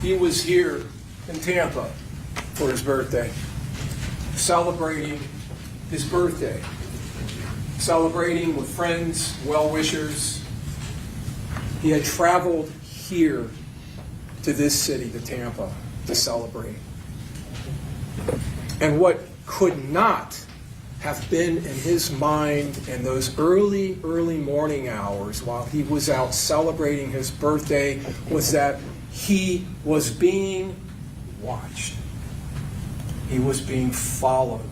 He was here in Tampa for his birthday, celebrating his birthday, celebrating with friends, well-wishers. He had traveled here to this city, to Tampa, to celebrate. And what could not have been in his mind in those early morning hours while he was out celebrating his birthday was that he was being watched. He was being followed.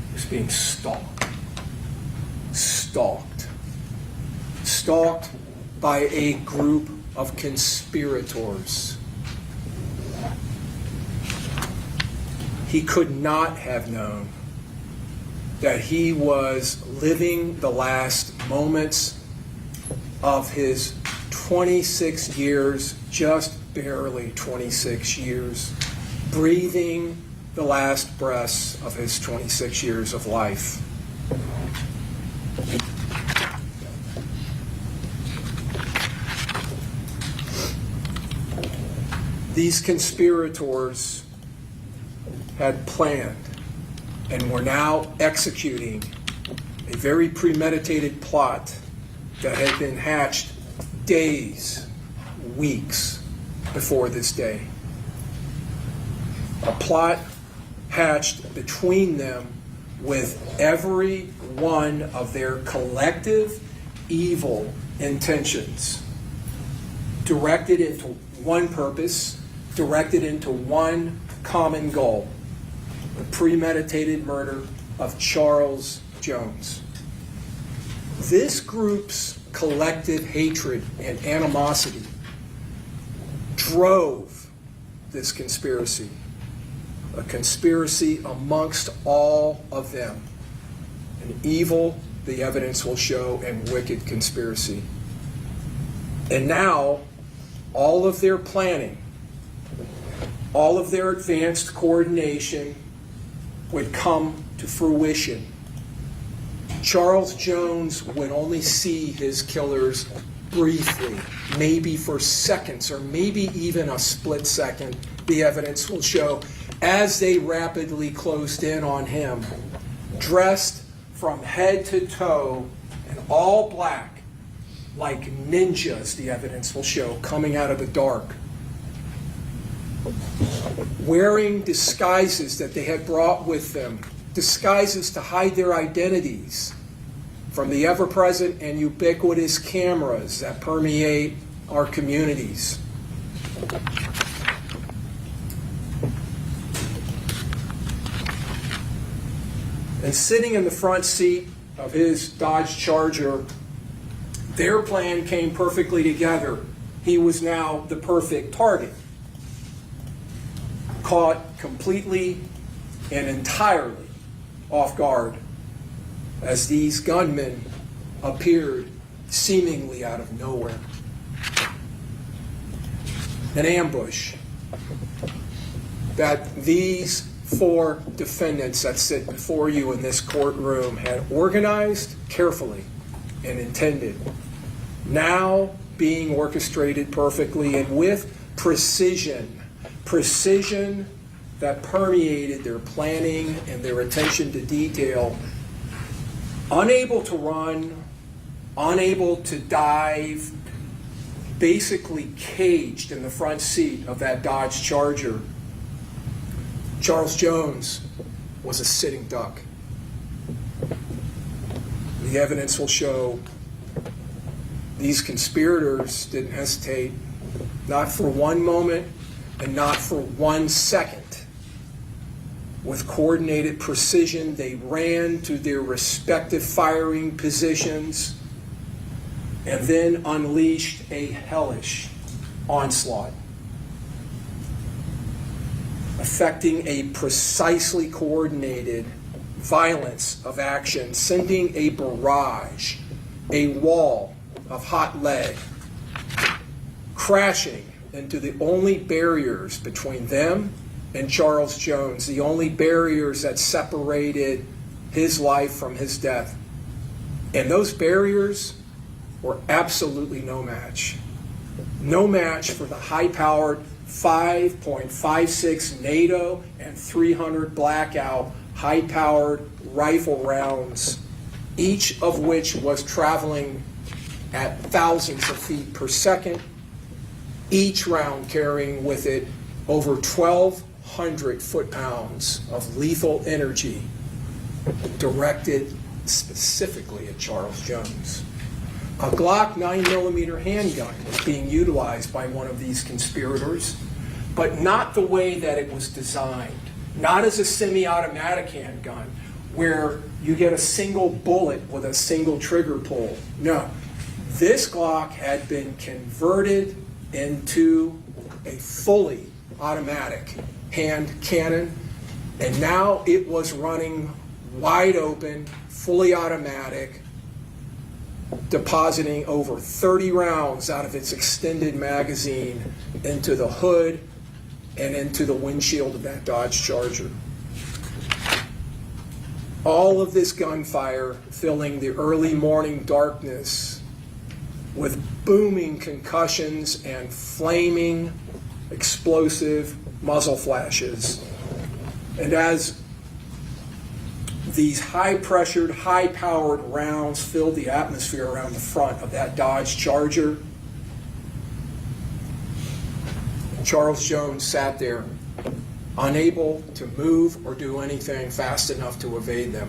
He was being stalked. Stalked by a group of conspirators. He could not have known that he was living the last moments of his 26 years, just barely 26 years, breathing the last breaths of his 26 years of life. These conspirators had planned and were now executing a very premeditated plot that had been hatched days, weeks before this day. A plot hatched between them with every one of their collective evil intentions directed into one purpose, directed into one common goal: the premeditated murder of Charles Jones. This group's collective hatred and animosity drove this conspiracy, a conspiracy amongst all of them, an evil, the evidence will show, and wicked conspiracy. And now, all of their planning, all of their advanced coordination would come to fruition. Charles Jones would only see his killers briefly, maybe for seconds, or maybe even a split second, the evidence will show, as they rapidly closed in on him, dressed from head to toe in all black, like ninjas, the evidence will show, coming out of the dark, wearing disguises that they had brought with them, disguises to hide their identities from the ever-present and ubiquitous cameras that permeate our communities. And sitting in the front seat of his Dodge Charger, their plan came perfectly together. He was now the perfect target, caught completely and entirely off guard as these gunmen appeared seemingly out of nowhere. An ambush that these four defendants that sit before you in this courtroom had organized carefully and intended, now being orchestrated perfectly and with precision that permeated their planning and their attention to detail, unable to run, unable to dive, basically caged in the front seat of that Dodge Charger. Charles Jones was a sitting duck. The evidence will show these conspirators didn't hesitate, not for one moment and not for 1 second. With coordinated precision, they ran to their respective firing positions and then unleashed a hellish onslaught, affecting a precisely coordinated violence of action, sending a barrage, a wall of hot lead, crashing into the only barriers between them and Charles Jones, the only barriers that separated his life from his death. And those barriers were absolutely no match. No match for the high-powered 5.56 NATO and 300 Blackout high-powered rifle rounds, each of which was traveling at thousands of feet per second, each round carrying with it over 1,200 foot-pounds of lethal energy directed specifically at Charles Jones. A Glock 9mm handgun was being utilized by one of these conspirators, but not the way that it was designed. Not as a semi-automatic handgun, where you get a single bullet with a single trigger pull. No. This Glock had been converted into a fully automatic hand cannon, and now it was running wide open, fully automatic, depositing over 30 rounds out of its extended magazine into the hood and into the windshield of that Dodge Charger. All of this gunfire filling the early morning darkness with booming concussions and flaming explosive muzzle flashes. And as these high-pressured, high-powered rounds filled the atmosphere around the front of that Dodge Charger, Charles Jones sat there, unable to move or do anything fast enough to evade them.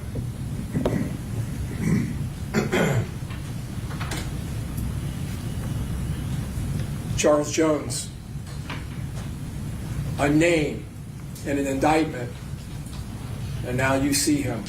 Charles Jones, a name and an indictment, and now you see him.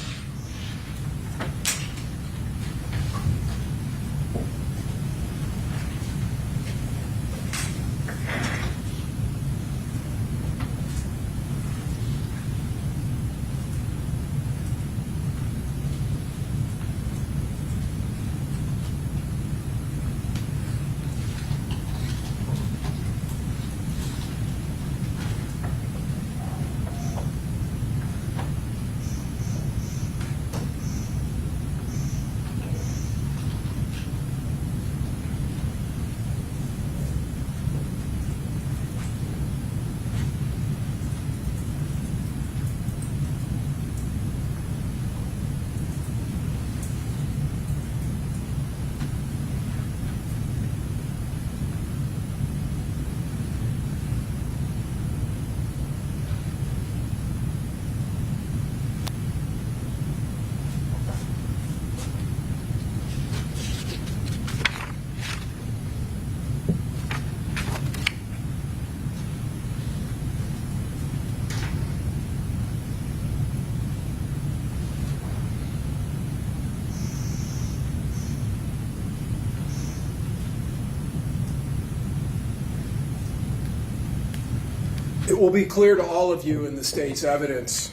It will be clear to all of you in the state's evidence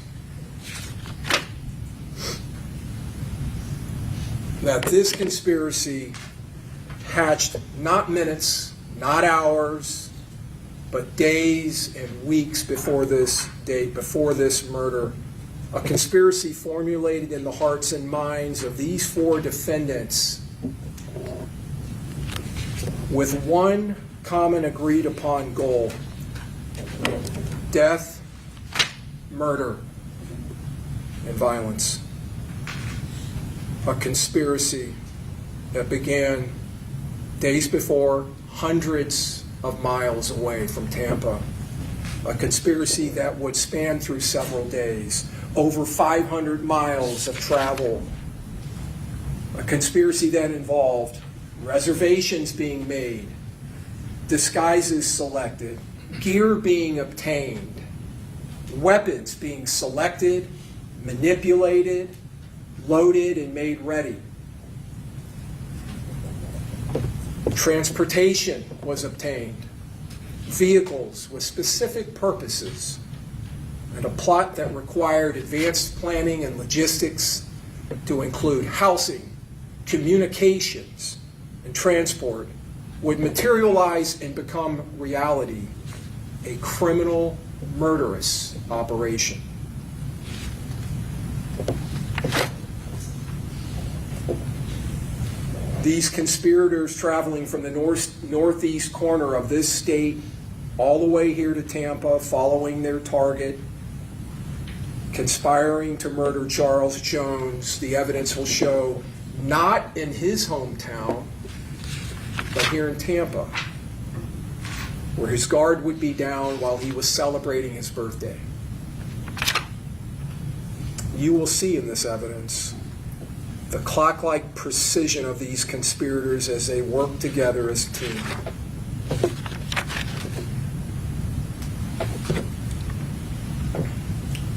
that this conspiracy hatched not minutes, not hours, but days and weeks before this date, before this murder. A conspiracy formulated in the hearts and minds of these four defendants with one common agreed upon goal: death, murder, and violence. A conspiracy that began days before, hundreds of miles away from Tampa. A conspiracy that would span through several days, over 500 miles of travel. A conspiracy that involved reservations being made, disguises selected, gear being obtained, weapons being selected, manipulated, loaded, and made ready. Transportation was obtained, vehicles with specific purposes, and a plot that required advanced planning and logistics to include housing, communications, and transport would materialize and become reality: a criminal, murderous operation. These conspirators traveling from the northeast corner of this state all the way here to Tampa, following their target, conspiring to murder Charles Jones. The evidence will show not in his hometown, but here in Tampa, where his guard would be down while he was celebrating his birthday. You will see in this evidence the clock-like precision of these conspirators as they work together as a team.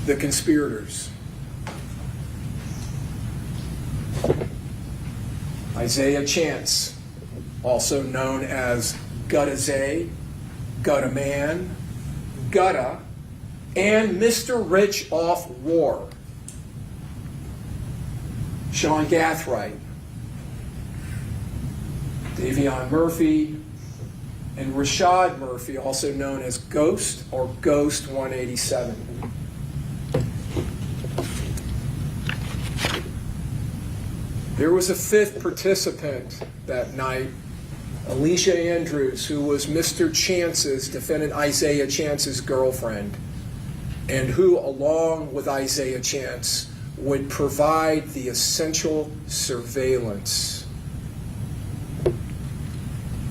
The conspirators. Isaiah Chance, also known as Gutta Zay, Gutta Man, Gutta, and Mr. Rich Off War. Sean Gathright, Davion Murphy, and Rashad Murphy, also known as Ghost or Ghost 187. There was a fifth participant that night, Alicia Andrews, who was Mr. Chance's, defendant Isaiah Chance's girlfriend, and who, along with Isaiah Chance, would provide the essential surveillance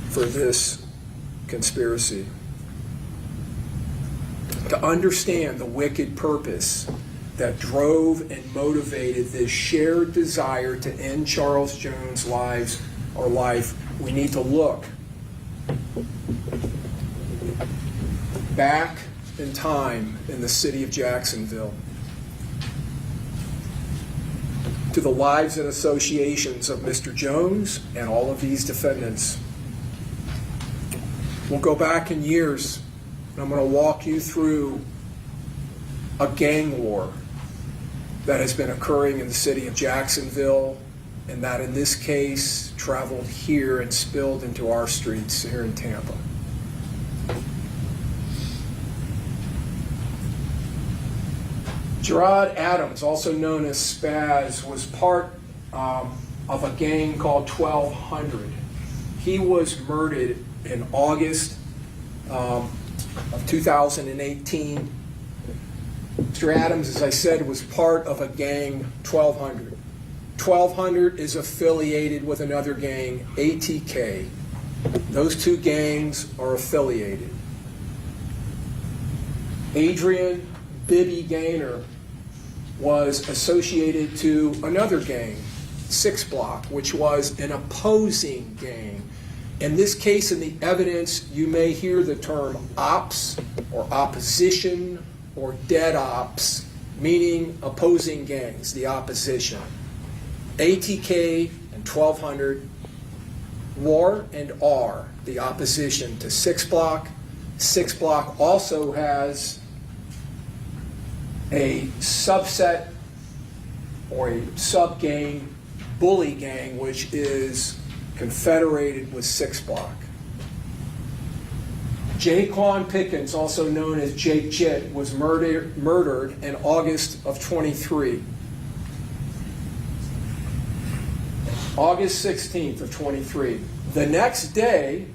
for this conspiracy. To understand the wicked purpose that drove and motivated this shared desire to end Charles Jones' life, we need to look back in time in the city of Jacksonville to the lives and associations of Mr. Jones and all of these defendants. We'll go back in years, and I'm going to walk you through a gang war that has been occurring in the city of Jacksonville, and that in this case traveled here and spilled into our streets here in Tampa. Gerard Adams, also known as Spaz, was part of a gang called 1200. He was murdered in August of 2018. Mr. Adams, as I said, was part of a gang, 1200. 1200 is affiliated with another gang, ATK. Those two gangs are affiliated. Adrian Bibby Gaynor was associated to another gang, 6 Block, which was an opposing gang. In this case, in the evidence, you may hear the term ops or opposition or dead ops, meaning opposing gangs, the opposition. ATK and 1200 were and are the opposition to 6 Block. 6 Block also has a subset or a sub-gang, bully gang, which is confederated with 6 Block. Jaquan Pickens, also known as Jake Jit, was murdered in August of 23. August 16th of 23. The next day,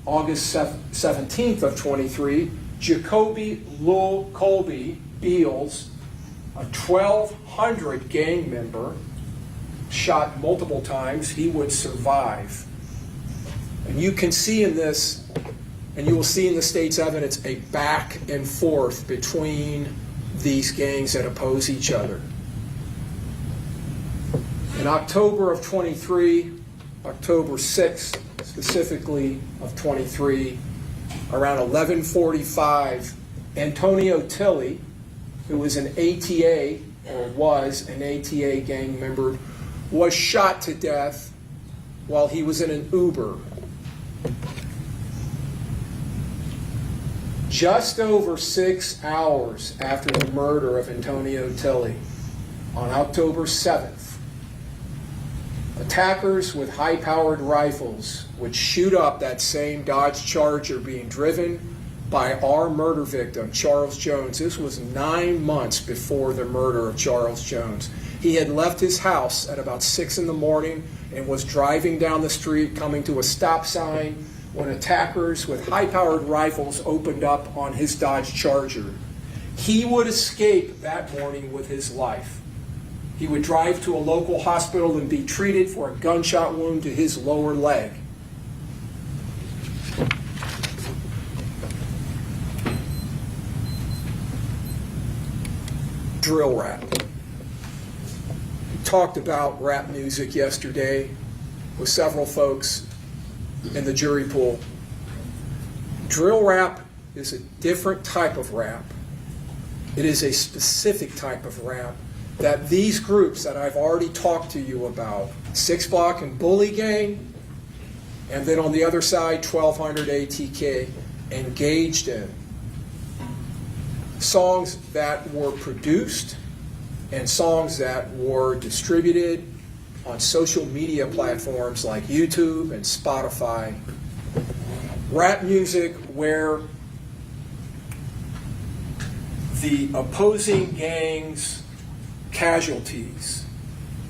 August 17th of 23, Jacoby Lowell Colby Beals, a 1200 gang member, shot multiple times. He would survive. And you can see in this, and you will see in the state's evidence, a back and forth between these gangs that oppose each other. In October of 23, October 6th specifically of 23, around 11:45, Antonio Tilley, who was an ATA, or was an ATA gang member, was shot to death while he was in an Uber. Just over 6 hours after the murder of Antonio Tilley, on October 7th, attackers with high-powered rifles would shoot up that same Dodge Charger being driven by our murder victim, Charles Jones. This was 9 months before the murder of Charles Jones. He had left his house at about 6 in the morning and was driving down the street, coming to a stop sign when attackers with high-powered rifles opened up on his Dodge Charger. He would escape that morning with his life. He would drive to a local hospital and be treated for a gunshot wound to his lower leg. Drill rap. We talked about rap music yesterday with several folks in the jury pool. Drill rap is a different type of rap. It is a specific type of rap that these groups that I've already talked to you about, 6 Block and Bully Gang, and then on the other side, 1200 ATK, engaged in. Songs that were produced and songs that were distributed on social media platforms like YouTube and Spotify. Rap music where the opposing gangs' casualties,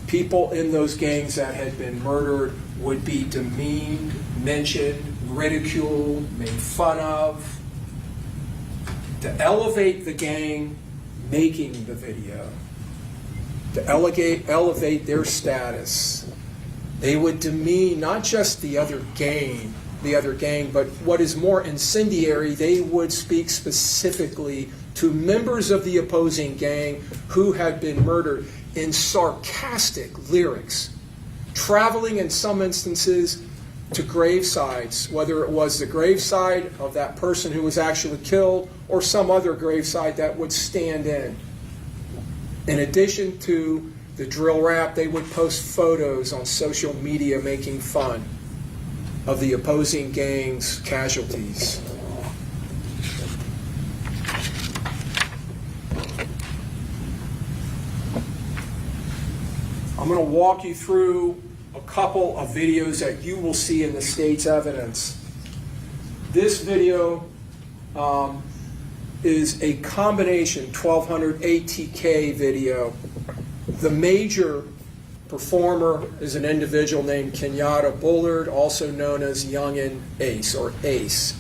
people in those gangs that had been murdered, would be demeaned, mentioned, ridiculed, made fun of, to elevate the gang making the video, to elevate their status. They would demean not just the other gang, but what is more incendiary, they would speak specifically to members of the opposing gang who had been murdered in sarcastic lyrics, traveling in some instances to gravesides, whether it was the graveside of that person who was actually killed or some other graveside that would stand in. In addition to the drill rap, they would post photos on social media making fun of the opposing gang's casualties. I'm going to walk you through a couple of videos that you will see in the state's evidence. This video is a combination 1200 ATK video. The major performer is an individual named Kenyatta Bullard, also known as Youngin Ace or Ace.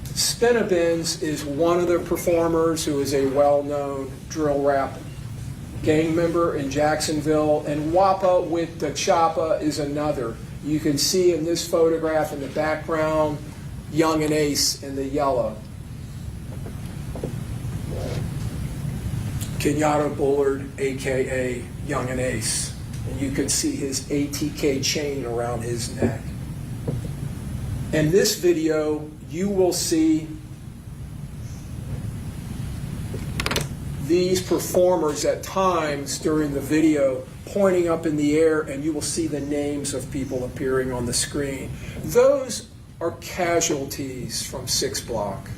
Spinabins is one of the performers who is a well-known drill rap gang member in Jacksonville, and Wappa with the Choppa is another. You can see in this photograph in the background, Youngin Ace in the yellow. Kenyatta Bullard, aka Youngin Ace. And you can see his ATK chain around his neck. In this video, you will see these performers at times during the video pointing up in the air, and you will see the names of people appearing on the screen. Those are casualties from 6 Block.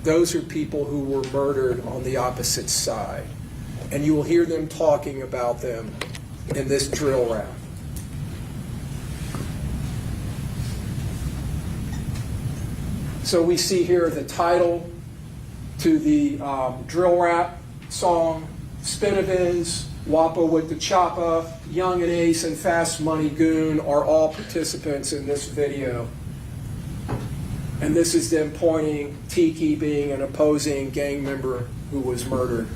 Those are people who were murdered on the opposite side. And you will hear them talking about them in this drill rap. So we see here the title to the drill rap song, Spinabins, Wappa with the Choppa, Youngin Ace, and Fast Money Goon are all participants in this video. And this is them pointing, Tiki being an opposing gang member who was murdered.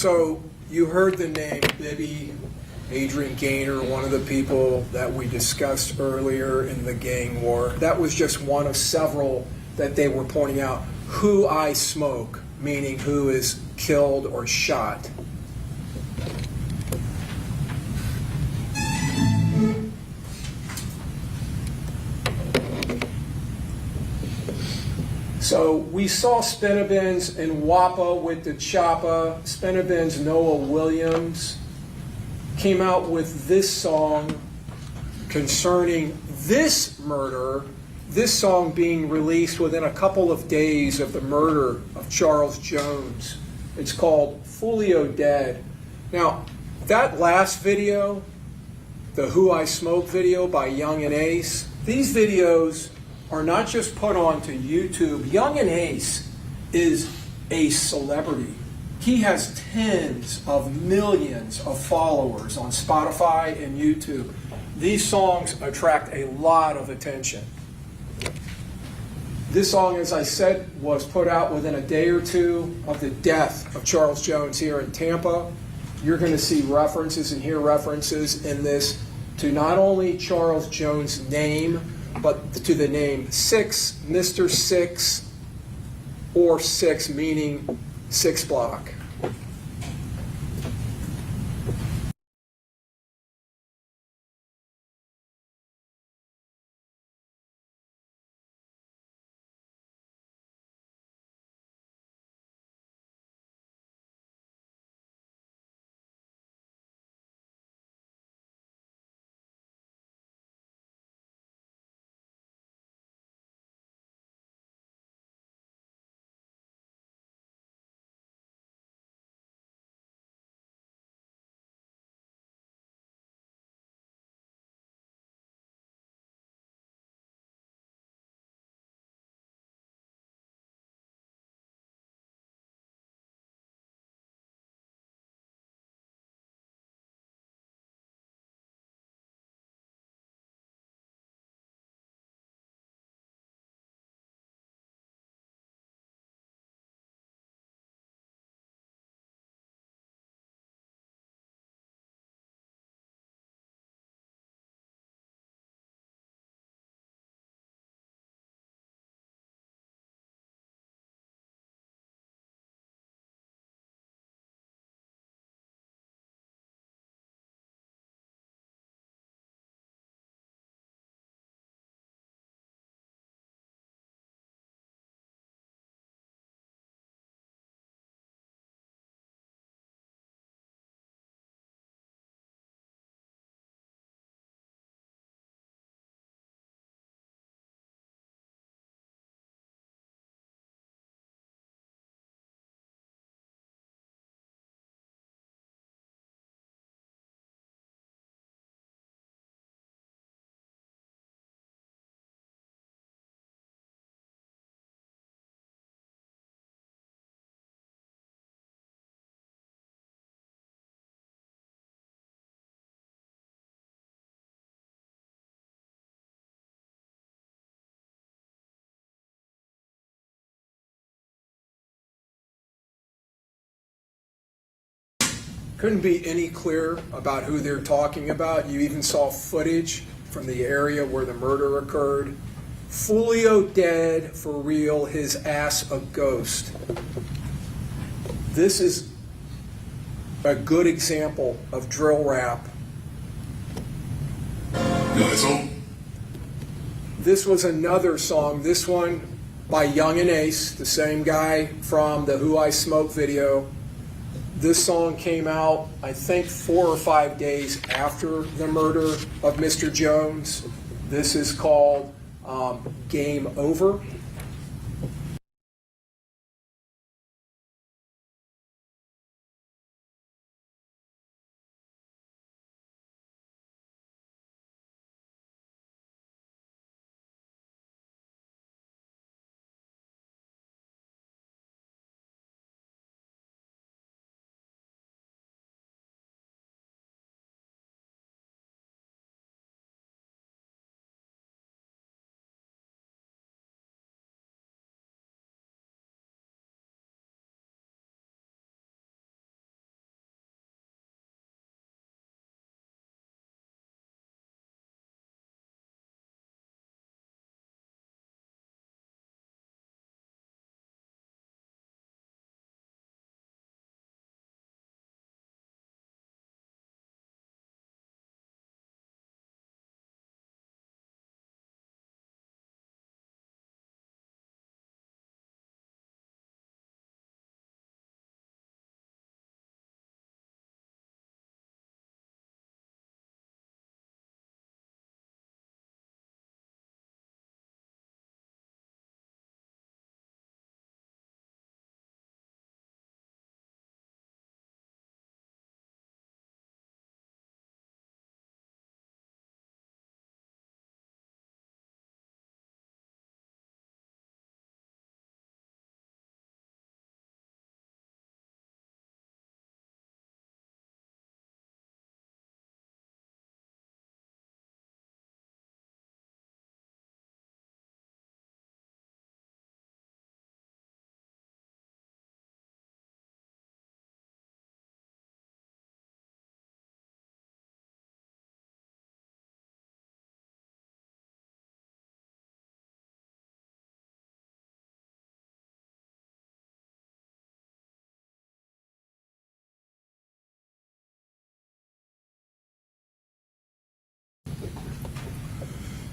So you heard the name Bibby, Adrian Gaynor, one of the people that we discussed earlier in the gang war. That was just one of several that they were pointing out. Who I smoke, meaning who is killed or shot. So we saw Spinabins and Wappa with the Choppa. Spinabins, Noah Williams, came out with this song concerning this murder, this song being released within a couple of days of the murder of Charles Jones. It's called Foolio Dead. Now, that last video, the Who I Smoke video by Young and Ace, these videos are not just put onto YouTube. Young and Ace is a celebrity. He has tens of millions of followers on Spotify and YouTube. These songs attract a lot of attention. This song, as I said, was put out within a day or two of the death of Charles Jones here in Tampa. You're going to see references and hear references in this to not only Charles Jones' name, but to the name Six, Mr. Six, or Six, meaning 6 block. Couldn't be any clearer about who they're talking about. You even saw footage from the area where the murder occurred. Foolio dead, for real, his ass a ghost. This is a good example of drill rap. This was another song, this one by Young and Ace, the same guy from the Who I Smoke video. This song came out, I think, 4 or 5 days after the murder of Mr. Jones. This is called Game Over.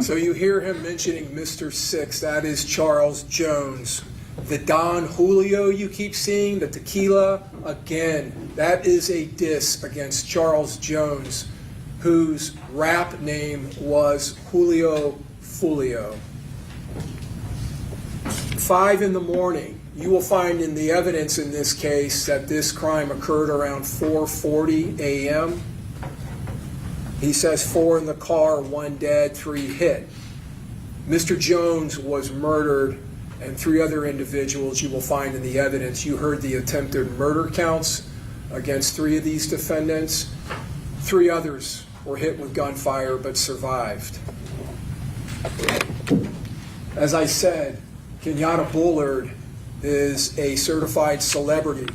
So you hear him mentioning Mr. Six. That is Charles Jones. The Don Julio you keep seeing, the tequila, again, that is a diss against Charles Jones, whose rap name was Julio Foolio. 5 in the morning. You will find in the evidence in this case that this crime occurred around 4:40 a.m. He says 4 in the car, 1 dead, 3 hit. Mr. Jones was murdered, and 3 other individuals you will find in the evidence. You heard the attempted murder counts against 3 of these defendants. 3 others were hit with gunfire but survived. As I said, Kenyatta Bullard is a certified celebrity.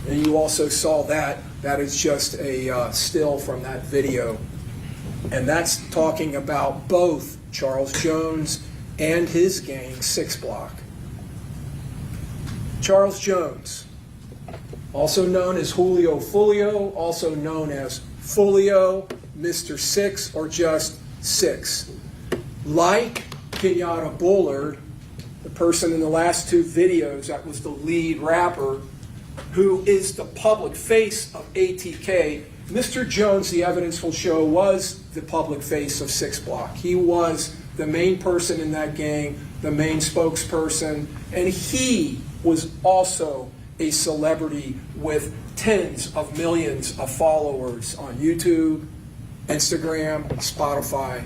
And you also saw that. That is just a still from that video. And that's talking about both Charles Jones and his gang, 6 Block. Charles Jones, also known as Julio Foolio, also known as Foolio, Mr. Six, or just Six. Like Kenyatta Bullard, the person in the last 2 videos that was the lead rapper, who is the public face of ATK, Mr. Jones, the evidence will show, was the public face of 6 Block. He was the main person in that gang, the main spokesperson, and he was also a celebrity with tens of millions of followers on YouTube, Instagram, Spotify.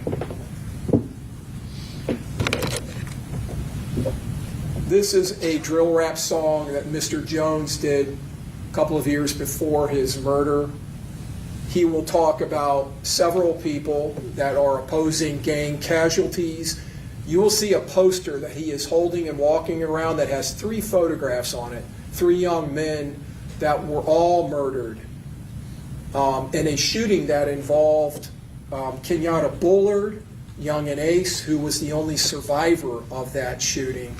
This is a drill rap song that Mr. Jones did a couple of years before his murder. He will talk about several people that are opposing gang casualties. You will see a poster that he is holding and walking around that has 3 photographs on it, 3 young men that were all murdered in a shooting that involved Kenyatta Bullard, Young and Ace, who was the only survivor of that shooting.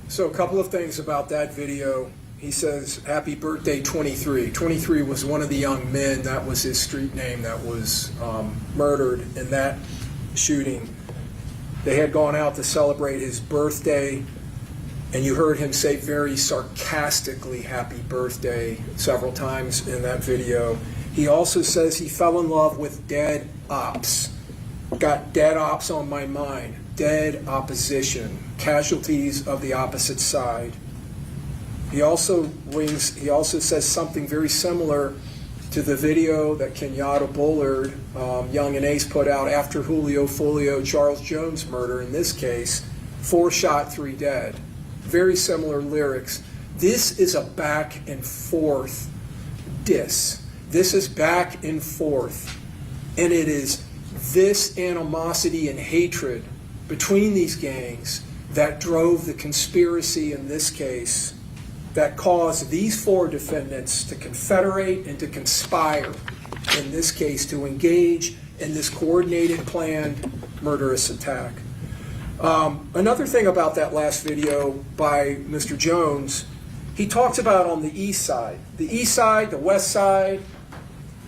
So a couple of things about that video. He says, happy birthday 23. 23 was one of the young men, that was his street name, that was murdered in that shooting. They had gone out to celebrate his birthday, and you heard him say very sarcastically happy birthday several times in that video. He also says he fell in love with dead ops. Got dead ops on my mind. Dead opposition, casualties of the opposite side. He also says something very similar to the video that Kenyatta Bullard, Young and Ace put out after Julio Foolio, Charles Jones murder. In this case, 4 shot, 3 dead. Very similar lyrics. This is a back and forth diss. This is back and forth, and it is this animosity and hatred between these gangs that drove the conspiracy in this case, that caused these 4 defendants to confederate and to conspire, in this case, to engage in this coordinated, planned, murderous attack. Another thing about that last video by Mr. Jones, he talks about on the east side, the west side,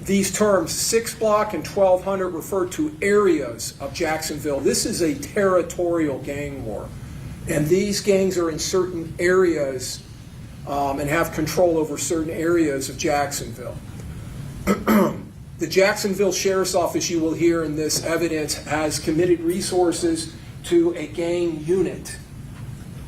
these terms, 6 block and 1200, refer to areas of Jacksonville. This is a territorial gang war. And these gangs are in certain areas and have control over certain areas of Jacksonville. The Jacksonville Sheriff's Office, you will hear in this evidence, has committed resources to a gang unit.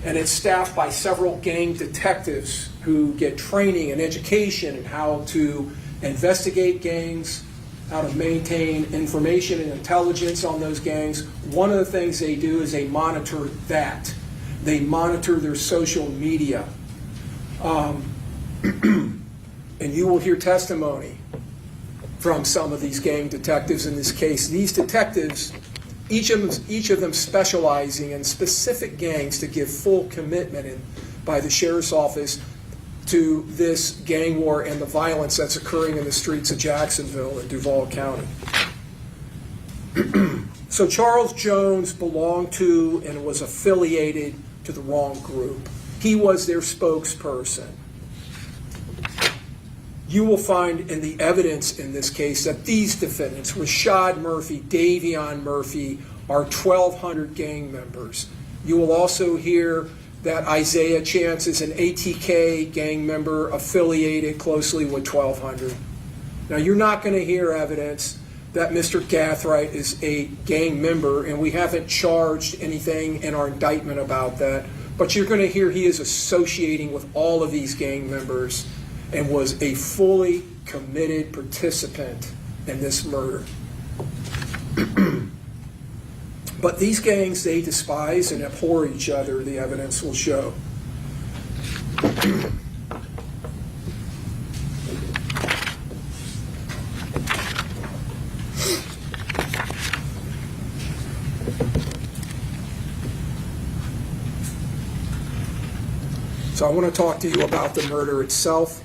And it's staffed by several gang detectives who get training and education in how to investigate gangs, how to maintain information and intelligence on those gangs. One of the things they do is they monitor that. They monitor their social media. And you will hear testimony from some of these gang detectives in this case. These detectives, each of them specializing in specific gangs to give full commitment by the Sheriff's Office to this gang war and the violence that's occurring in the streets of Jacksonville and Duval County. So Charles Jones belonged to and was affiliated to the wrong group. He was their spokesperson. You will find in the evidence in this case that these defendants, Rashad Murphy, Davion Murphy, are 1,200 gang members. You will also hear that Isaiah Chance is an ATK gang member affiliated closely with 1,200. Now, you're not going to hear evidence that Mr. Gathright is a gang member, and we haven't charged anything in our indictment about that, but you're going to hear he is associating with all of these gang members and was a fully committed participant in this murder. But these gangs, they despise and abhor each other, the evidence will show. So I want to talk to you about the murder itself.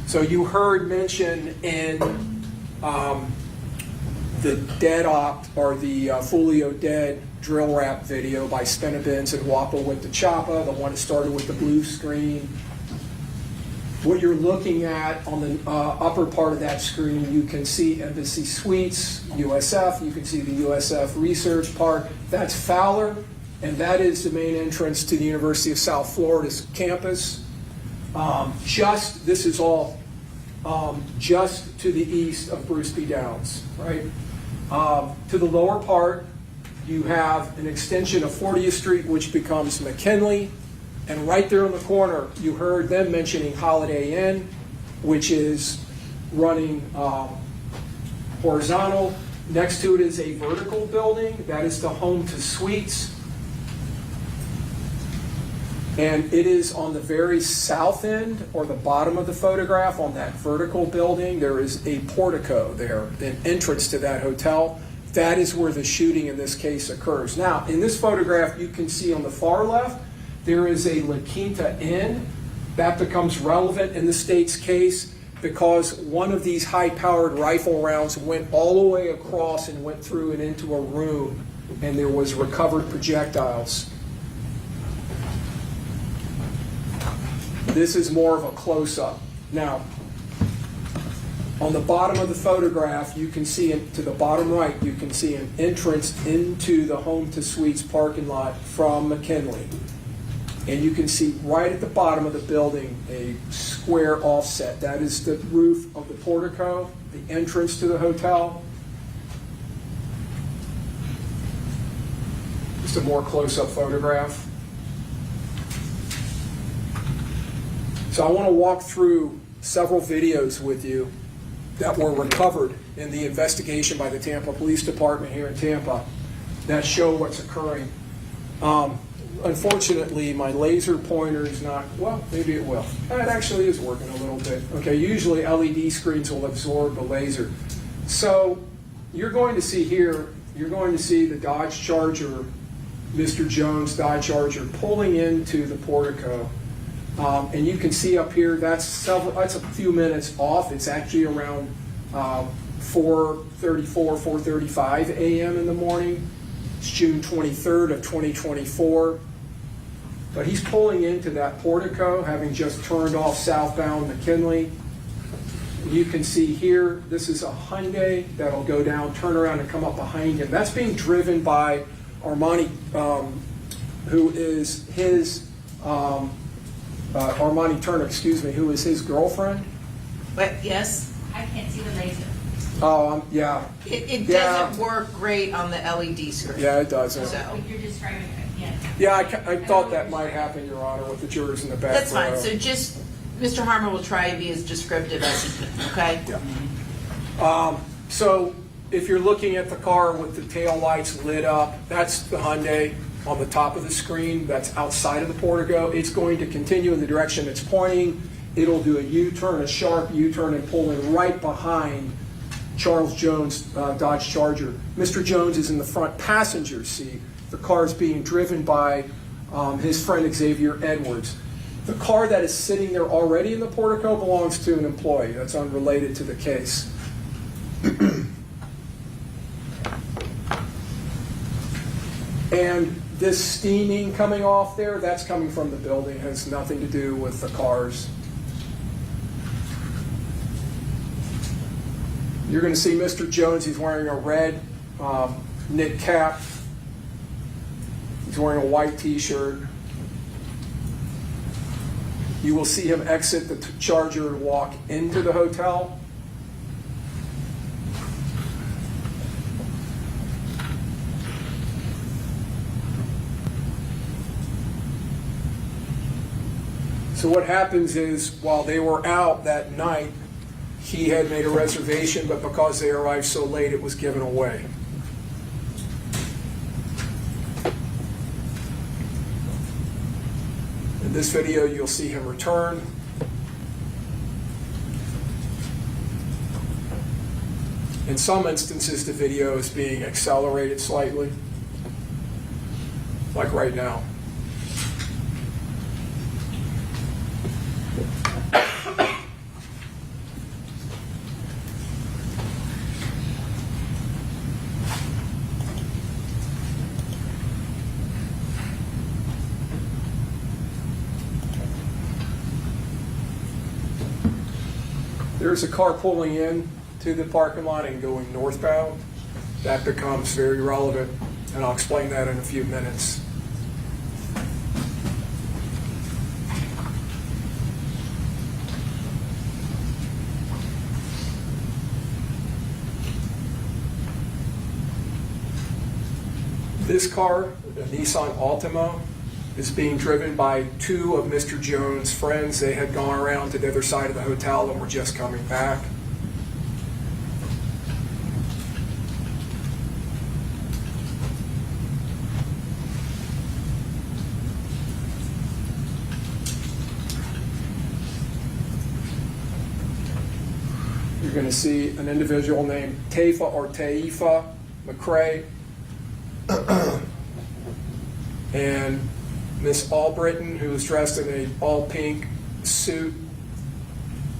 So you heard mention in the Dead Op, or the Foolio Dead drill rap video by Spinabins and Wappa with the Choppa, the one that started with the blue screen. What you're looking at on the upper part of that screen, you can see Embassy Suites, USF, you can see the USF Research Park. That's Fowler, and that is the main entrance to the University of South Florida's campus. This is all just to the east of Bruce B. Downs, right? To the lower part, you have an extension of 40th Street, which becomes McKinley. And right there in the corner, you heard them mentioning Holiday Inn, which is running horizontal. Next to it is a vertical building. That is the Home to Suites. And it is on the very south end, or the bottom of the photograph, on that vertical building. There is a portico there, an entrance to that hotel. That is where the shooting in this case occurs. Now, in this photograph, you can see on the far left, there is a La Quinta Inn. That becomes relevant in the state's case because one of these high-powered rifle rounds went all the way across and went through and into a room and there was recovered projectiles. This is more of a close-up. Now, on the bottom of the photograph, you can see, to the bottom right, you can see an entrance into the Home to Suites parking lot from McKinley. And you can see right at the bottom of the building a square offset. That is the roof of the portico, the entrance to the hotel. Just a more close-up photograph. So I want to walk through several videos with you that were recovered in the investigation by the Tampa Police Department here in Tampa that show what's occurring. Unfortunately, my laser pointer is not, well, maybe it will. It actually is working a little bit. Okay, usually LED screens will absorb the laser. So you're going to see here, you're going to see the Dodge Charger, Mr. Jones' Dodge Charger, pulling into the portico. And you can see up here, that's a few minutes off. It's actually around 4:34, 4:35 a.m. in the morning. It's June 23rd of 2024. But he's pulling into that portico, having just turned off southbound McKinley. You can see here, this is a Hyundai that'll go down, turn around, and come up behind him. That's being driven by Armani, who is his... Armani Turner, excuse me, who is his girlfriend. But yes, I can't see the laser. Oh, yeah. It doesn't work great on the LED screen. Yeah, it doesn't. So But you're describing it again. Yeah, I thought that might happen, Your Honor, with the jurors in the back that's fine. row. So just, Mr. Harmer will try to be as descriptive as he can, okay? Yeah. So if you're looking at the car with the tail lights lit up, that's the Hyundai on the top of the screen. That's outside of the portico. It's going to continue in the direction it's pointing. It'll do a U-turn, a sharp U-turn, and pull in right behind Charles Jones' Dodge Charger. Mr. Jones is in the front passenger seat. The car is being driven by his friend Xavier Edwards. The car that is sitting there already in the portico belongs to an employee. That's unrelated to the case. And this steaming coming off there, that's coming from the building. It has nothing to do with the cars. You're going to see Mr. Jones. He's wearing a red knit cap. He's wearing a white T-shirt. You will see him exit the Charger and walk into the hotel. So what happens is, while they were out that night, he had made a reservation, but because they arrived so late, it was given away. In this video, you'll see him return. In some instances, the video is being accelerated slightly, like right now. There's a car pulling in to the parking lot and going northbound. That becomes very relevant, and I'll explain that in a few minutes. This car, a Nissan Altima, is being driven by two of Mr. Jones' friends. They had gone around to the other side of the hotel and were just coming back. You're going to see an individual named Taifa McCrae and Miss Albritton, who was dressed in a all-pink suit,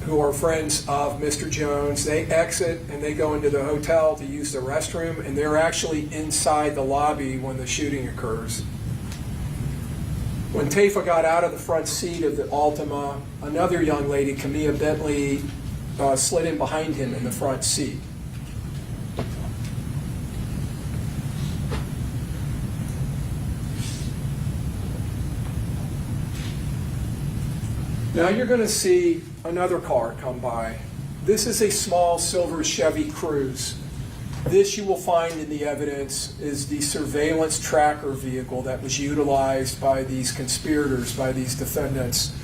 who are friends of Mr. Jones. They exit and they go into the hotel to use the restroom, and they're actually inside the lobby when the shooting occurs. When Tafa got out of the front seat of the Altima, another young lady, Camilla Bentley, slid in behind him in the front seat. Now you're going to see another car come by. This is a small silver Chevy Cruze. This you will find in the evidence is the surveillance tracker vehicle that was utilized by these conspirators, by these defendants,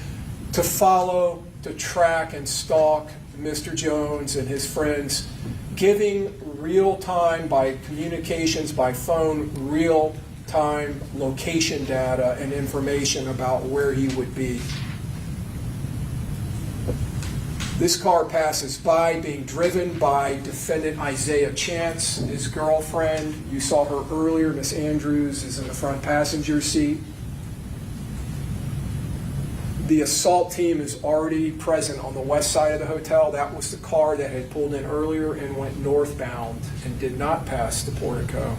to follow, to track and stalk Mr. Jones and his friends, giving real-time, by communications, by phone, real-time location data and information about where he would be. This car passes by, being driven by defendant Isaiah Chance, his girlfriend. You saw her earlier. Miss Andrews is in the front passenger seat. The assault team is already present on the west side of the hotel. That was the car that had pulled in earlier and went northbound and did not pass the portico.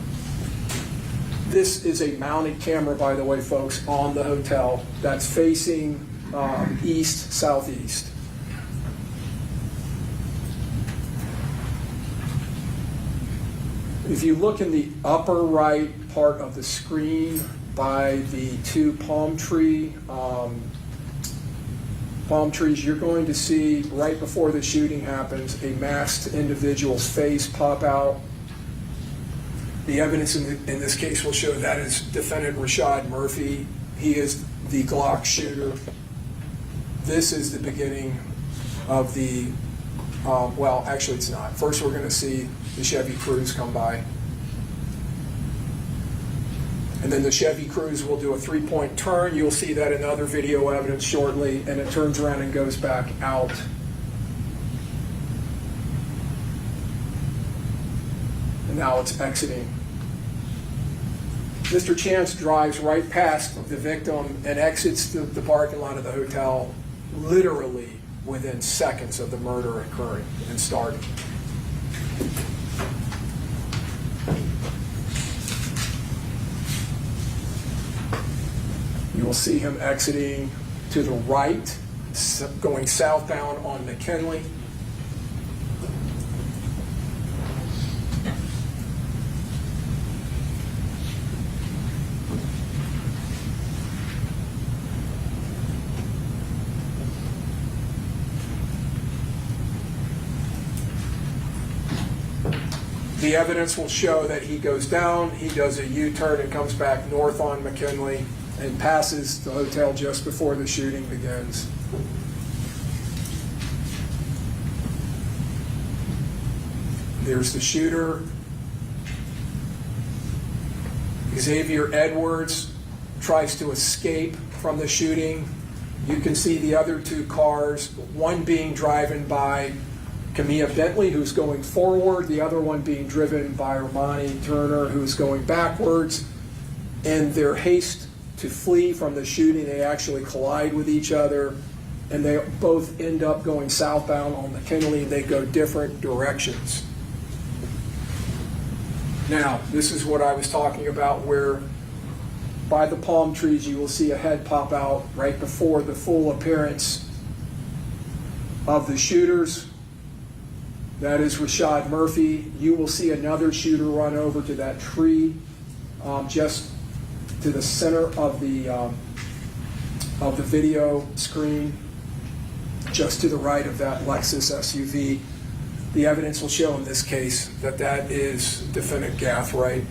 This is a mounted camera, by the way, folks, on the hotel that's facing east-southeast. If you look in the upper right part of the screen by the two palm trees, you're going to see right before the shooting happens a masked individual's face pop out. The evidence in this case will show that is defendant Rashad Murphy. He is the Glock shooter. This is the beginning of the, well, actually it's not. First we're going to see the Chevy Cruze come by. And then the Chevy Cruze will do a three-point turn. You'll see that in other video evidence shortly, and it turns around and goes back out. And now it's exiting. Mr. Chance drives right past the victim and exits the parking lot of the hotel literally within seconds of the murder occurring and starting. You will see him exiting to the right, going southbound on McKinley. The evidence will show that he goes down, he does a U-turn and comes back north on McKinley and passes the hotel just before the shooting begins. There's the shooter. Xavier Edwards tries to escape from the shooting. You can see the other two cars, one being driven by Camilla Bentley, who's going forward, the other one being driven by Romani Turner, who's going backwards. In their haste to flee from the shooting, they actually collide with each other, and they both end up going southbound on McKinley. They go different directions. Now, this is what I was talking about, where by the palm trees you will see a head pop out right before the full appearance of the shooters. That is Rashad Murphy. You will see another shooter run over to that tree just to the center of the video screen, just to the right of that Lexus SUV. The evidence will show in this case that that is defendant Gathright.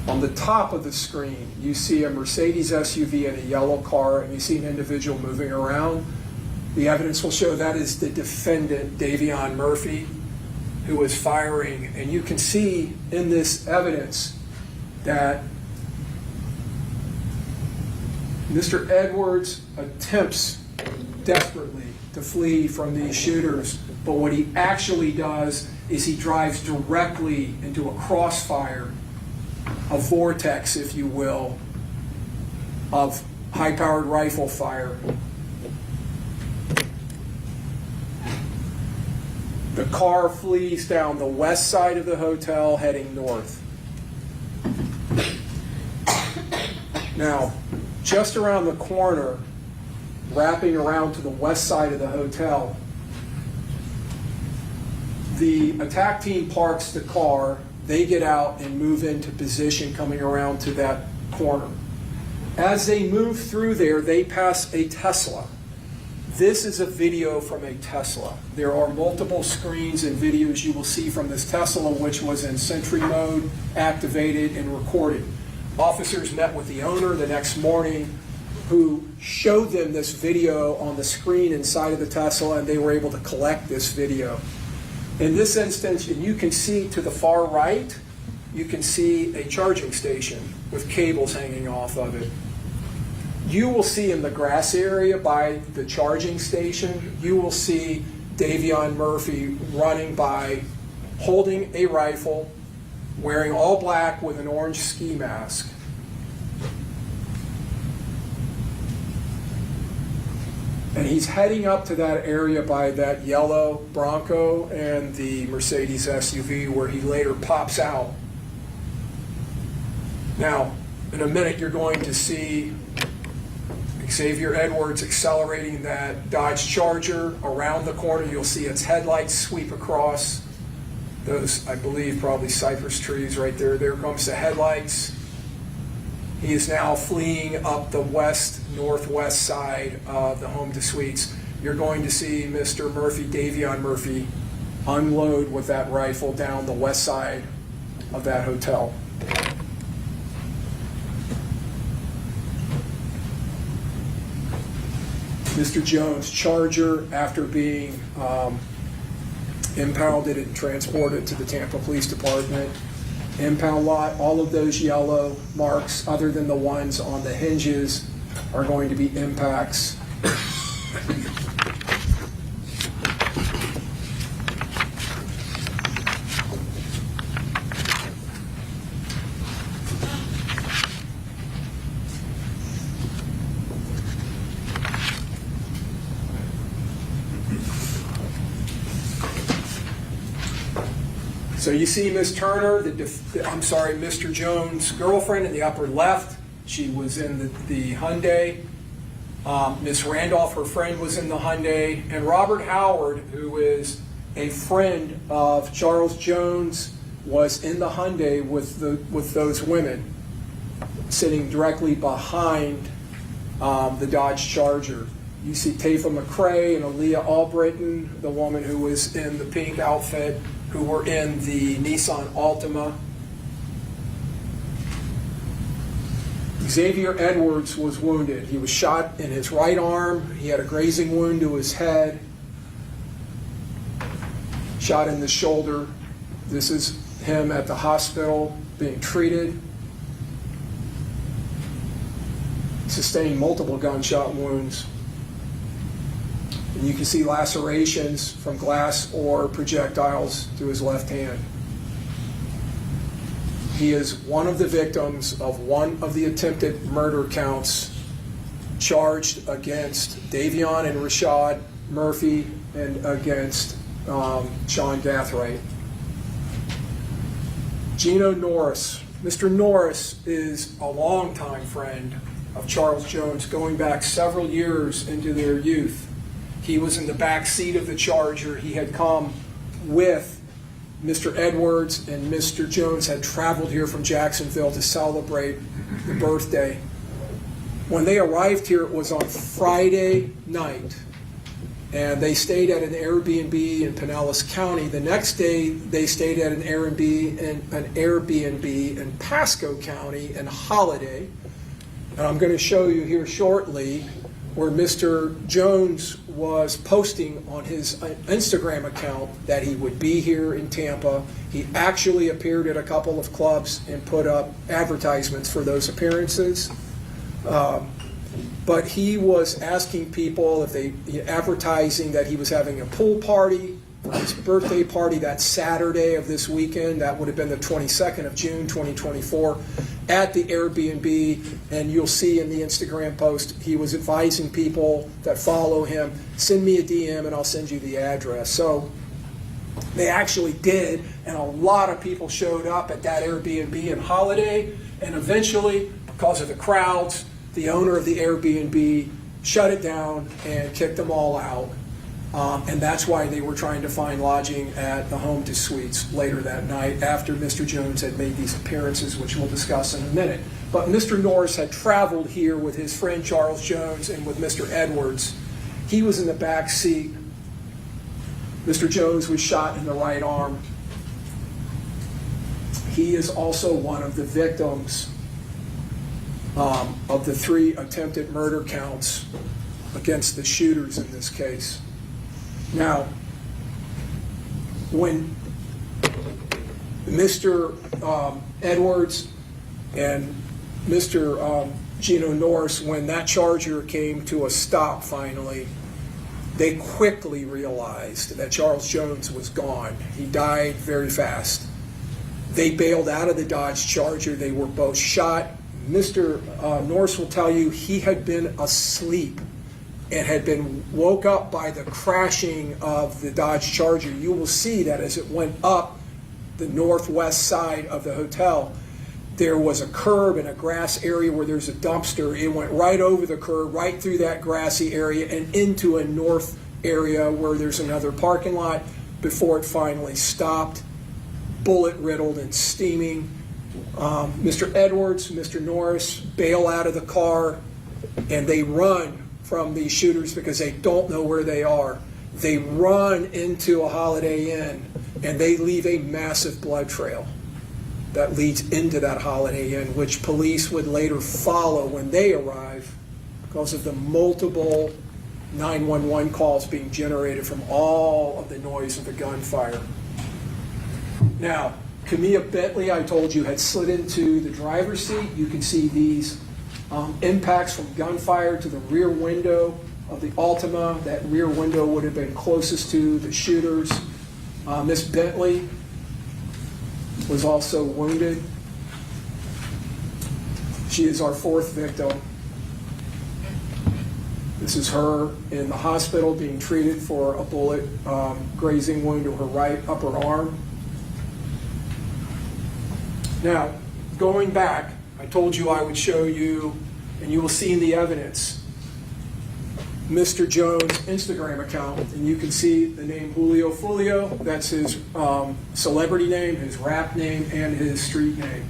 On the top of the screen, you see a Mercedes SUV and a yellow car, and you see an individual moving around. The evidence will show that is the defendant, Davion Murphy. who was firing. And you can see in this evidence that Mr. Edwards attempts desperately to flee from these shooters, but what he actually does is he drives directly into a crossfire, a vortex, if you will, of high-powered rifle fire. The car flees down the west side of the hotel, heading north. Now, just around the corner, wrapping around to the west side of the hotel, the attack team parks the car. They get out and move into position coming around to that corner. As they move through there, they pass a Tesla. This is a video from a Tesla. There are multiple screens and videos you will see from this Tesla, which was in sentry mode, activated, and recorded. Officers met with the owner the next morning, who showed them this video on the screen inside of the Tesla, and they were able to collect this video. In this instance, and you can see to the far right, you can see a charging station with cables hanging off of it. You will see in the grass area by the charging station, you will see Davion Murphy running by, holding a rifle, wearing all black with an orange ski mask. And he's heading up to that area by that yellow Bronco and the Mercedes SUV, where he later pops out. Now, in a minute, you're going to see Xavier Edwards accelerating that Dodge Charger around the corner. You'll see its headlights sweep across those, I believe, probably cypress trees right there. There comes the headlights. He is now fleeing up the west-northwest side of the Home to Suites. You're going to see Mr. Murphy, Davion Murphy, unload with that rifle down the west side of that hotel. Mr. Jones' Charger, after being impounded and transported to the Tampa Police Department, impound lot, all of those yellow marks, other than the ones on the hinges, are going to be impacts. So you see Ms. Turner, Mr. Jones' girlfriend in the upper left. She was in the Hyundai. Ms. Randolph, her friend, was in the Hyundai. And Robert Howard, who is a friend of Charles Jones, was in the Hyundai with those women, sitting directly behind the Dodge Charger. You see Tafa McCrae and Aaliyah Albritton, the woman who was in the pink outfit, who were in the Nissan Altima. Xavier Edwards was wounded. He was shot in his right arm. He had a grazing wound to his head, shot in the shoulder. This is him at the hospital being treated. Sustained multiple gunshot wounds. And you can see lacerations from glass or projectiles to his left hand. He is one of the victims of one of the attempted murder counts charged against Davion and Rashad Murphy and against Sean Gathright. Gino Norris. Mr. Norris is a longtime friend of Charles Jones, going back several years into their youth. He was in the back seat of the Charger. He had come with Mr. Edwards, and Mr. Jones had traveled here from Jacksonville to celebrate the birthday. When they arrived here, it was on Friday night, and they stayed at an Airbnb in Pinellas County. The next day, they stayed at an Airbnb in Pasco County and Holiday. And I'm going to show you here shortly where Mr. Jones was posting on his Instagram account that he would be here in Tampa. He actually appeared at a couple of clubs and put up advertisements for those appearances. But he was asking people if they, advertising that he was having a pool party for his birthday party that Saturday of this weekend. That would have been the 22nd of June, 2024, at the Airbnb. And you'll see in the Instagram post, he was advising people that follow him, send me a DM and I'll send you the address. So they actually did, and a lot of people showed up at that Airbnb and Holiday, and eventually, because of the crowds, the owner of the Airbnb shut it down and kicked them all out. And that's why they were trying to find lodging at the Home to Suites later that night after Mr. Jones had made these appearances, which we'll discuss in a minute. But Mr. Norris had traveled here with his friend Charles Jones and with Mr. Edwards. He was in the back seat. Mr. Jones was shot in the right arm. He is also one of the victims of the 3 attempted murder counts against the shooters in this case. Now, when Mr. Edwards and Mr. Gino Norris, when that Charger came to a stop finally, they quickly realized that Charles Jones was gone. He died very fast. They bailed out of the Dodge Charger. They were both shot. Mr. Norris will tell you he had been asleep and had been woke up by the crashing of the Dodge Charger. You will see that as it went up the northwest side of the hotel, there was a curb and a grass area where there's a dumpster. It went right over the curb, right through that grassy area and into a north area where there's another parking lot before it finally stopped, bullet riddled and steaming. Mr. Edwards, Mr. Norris bail out of the car and they run from these shooters because they don't know where they are. They run into a Holiday Inn and they leave a massive blood trail that leads into that Holiday Inn, which police would later follow when they arrive because of the multiple 911 calls being generated from all of the noise of the gunfire. Now, Camilla Bentley, I told you, had slid into the driver's seat. You can see these impacts from gunfire to the rear window of the Altima. That rear window would have been closest to the shooters. Miss Bentley was also wounded. She is our 4th victim. This is her in the hospital being treated for a bullet grazing wound to her right upper arm. Now, going back, I told you I would show you, and you will see in the evidence, Mr. Jones' Instagram account, and you can see the name Julio Foolio. That's his celebrity name, his rap name, and his street name.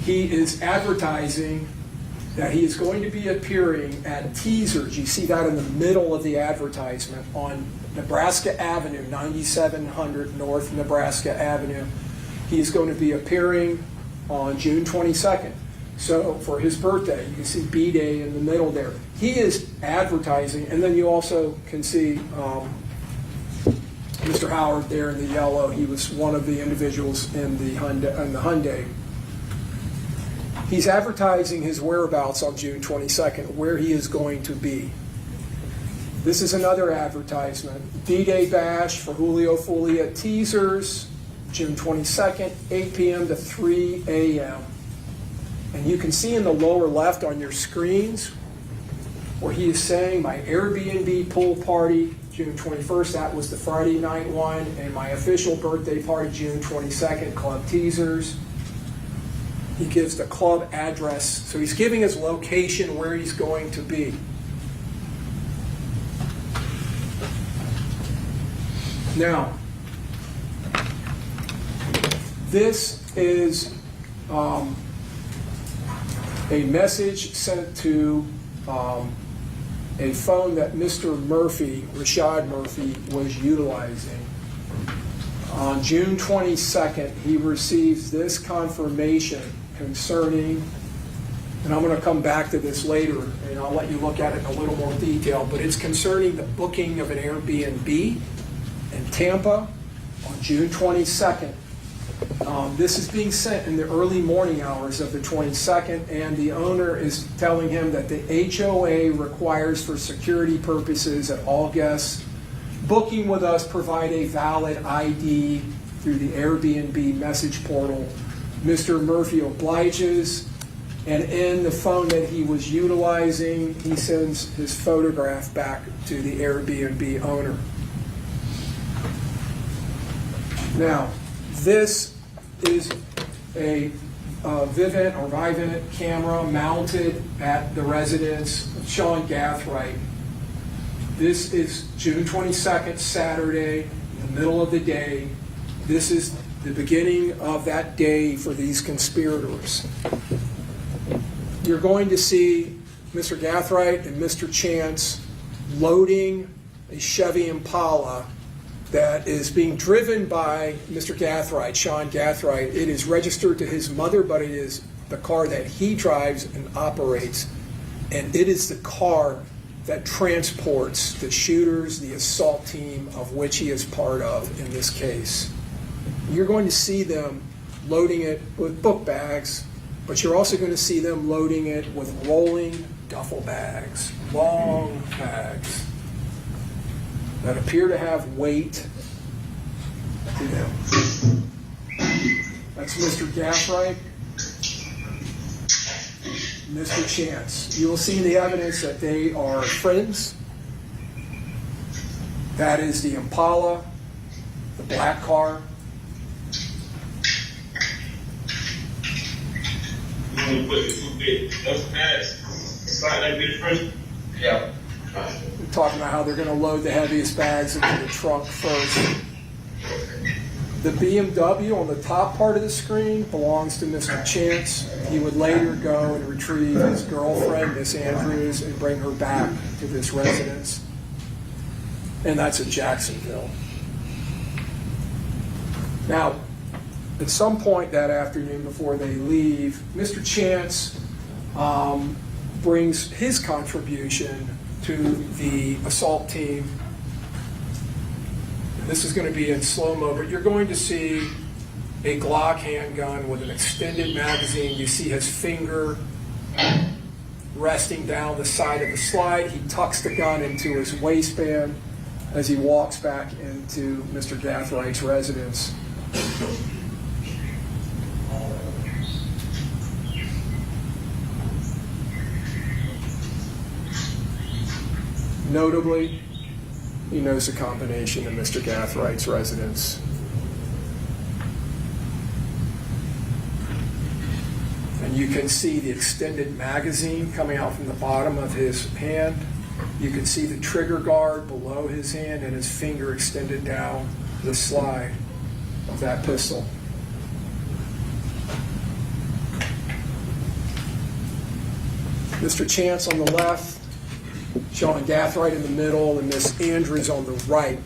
He is advertising that he is going to be appearing at Teasers. You see that in the middle of the advertisement on Nebraska Avenue, 9700 North Nebraska Avenue. He is going to be appearing on June 22nd. So for his birthday, you can see B-Day in the middle there. He is advertising, and then you also can see Mr. Howard there in the yellow. He was one of the individuals in the Hyundai. He's advertising his whereabouts on June 22nd, where he is going to be. This is another advertisement. D-Day Bash for Julio Foolio Teasers, June 22nd, 8 p.m. to 3 a.m. And you can see in the lower left on your screens where he is saying my Airbnb pool party, June 21st, that was the Friday night one, and my official birthday party, June 22nd, Club Teasers. He gives the club address, so he's giving his location where he's going to be. Now, this is a message sent to a phone that Mr. Murphy, Rashad Murphy, was utilizing. On June 22nd, he receives this confirmation concerning And I'm going to come back to this later, and I'll let you look at it in a little more detail, but it's concerning the booking of an Airbnb in Tampa on June 22nd. This is being sent in the early morning hours of the 22nd, and the owner is telling him that the HOA requires for security purposes that all guests booking with us provide a valid ID through the Airbnb message portal. Mr. Murphy obliges, and in the phone that he was utilizing, he sends his photograph back to the Airbnb owner. Now, this is a Vivint or Vivint camera mounted at the residence of Sean Gathright. This is June 22nd, Saturday, in the middle of the day. This is the beginning of that day for these conspirators. You're going to see Mr. Gathright and Mr. Chance loading a Chevy Impala that is being driven by Mr. Gathright, Sean Gathright. It is registered to his mother, but it is the car that he drives and operates. And it is the car that transports the shooters, the assault team of which he is part of in this case. You're going to see them loading it with book bags, but you're also going to see them loading it with rolling duffel bags, long bags that appear to have weight to them. That's Mr. Gathright, Mr. Chance. You will see the evidence that they are friends. That is the Impala, the black car. Yeah. We're talking about how they're going to load the heaviest bags into the trunk first. The BMW on the top part of the screen belongs to Mr. Chance. He would later go and retrieve his girlfriend, Miss Andrews, and bring her back to this residence. And that's in Jacksonville. Now, at some point that afternoon before they leave, Mr. Chance brings his contribution to the assault team. And this is going to be in slow-mo, but you're going to see a Glock handgun with an extended magazine. You see his finger resting down the side of the slide. He tucks the gun into his waistband as he walks back into Mr. Gathwright's residence. Notably, he knows the combination of Mr. Gathwright's residence. And you can see the extended magazine coming out from the bottom of his hand. You can see the trigger guard below his hand and his finger extended down the slide of that pistol. Mr. Chance on the left, Sean Gathright in the middle, and Miss Andrews on the right.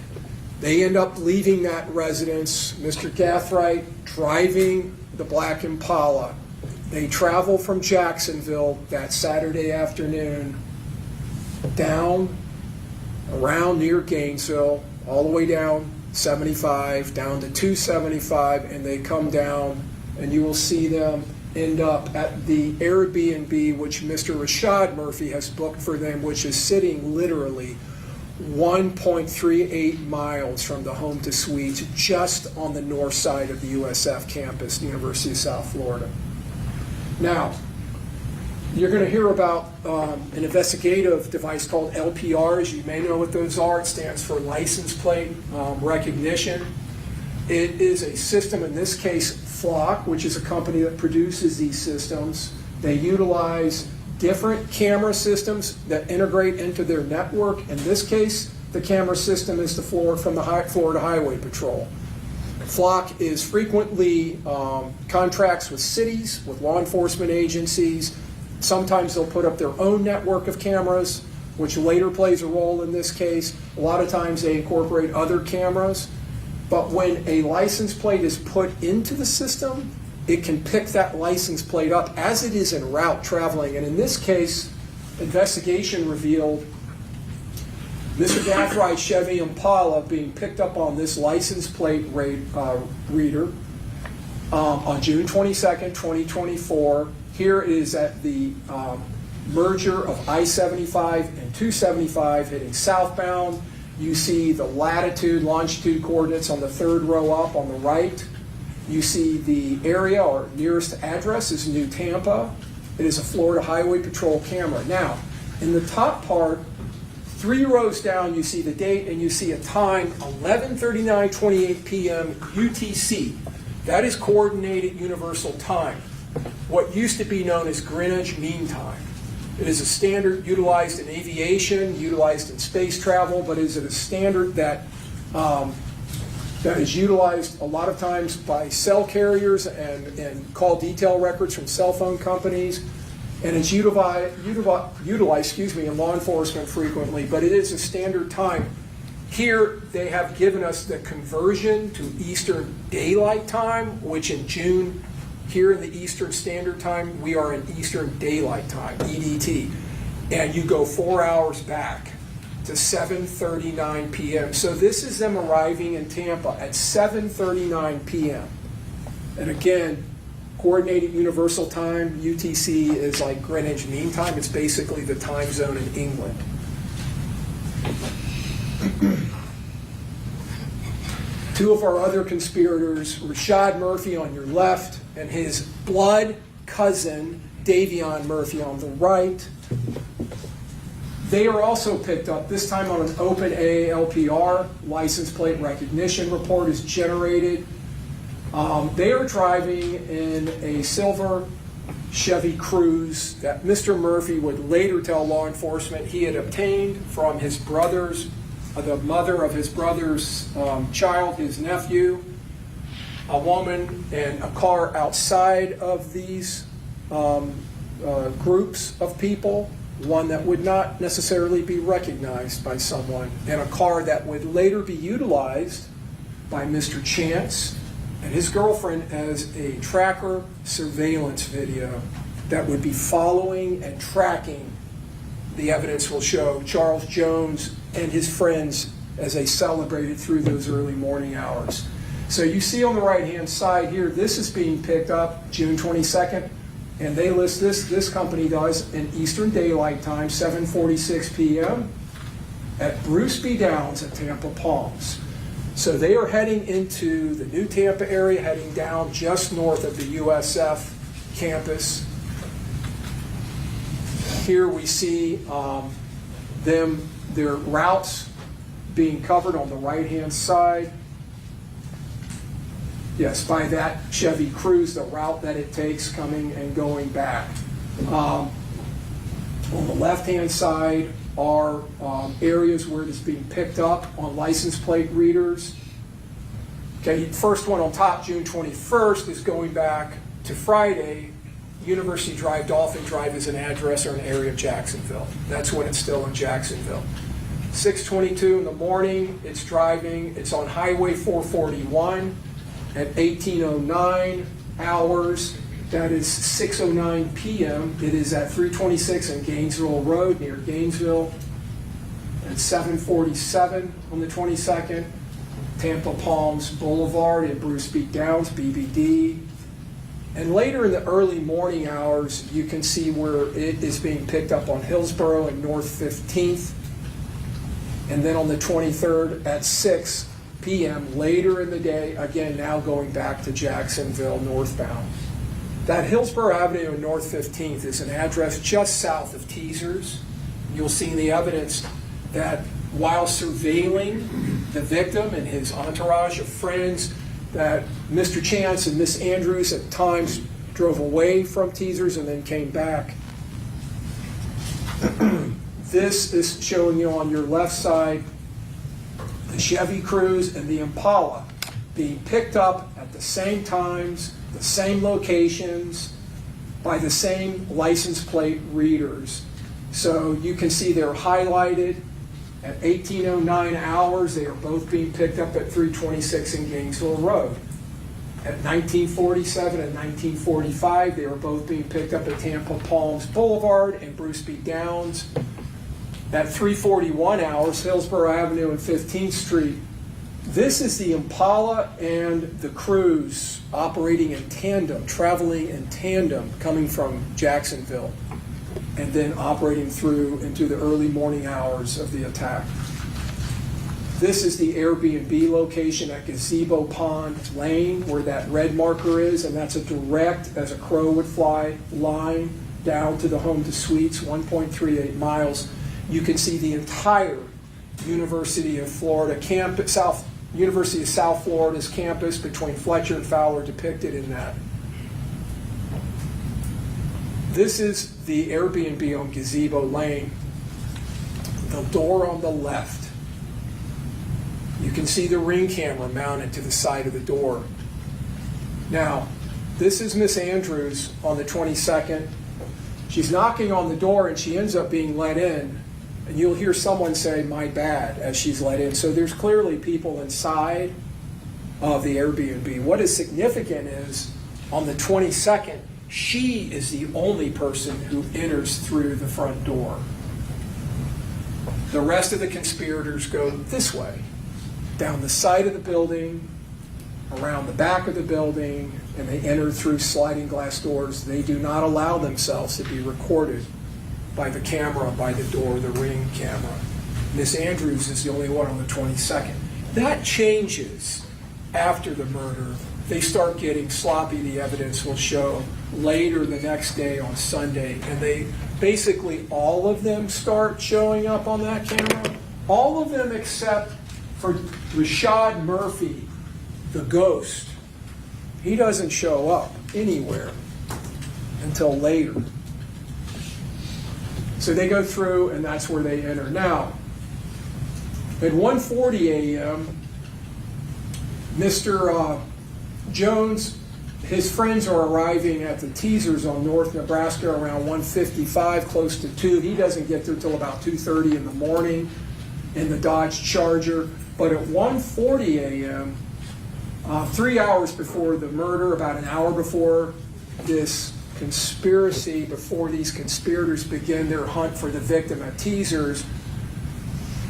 They end up leaving that residence. Mr. Gathright driving the black Impala. They travel from Jacksonville that Saturday afternoon down around near Gainesville, all the way down 75, down to 275, and they come down, and you will see them end up at the Airbnb, which Mr. Rashad Murphy has booked for them, which is sitting literally 1.38 miles from the Home to Suites, just on the north side of the USF campus, the University of South Florida. Now, you're going to hear about an investigative device called LPRs. You may know what those are. It stands for license plate recognition. It is a system, in this case, Flock, which is a company that produces these systems. They utilize different camera systems that integrate into their network. In this case, the camera system is from the Florida Highway Patrol. Flock is frequently contracts with cities, with law enforcement agencies. Sometimes they'll put up their own network of cameras, which later plays a role in this case. A lot of times they incorporate other cameras. But when a license plate is put into the system, it can pick that license plate up as it is en route traveling. And in this case, investigation revealed Mr. Gathride's Chevy Impala being picked up on this license plate reader on June 22nd, 2024. Here it is at the merger of I-75 and 275 heading southbound. You see the latitude, longitude coordinates on the third row up on the right. You see the area or nearest address is New Tampa. It is a Florida Highway Patrol camera. Now, in the top part, 3 rows down, you see the date and you see a time, 11:39:28 p.m. UTC. That is Coordinated Universal Time, what used to be known as Greenwich Mean Time. It is a standard utilized in aviation, utilized in space travel, but is it a standard that is utilized a lot of times by cell carriers and call detail records from cell phone companies, and it's utilized in law enforcement frequently, but it is a standard time. Here they have given us the conversion to Eastern Daylight Time, which in June, here in the Eastern Standard Time, we are in Eastern Daylight Time, EDT. And you go 4 hours back to 7:39 p.m. So this is them arriving in Tampa at 7:39 p.m. And again, Coordinated Universal Time, UTC, is like Greenwich Mean Time. It's basically the time zone in England. Two of our other conspirators, Rashad Murphy on your left and his blood cousin, Davion Murphy, on the right. They are also picked up, this time on an open AALPR. License plate recognition report is generated. They are driving in a silver Chevy Cruze that Mr. Murphy would later tell law enforcement he had obtained from his brother's, the mother of his brother's child, his nephew, a woman, and a car outside of these groups of people, one that would not necessarily be recognized by someone, and a car that would later be utilized by Mr. Chance and his girlfriend as a tracker surveillance video that would be following and tracking, the evidence will show, Charles Jones and his friends as they celebrated through those early morning hours. So you see on the right-hand side here, this is being picked up June 22nd, and they list this company does, in Eastern Daylight Time, 7:46 p.m. at Bruce B. Downs at Tampa Palms. So they are heading into the New Tampa area, heading down just north of the USF campus. Here we see their routes being covered on the right-hand side. Yes, by that Chevy Cruze, the route that it takes coming and going back. On the left-hand side are areas where it is being picked up on license plate readers. Okay, first one on top, June 21st, is going back to Friday. University Drive, Dolphin Drive is an address or an area of Jacksonville. That's when it's still in Jacksonville. 6:22 in the morning, it's driving. It's on Highway 441 at 18:09 hours. That is 6:09 p.m. It is at 326 in Gainesville Road near Gainesville. At 7:47 on the 22nd, Tampa Palms Boulevard at Bruce B. Downs, BBD. And later in the early morning hours, you can see where it is being picked up on Hillsborough and North 15th. And then on the 23rd at 6 p.m. later in the day, again now going back to Jacksonville northbound. That Hillsborough Avenue and North 15th is an address just south of Teasers. You'll see the evidence that while surveilling the victim and his entourage of friends, that Mr. Chance and Miss Andrews at times drove away from Teasers and then came back. This is showing you on your left side the Chevy Cruze and the Impala being picked up at the same times, the same locations, by the same license plate readers. So you can see they're highlighted at 18:09 hours. They are both being picked up at 326 in Gainesville Road. At 1947 and 1945, they were both being picked up at Tampa Palms Boulevard and Bruce B. Downs. At 3:41 hours, Hillsborough Avenue and 15th Street. This is the Impala and the Cruise operating in tandem, traveling in tandem, coming from Jacksonville, and then operating through into the early morning hours of the attack. This is the Airbnb location at Gazebo Pond Lane, where that red marker is, and that's a direct, as a crow would fly, line down to the home to suites, 1.38 miles. You can see the entire University of Florida campus, University of South Florida's campus between Fletcher and Fowler depicted in that. This is the Airbnb on Gazebo Lane. The door on the left. You can see the Ring camera mounted to the side of the door. Now, this is Miss Andrews on the 22nd. She's knocking on the door and she ends up being let in. And you'll hear someone say, "My bad," as she's let in. So there's clearly people inside of the Airbnb. What is significant is, on the 22nd, she is the only person who enters through the front door. The rest of the conspirators go this way, down the side of the building, around the back of the building, and they enter through sliding glass doors. They do not allow themselves to be recorded by the camera, by the door, the Ring camera. Miss Andrews is the only one on the 22nd. That changes after the murder. They start getting sloppy, the evidence will show, later the next day on Sunday. And they basically, all of them start showing up on that camera. All of them except for Rashad Murphy, the ghost. He doesn't show up anywhere until later. So they go through, and that's where they enter. Now, at 1:40 a.m., Mr. Jones, his friends are arriving at the Teasers on North Nebraska around 1:55, close to 2. He doesn't get there till about 2:30 in the morning in the Dodge Charger. But at 1:40 a.m., 3 hours before the murder, about an hour before this conspiracy, before these conspirators begin their hunt for the victim at Teasers,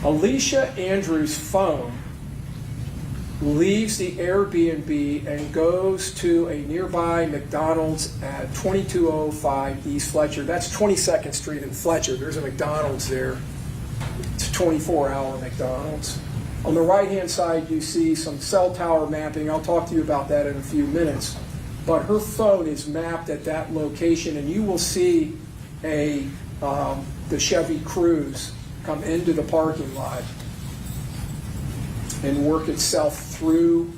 Alicia Andrews' phone leaves the Airbnb and goes to a nearby McDonald's at 2205 East Fletcher. That's 22nd Street in Fletcher. There's a McDonald's there. It's a 24-hour McDonald's. On the right-hand side, you see some cell tower mapping. I'll talk to you about that in a few minutes. But her phone is mapped at that location, and you will see the Chevy Cruze come into the parking lot and work itself through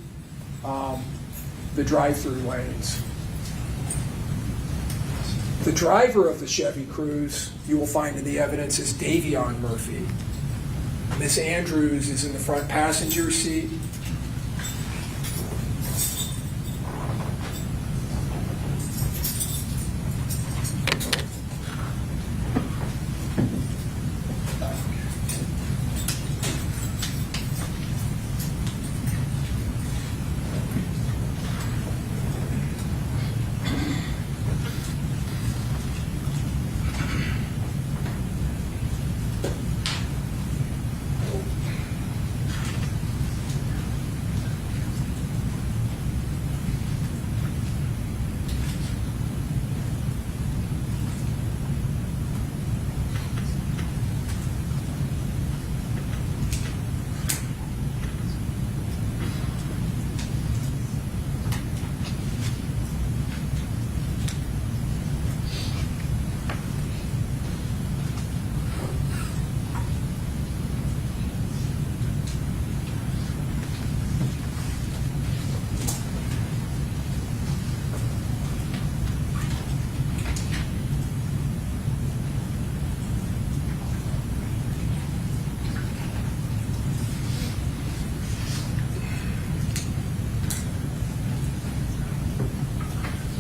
the drive-through lanes. The driver of the Chevy Cruze, you will find in the evidence, is Davion Murphy. Miss Andrews is in the front passenger seat.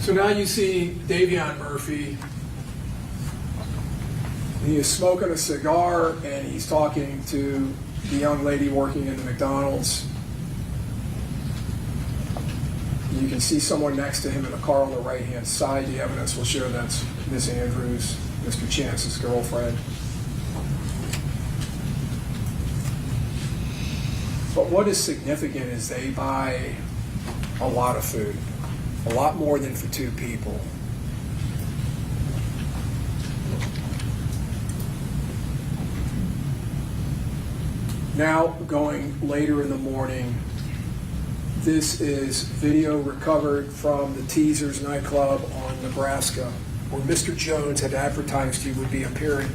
So now you see Davion Murphy. He is smoking a cigar and he's talking to the young lady working in the McDonald's. you can see someone next to him in a car on the right-hand side. The evidence will show that's Miss Andrews, Mr. Chance's girlfriend. But what is significant is they buy a lot of food, a lot more than for two people. Now, going later in the morning, this is video recovered from the Teasers nightclub on Nebraska, where Mr. Jones had advertised he would be appearing.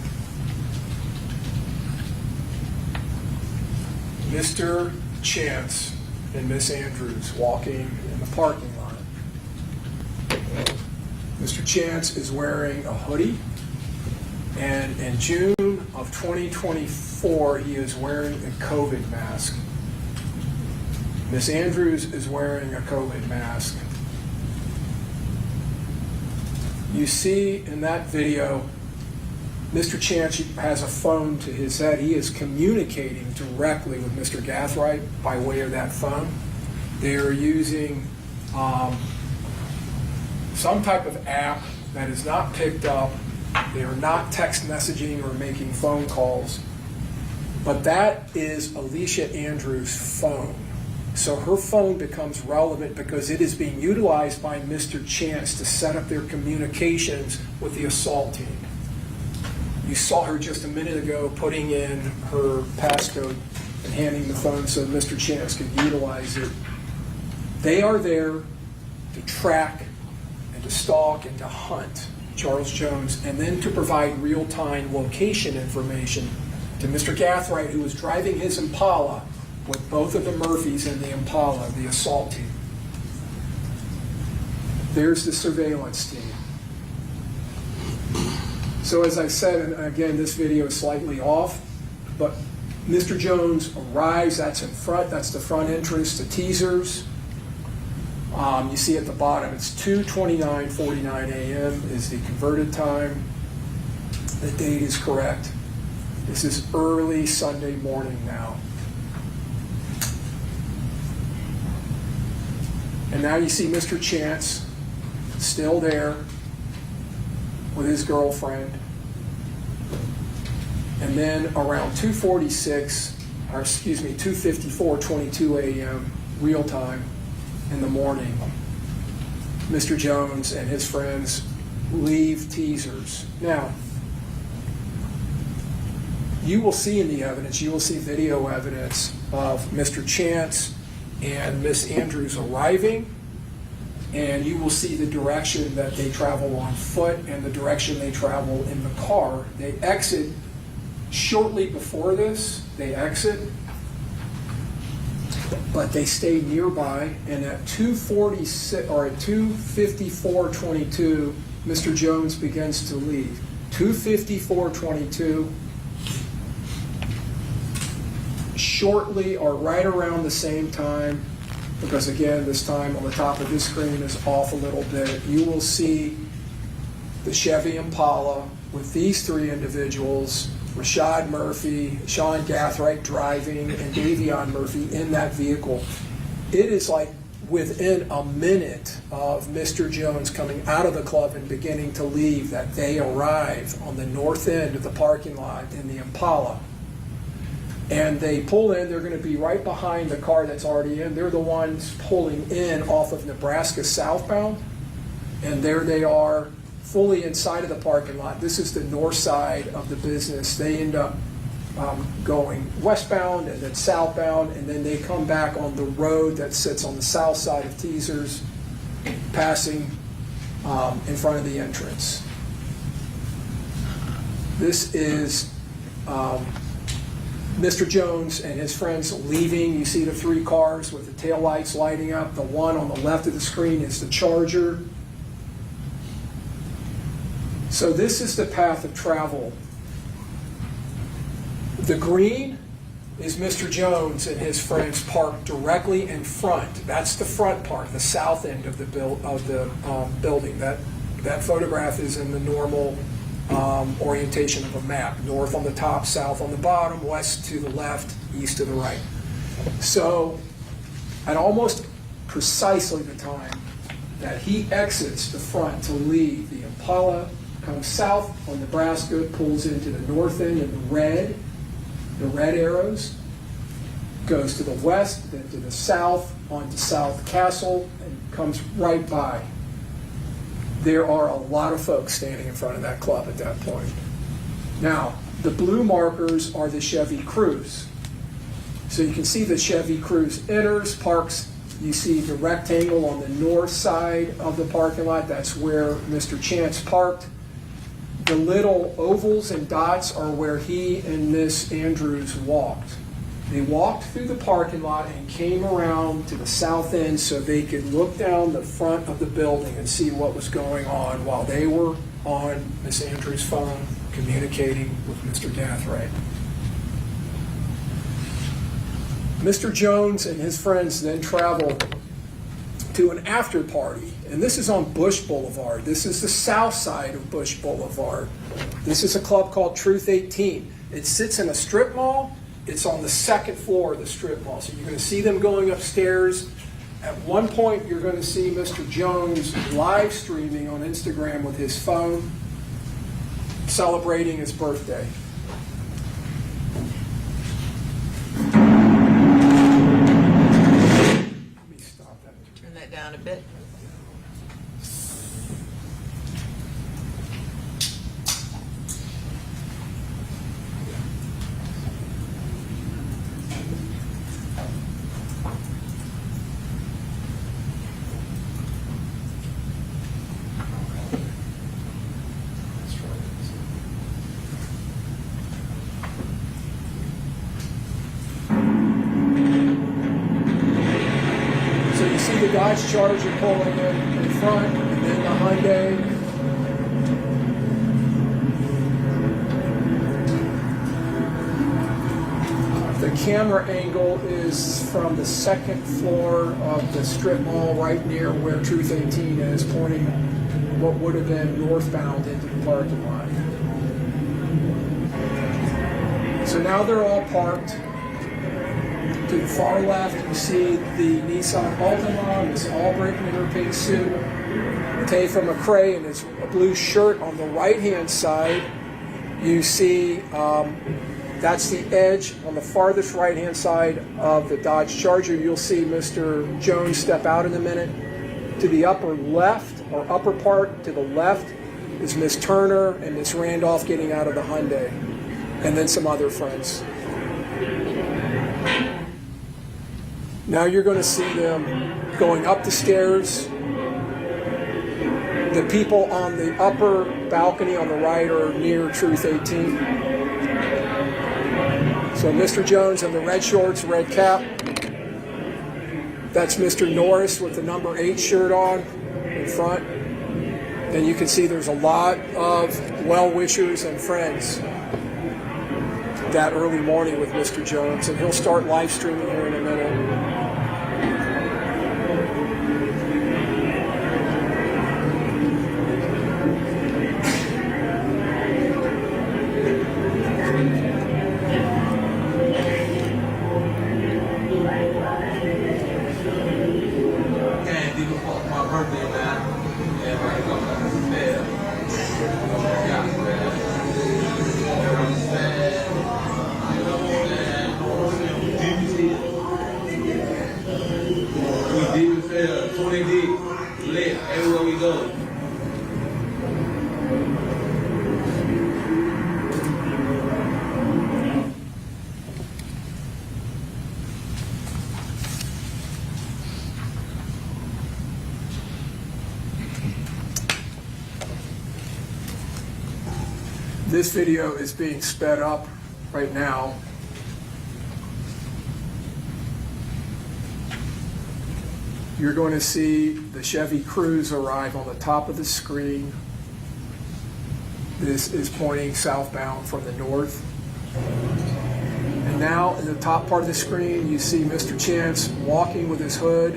Mr. Chance and Miss Andrews walking in the parking lot. Mr. Chance is wearing a hoodie, and in June of 2024, he is wearing a COVID mask. Miss Andrews is wearing a COVID mask. You see in that video, Mr. Chance has a phone to his head. He is communicating directly with Mr. Gathright by way of that phone. They are using some type of app that is not picked up. They are not text messaging or making phone calls. But that is Alicia Andrews' phone. So her phone becomes relevant because it is being utilized by Mr. Chance to set up their communications with the assault team. You saw her just a minute ago putting in her passcode and handing the phone so Mr. Chance could utilize it. They are there to track and to stalk and to hunt Charles Jones, and then to provide real-time location information to Mr. Gathright, who was driving his Impala with both of the Murphys in the Impala, the assault team. There's the surveillance team. So as I said, and again, this video is slightly off, but Mr. Jones arrives, that's in front, that's the front entrance to Teasers. You see at the bottom, it's 2:29:49 a.m. is the converted time. The date is correct. This is early Sunday morning now. And now you see Mr. Chance still there with his girlfriend. And then around 2:54:22 a.m. real time in the morning, Mr. Jones and his friends leave Teasers. Now, you will see in the evidence, you will see video evidence of Mr. Chance and Miss Andrews arriving, and you will see the direction that they travel on foot and the direction they travel in the car. They exit shortly before this, they exit, but they stay nearby, and at 2:46 or at 2:54:22, Mr. Jones begins to leave. 2:54:22, shortly or right around the same time, because again, this time on the top of this screen is off a little bit, you will see the Chevy Impala with these three individuals, Rashad Murphy, Sean Gathright driving, and Davion Murphy in that vehicle. It is like within a minute of Mr. Jones coming out of the club and beginning to leave that they arrive on the north end of the parking lot in the Impala. And they pull in, they're going to be right behind the car that's already in. They're the ones pulling in off of Nebraska southbound. And there they are, fully inside of the parking lot. This is the north side of the business. They end up going westbound and then southbound, and then they come back on the road that sits on the south side of Teasers, passing in front of the entrance. This is Mr. Jones and his friends leaving. You see the three cars with the taillights lighting up. The one on the left of the screen is the Charger. So this is the path of travel. The green is Mr. Jones and his friends parked directly in front. That's the front part, the south end of the building. That photograph is in the normal orientation of a map. North on the top, south on the bottom, west to the left, east to the right. So at almost precisely the time that he exits the front to leave. The Impala comes south on Nebraska, pulls into the north end in the red arrows, goes to the west, then to the south, onto South Castle, and comes right by. There are a lot of folks standing in front of that club at that point. Now, the blue markers are the Chevy Cruze. So you can see the Chevy Cruze enters, parks. You see the rectangle on the north side of the parking lot. That's where Mr. Chance parked. The little ovals and dots are where he and Miss Andrews walked. They walked through the parking lot and came around to the south end so they could look down the front of the building and see what was going on while they were on Miss Andrews' phone communicating with Mr. Gathray. Mr. Jones and his friends then traveled to an after party, and this is on Bush Boulevard. This is the south side of Bush Boulevard. This is a club called Truth 18. It sits in a strip mall. It's on the second floor of the strip mall. So you're going to see them going upstairs. At one point, you're going to see Mr. Jones live streaming on Instagram with his phone, celebrating his birthday. Let me stop that. Turn that down a bit. The Dodge Charger pulling in front, and then the Hyundai. The camera angle is from the second floor of the strip mall right near where Truth 18 is, pointing what would have been northbound into the parking lot. So now they're all parked. To the far left, you see the Nissan Altima, Miss Albrecht in her pink suit, Tafa McCrae in his blue shirt. On the right-hand side, you see that's the edge on the farthest right-hand side of the Dodge Charger. You'll see Mr. Jones step out in a minute. To the upper left, or upper part to the left, is Miss Turner and Miss Randolph getting out of the Hyundai, and then some other friends. Now you're going to see them going up the stairs. The people on the upper balcony on the right are near Truth 18. So Mr. Jones in the red shorts, red cap. That's Mr. Norris with the number 8 shirt on in front. And you can see there's a lot of well-wishers and friends that early morning with Mr. Jones, and he'll start live streaming here in a minute. Everywhere we go. This video is being sped up right now. You're going to see the Chevy Cruze arrive on the top of the screen. This is pointing southbound from the north. And now in the top part of the screen, you see Mr. Chance walking with his hood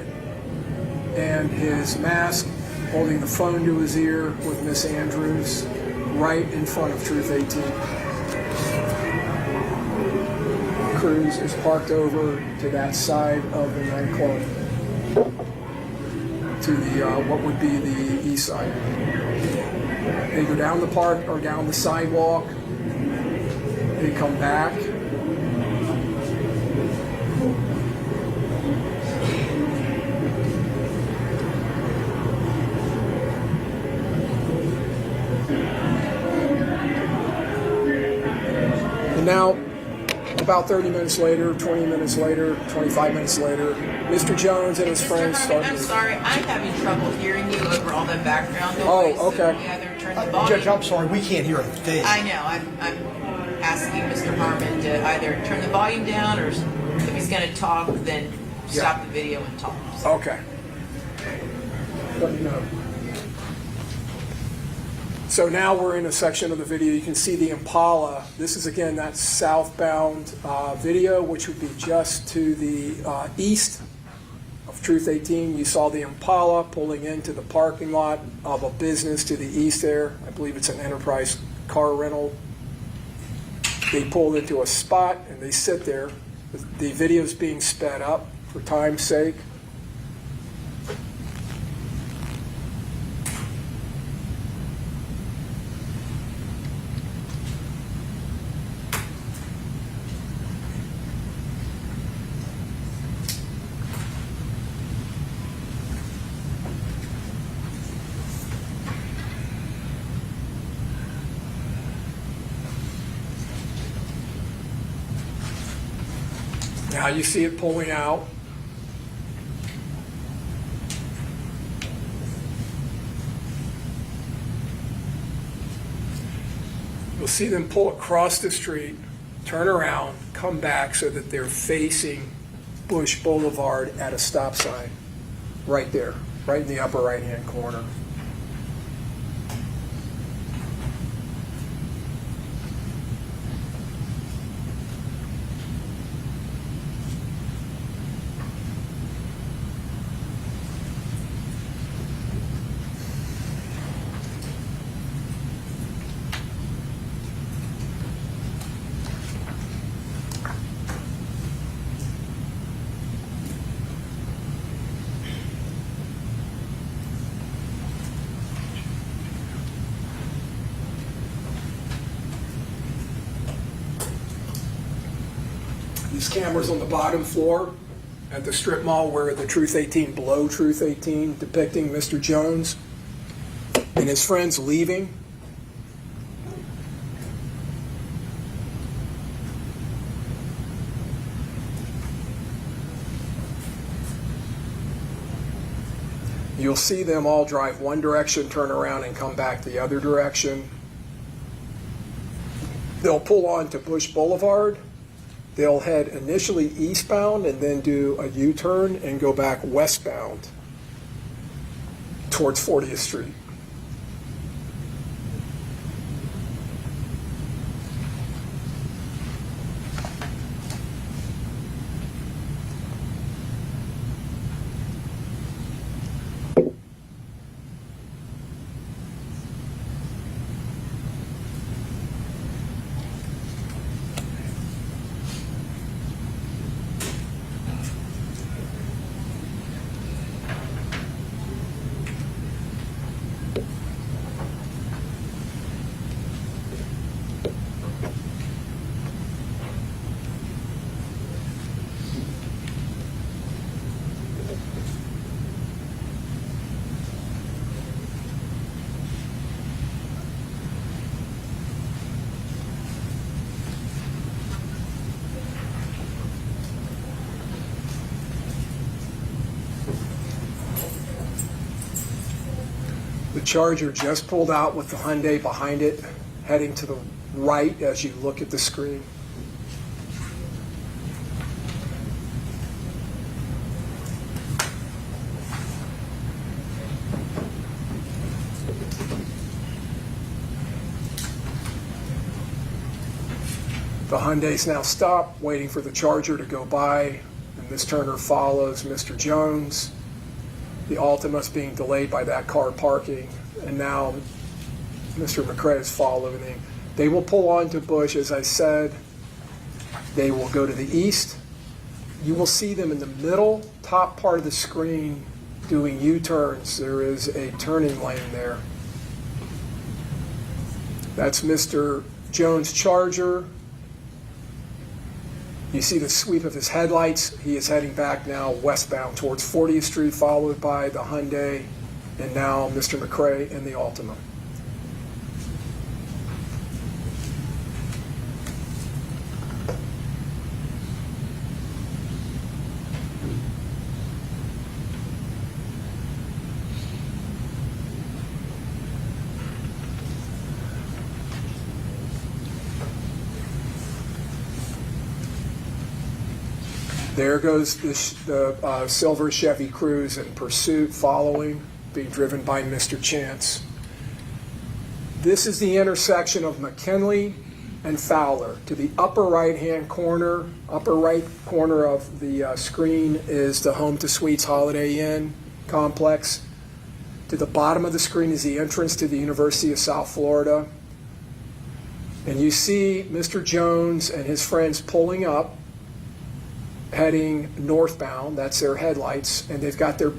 and his mask, holding the phone to his ear with Miss Andrews right in front of Truth 18. Cruze is parked over to that side of the nightclub. the what would be the east side. They go down the park or down the sidewalk. They come back. And now, about 30 minutes later, 20 minutes later, 25 minutes later, Mr. Jones and his Mr. friends Harmon, start. I'm sorry, I'm having trouble hearing you over all the background noise. Oh, okay. So we either turn the volume. Judge, I'm sorry, we can't hear a thing. I know. I'm asking Mr. Harmon to either turn the volume down, or if he's going to talk, then stop the video and talk. So. Okay. Let me know. So now we're in a section of the video. You can see the Impala. This is, again, that southbound video, which would be just to the east of Truth 18. You saw the Impala pulling into the parking lot of a business to the east there. I believe it's an Enterprise car rental. They pull into a spot and they sit there. The video's being sped up for time's sake. Now you see it pulling out. You'll see them pull across the street, turn around, come back so that they're facing Bush Boulevard at a stop sign. Right there, right in the upper right-hand corner. These cameras on the bottom floor at the strip mall where the Truth 18 below Truth 18 depicting Mr. Jones and his friends leaving. You'll see them all drive one direction, turn around, and come back the other direction. They'll pull on to Bush Boulevard. They'll head initially eastbound and then do a U-turn and go back westbound towards 40th Street. The Charger just pulled out with the Hyundai behind it, heading to the right as you look at the screen. The Hyundai's now stopped, waiting for the Charger to go by, and Ms. Turner follows Mr. Jones. The Altima's being delayed by that car parking, and now Mr. McCrae is following. They will pull on to Bush, as I said. They will go to the east. You will see them in the middle, top part of the screen doing U-turns. There is a turning lane there. That's Mr. Jones' Charger. You see the sweep of his headlights. He is heading back now westbound towards 40th Street, followed by the Hyundai, and now Mr. McCrae in the Altima. There goes the silver Chevy Cruze in pursuit, following, being driven by Mr. Chance. This is the intersection of McKinley and Fowler. To the upper right corner of the screen is the Home to Suites Holiday Inn complex. To the bottom of the screen is the entrance to the University of South Florida. And you see Mr. Jones and his friends pulling up, heading northbound. That's their headlights, and they've got their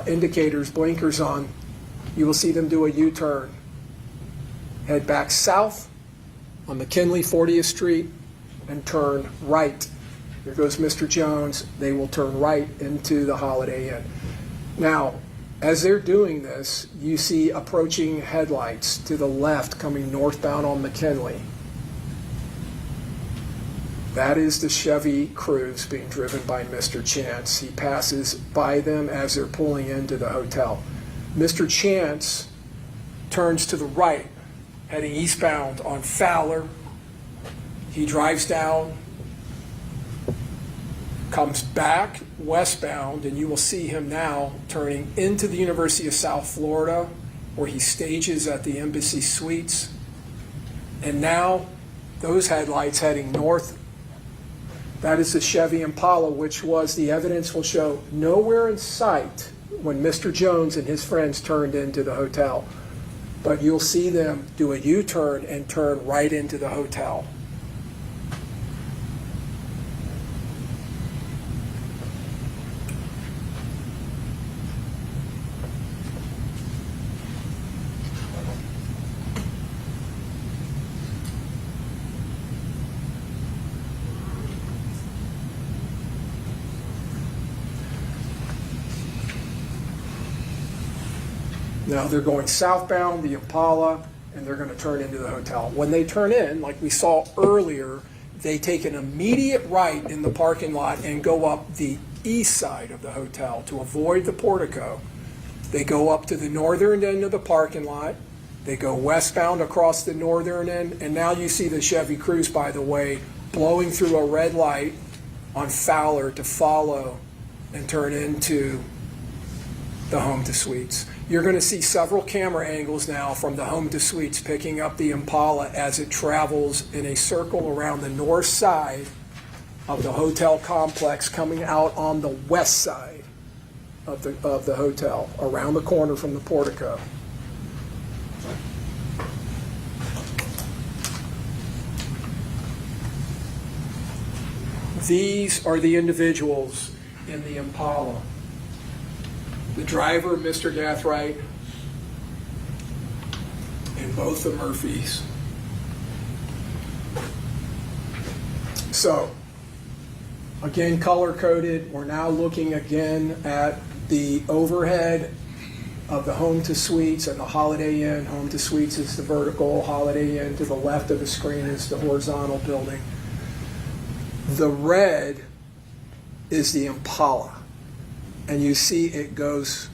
indicators, blinkers on. You will see them do a U-turn. Head back south on McKinley, 40th Street, and turn right. There goes Mr. Jones. They will turn right into the Holiday Inn. Now, as they're doing this, you see approaching headlights to the left coming northbound on McKinley. That is the Chevy Cruze being driven by Mr. Chance. He passes by them as they're pulling into the hotel. Mr. Chance turns to the right, heading eastbound on Fowler. He drives down, comes back westbound, and you will see him now turning into the University of South Florida, where he stages at the Embassy Suites. And now those headlights heading north. That is the Chevy Impala, which was, the evidence will show, nowhere in sight when Mr. Jones and his friends turned into the hotel. But you'll see them do a U-turn and turn right into the hotel. Now they're going southbound, the Impala, and they're going to turn into the hotel. When they turn in, like we saw earlier, they take an immediate right in the parking lot and go up the east side of the hotel to avoid the portico. They go up to the northern end of the parking lot. They go westbound across the northern end, and now you see the Chevy Cruze, by the way, blowing through a red light on Fowler to follow and turn into the Home to Suites. You're going to see several camera angles now from the Home to Suites picking up the Impala as it travels in a circle around the north side of the hotel complex, coming out on the west side of the hotel, around the corner from the portico. These are the individuals in the Impala. The driver, Mr. Gathright, and both the Murphys. So, again, color-coded. We're now looking again at the overhead of the Home to Suites and the Holiday Inn. Home to Suites is the vertical, Holiday Inn to the left of the screen is the horizontal building. The red is the Impala. And you see it goes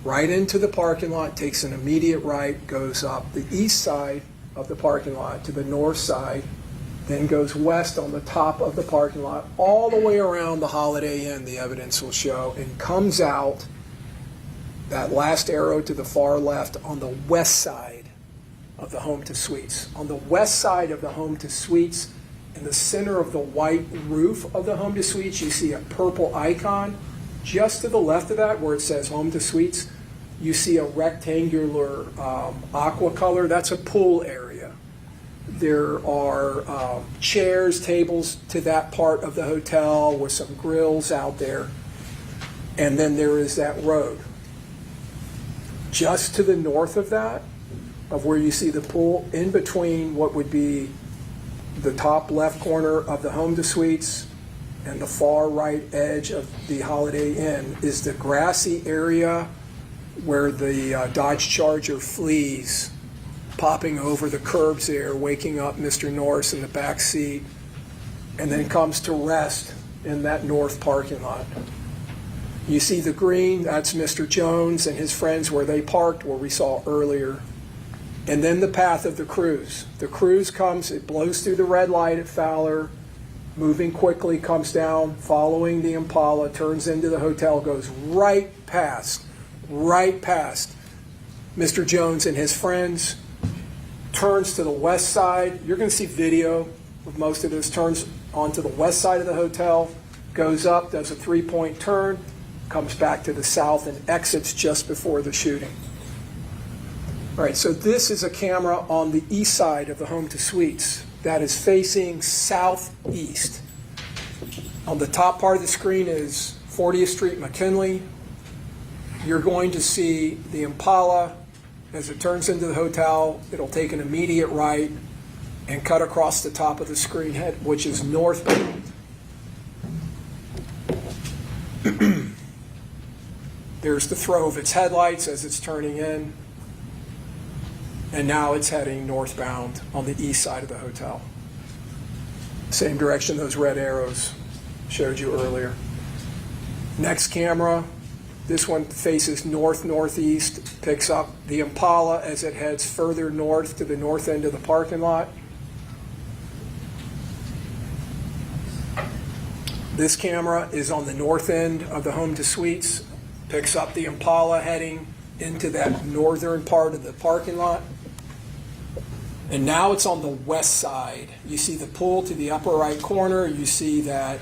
right into the parking lot, takes an immediate right, goes up the east side of the parking lot to the north side, then goes west on the top of the parking lot, all the way around the Holiday Inn, the evidence will show, and comes out, that last arrow to the far left, on the west side of the Home to Suites. On the west side of the Home to Suites, in the center of the white roof of the Home to Suites, you see a purple icon. Just to the left of that, where it says Home to Suites, you see a rectangular aqua color. That's a pool area. There are chairs, tables to that part of the hotel with some grills out there. And then there is that road. Just to the north of that, of where you see the pool, in between what would be the top left corner of the Home to Suites and the far right edge of the Holiday Inn, is the grassy area where the Dodge Charger flees, popping over the curbs there, waking up Mr. Norris in the back seat, and then comes to rest in that north parking lot. You see the green, that's Mr. Jones and his friends where they parked, where we saw earlier. And then the path of the cruise. The cruise comes, it blows through the red light at Fowler, moving quickly, comes down, following the Impala, turns into the hotel, goes right past Mr. Jones and his friends, turns to the west side. You're going to see video of most of this. Turns onto the west side of the hotel, goes up, does a three-point turn, comes back to the south, and exits just before the shooting. All right, so this is a camera on the east side of the Home to Suites that is facing southeast. On the top part of the screen is 40th Street, McKinley. You're going to see the Impala. As it turns into the hotel, it'll take an immediate right and cut across the top of the screen head, which is northbound. There's the throw of its headlights as it's turning in. And now it's heading northbound on the east side of the hotel. Same direction those red arrows showed you earlier. Next camera, this one faces north-northeast, picks up the Impala as it heads further north to the north end of the parking lot. This camera is on the north end of the Home to Suites, picks up the Impala heading into that northern part of the parking lot. And now it's on the west side. You see the pool to the upper right corner. You see that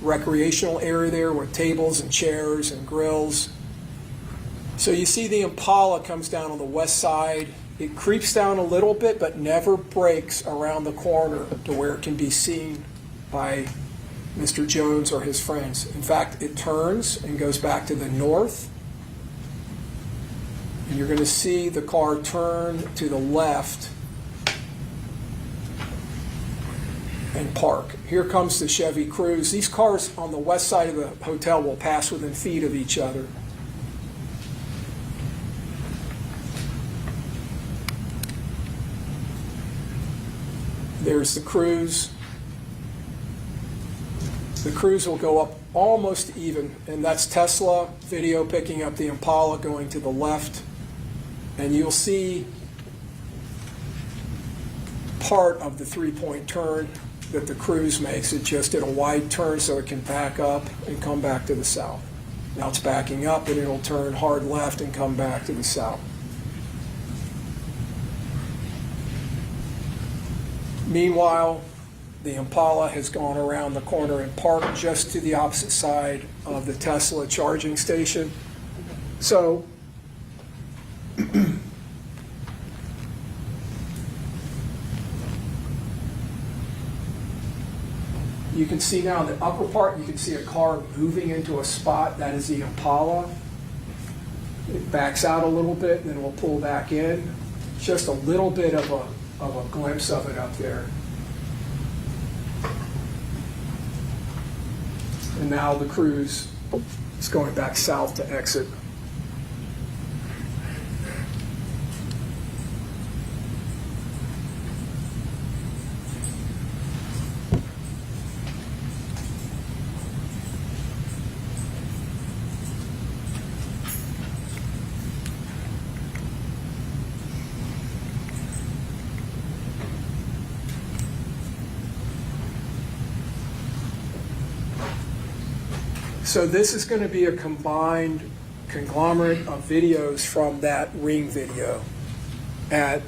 recreational area there with tables and chairs and grills. So you see the Impala comes down on the west side. It creeps down a little bit, but never breaks around the corner to where it can be seen by Mr. Jones or his friends. In fact, it turns and goes back to the north. And you're going to see the car turn to the left and park. Here comes the Chevy Cruze. These cars on the west side of the hotel will pass within feet of each other. There's the Cruze. The Cruze will go up almost even, and that's Tesla video picking up the Impala going to the left. And you'll see part of the three-point turn that the Cruze makes. It just did a wide turn so it can back up and come back to the south. Now it's backing up and it'll turn hard left and come back to the south. Meanwhile, the Impala has gone around the corner and parked just to the opposite side of the Tesla charging station. So you can see now in the upper part, you can see a car moving into a spot. That is the Impala. It backs out a little bit, and then we'll pull back in. Just a little bit of a glimpse of it up there. And now the Cruze is going back south to exit. So this is going to be a combined conglomerate of videos from that ring video at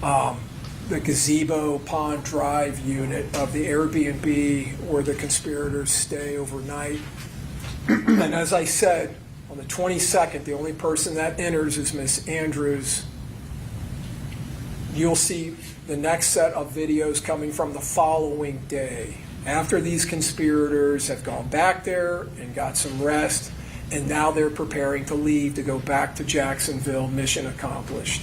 the Gazebo Pond Drive unit of the Airbnb where the conspirators stay overnight. And as I said, on the 22nd, the only person that enters is Miss Andrews. You'll see the next set of videos coming from the following day. after these conspirators have gone back there and got some rest, and now they're preparing to leave to go back to Jacksonville, mission accomplished.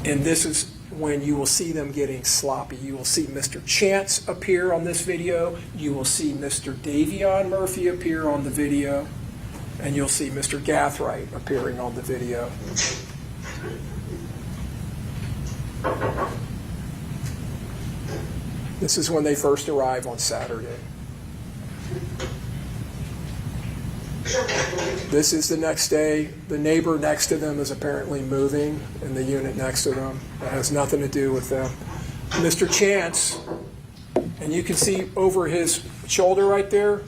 And this is when you will see them getting sloppy. You will see Mr. Chance appear on this video. You will see Mr. Davion Murphy appear on the video. And you'll see Mr. Gathright appearing on the video. This is when they first arrive on Saturday. This is the next day. The neighbor next to them is apparently moving in the unit next to them. That has nothing to do with them. Mr. Chance, and you can see over his shoulder right there,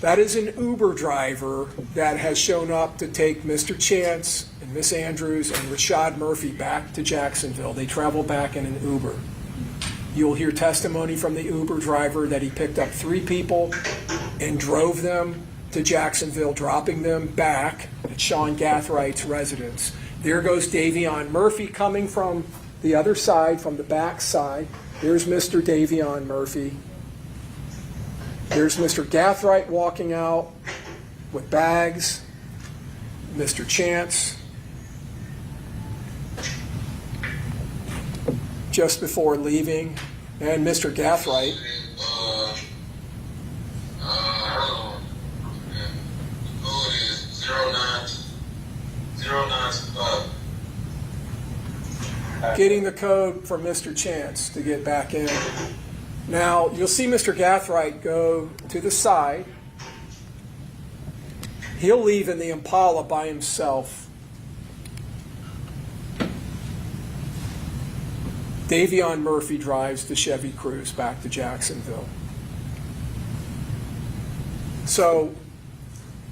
that is an Uber driver that has shown up to take Mr. Chance and Miss Andrews and Rashad Murphy back to Jacksonville. They travel back in an Uber. You'll hear testimony from the Uber driver that he picked up 3 people and drove them to Jacksonville, dropping them back at Sean Gathwright's residence. There goes Davion Murphy coming from the other side, from the back side. There's Mr. Davion Murphy. There's Mr. Gathright walking out with bags. Mr. Chance. Just before leaving. And Mr. Gathright. Getting the code from Mr. Chance to get back in. Now, you'll see Mr. Gathright go to the side. He'll leave in the Impala by himself. Davion Murphy drives the Chevy Cruze back to Jacksonville. So,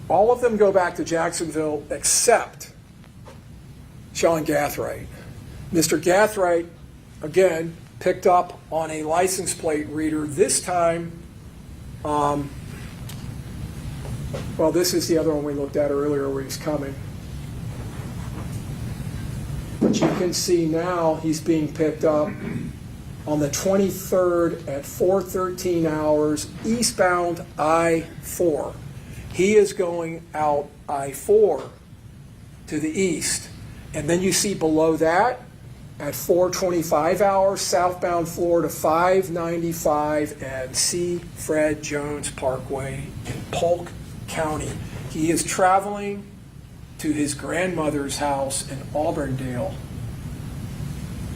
all of them go back to Jacksonville except Sean Gathright. Mr. Gathright, again, picked up on a license plate reader. This time, well, this is the other one we looked at earlier where he's coming. But you can see now he's being picked up on the 23rd at 4:13 hours, eastbound I-4. He is going out I-4 to the east. And then you see below that, at 4:25 hours, southbound Florida 595 and C. Fred Jones Parkway in Polk County. He is traveling to his grandmother's house in Auburndale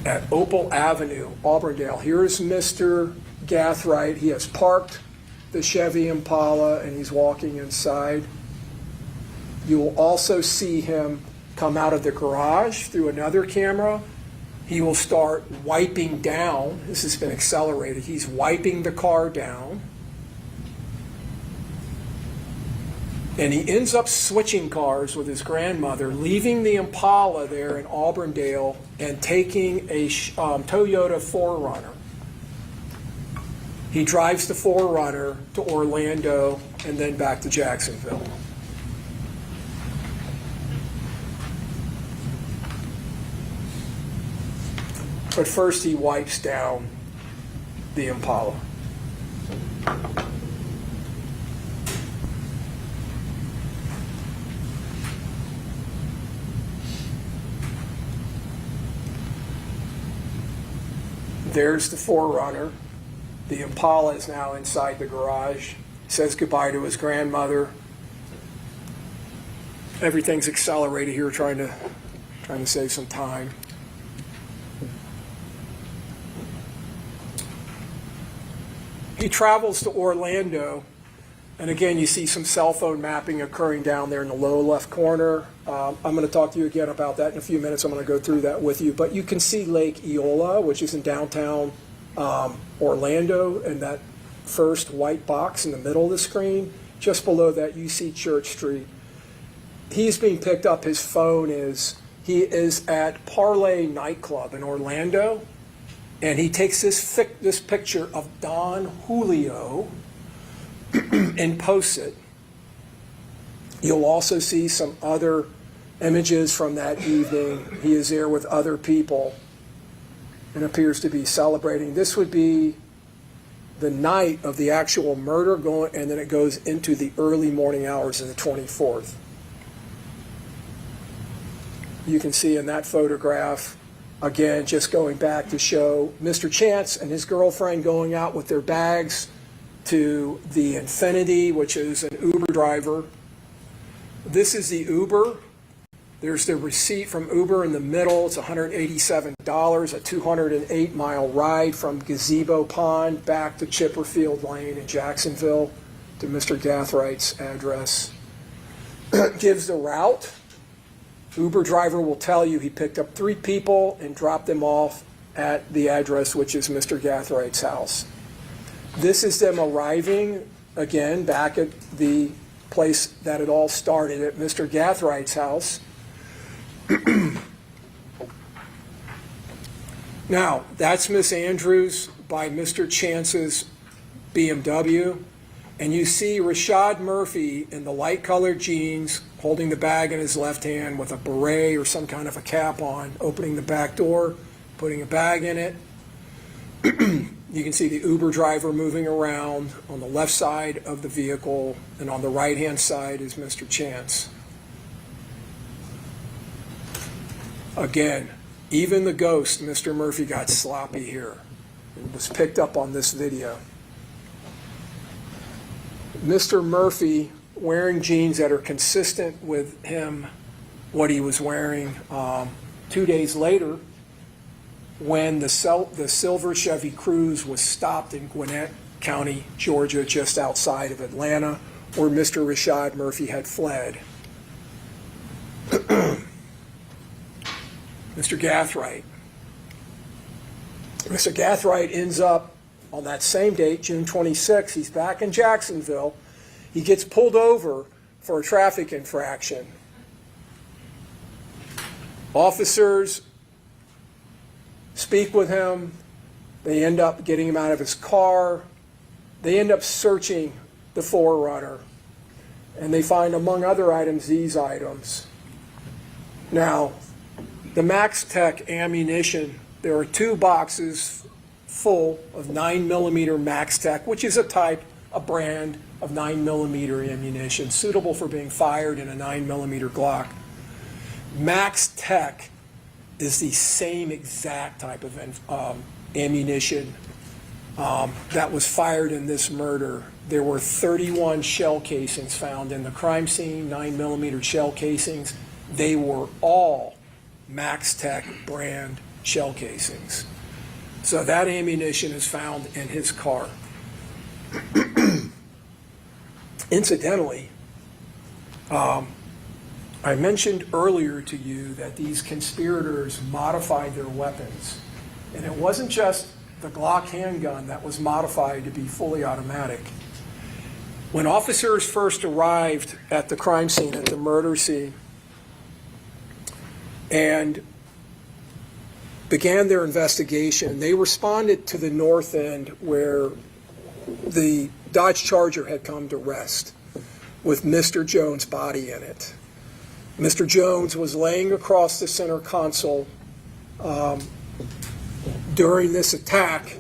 at Opal Avenue, Auburndale. Here's Mr. Gathright. He has parked the Chevy Impala and he's walking inside. You will also see him come out of the garage through another camera. He will start wiping down. This has been accelerated. He's wiping the car down. And he ends up switching cars with his grandmother, leaving the Impala there in Auburndale and taking a Toyota 4Runner. He drives the 4Runner to Orlando and then back to Jacksonville. But first he wipes down the Impala. There's the 4Runner. The Impala is now inside the garage. Says goodbye to his grandmother. Everything's accelerated here, trying to save some time. He travels to Orlando, and again, you see some cell phone mapping occurring down there in the low left corner. I'm going to talk to you again about that in a few minutes. I'm going to go through that with you. But you can see Lake Eola, which is in downtown Orlando, and that first white box in the middle of the screen. Just below that, you see Church Street. He's being picked up. His phone he is at Parlay nightclub in Orlando. And he takes this picture of Don Julio and posts it. You'll also see some other images from that evening. He is there with other people and appears to be celebrating. This would be the night of the actual murder, and then it goes into the early morning hours of the 24th. You can see in that photograph, again, just going back to show Mr. Chance and his girlfriend going out with their bags to the Infinity, which is an Uber driver. This is the Uber. There's the receipt from Uber in the middle. It's $187, a 208-mile ride from Gazebo Pond back to Chipperfield Lane in Jacksonville to Mr. Gathrights' address. Gives the route. Uber driver will tell you he picked up 3 people and dropped them off at the address, which is Mr. Gathrights' house. This is them arriving, again, back at the place that it all started, at Mr. Gathrights' house. Now, that's Miss Andrews by Mr. Chance's BMW. And you see Rashad Murphy in the light-colored jeans, holding the bag in his left hand with a beret or some kind of a cap on, opening the back door, putting a bag in it. You can see the Uber driver moving around on the left side of the vehicle, and on the right-hand side is Mr. Chance. Again, even the ghost, Mr. Murphy, got sloppy here. It was picked up on this video. Mr. Murphy wearing jeans that are consistent with him, what he was wearing 2 days later when the silver Chevy Cruze was stopped in Gwinnett County, Georgia, just outside of Atlanta, where Mr. Rashad Murphy had fled. Mr. Gathright. Mr. Gathright ends up on that same date, June 26, he's back in Jacksonville. He gets pulled over for a traffic infraction. Officers speak with him. They end up getting him out of his car. They end up searching the 4Runner. And they find, among other items, these items. Now, the Max Tech ammunition, there are 2 boxes full of 9mm Max Tech, which is a brand of 9mm ammunition suitable for being fired in a 9mm Glock. Max Tech is the same exact type of ammunition that was fired in this murder. There were 31 shell casings found in the crime scene, 9mm shell casings. They were all Max Tech brand shell casings. So that ammunition is found in his car. Incidentally, I mentioned earlier to you that these conspirators modified their weapons. And it wasn't just the Glock handgun that was modified to be fully automatic. When officers first arrived at the crime scene, at the murder scene, and began their investigation, they responded to the north end where the Dodge Charger had come to rest with Mr. Jones' body in it. Mr. Jones was laying across the center console. During this attack,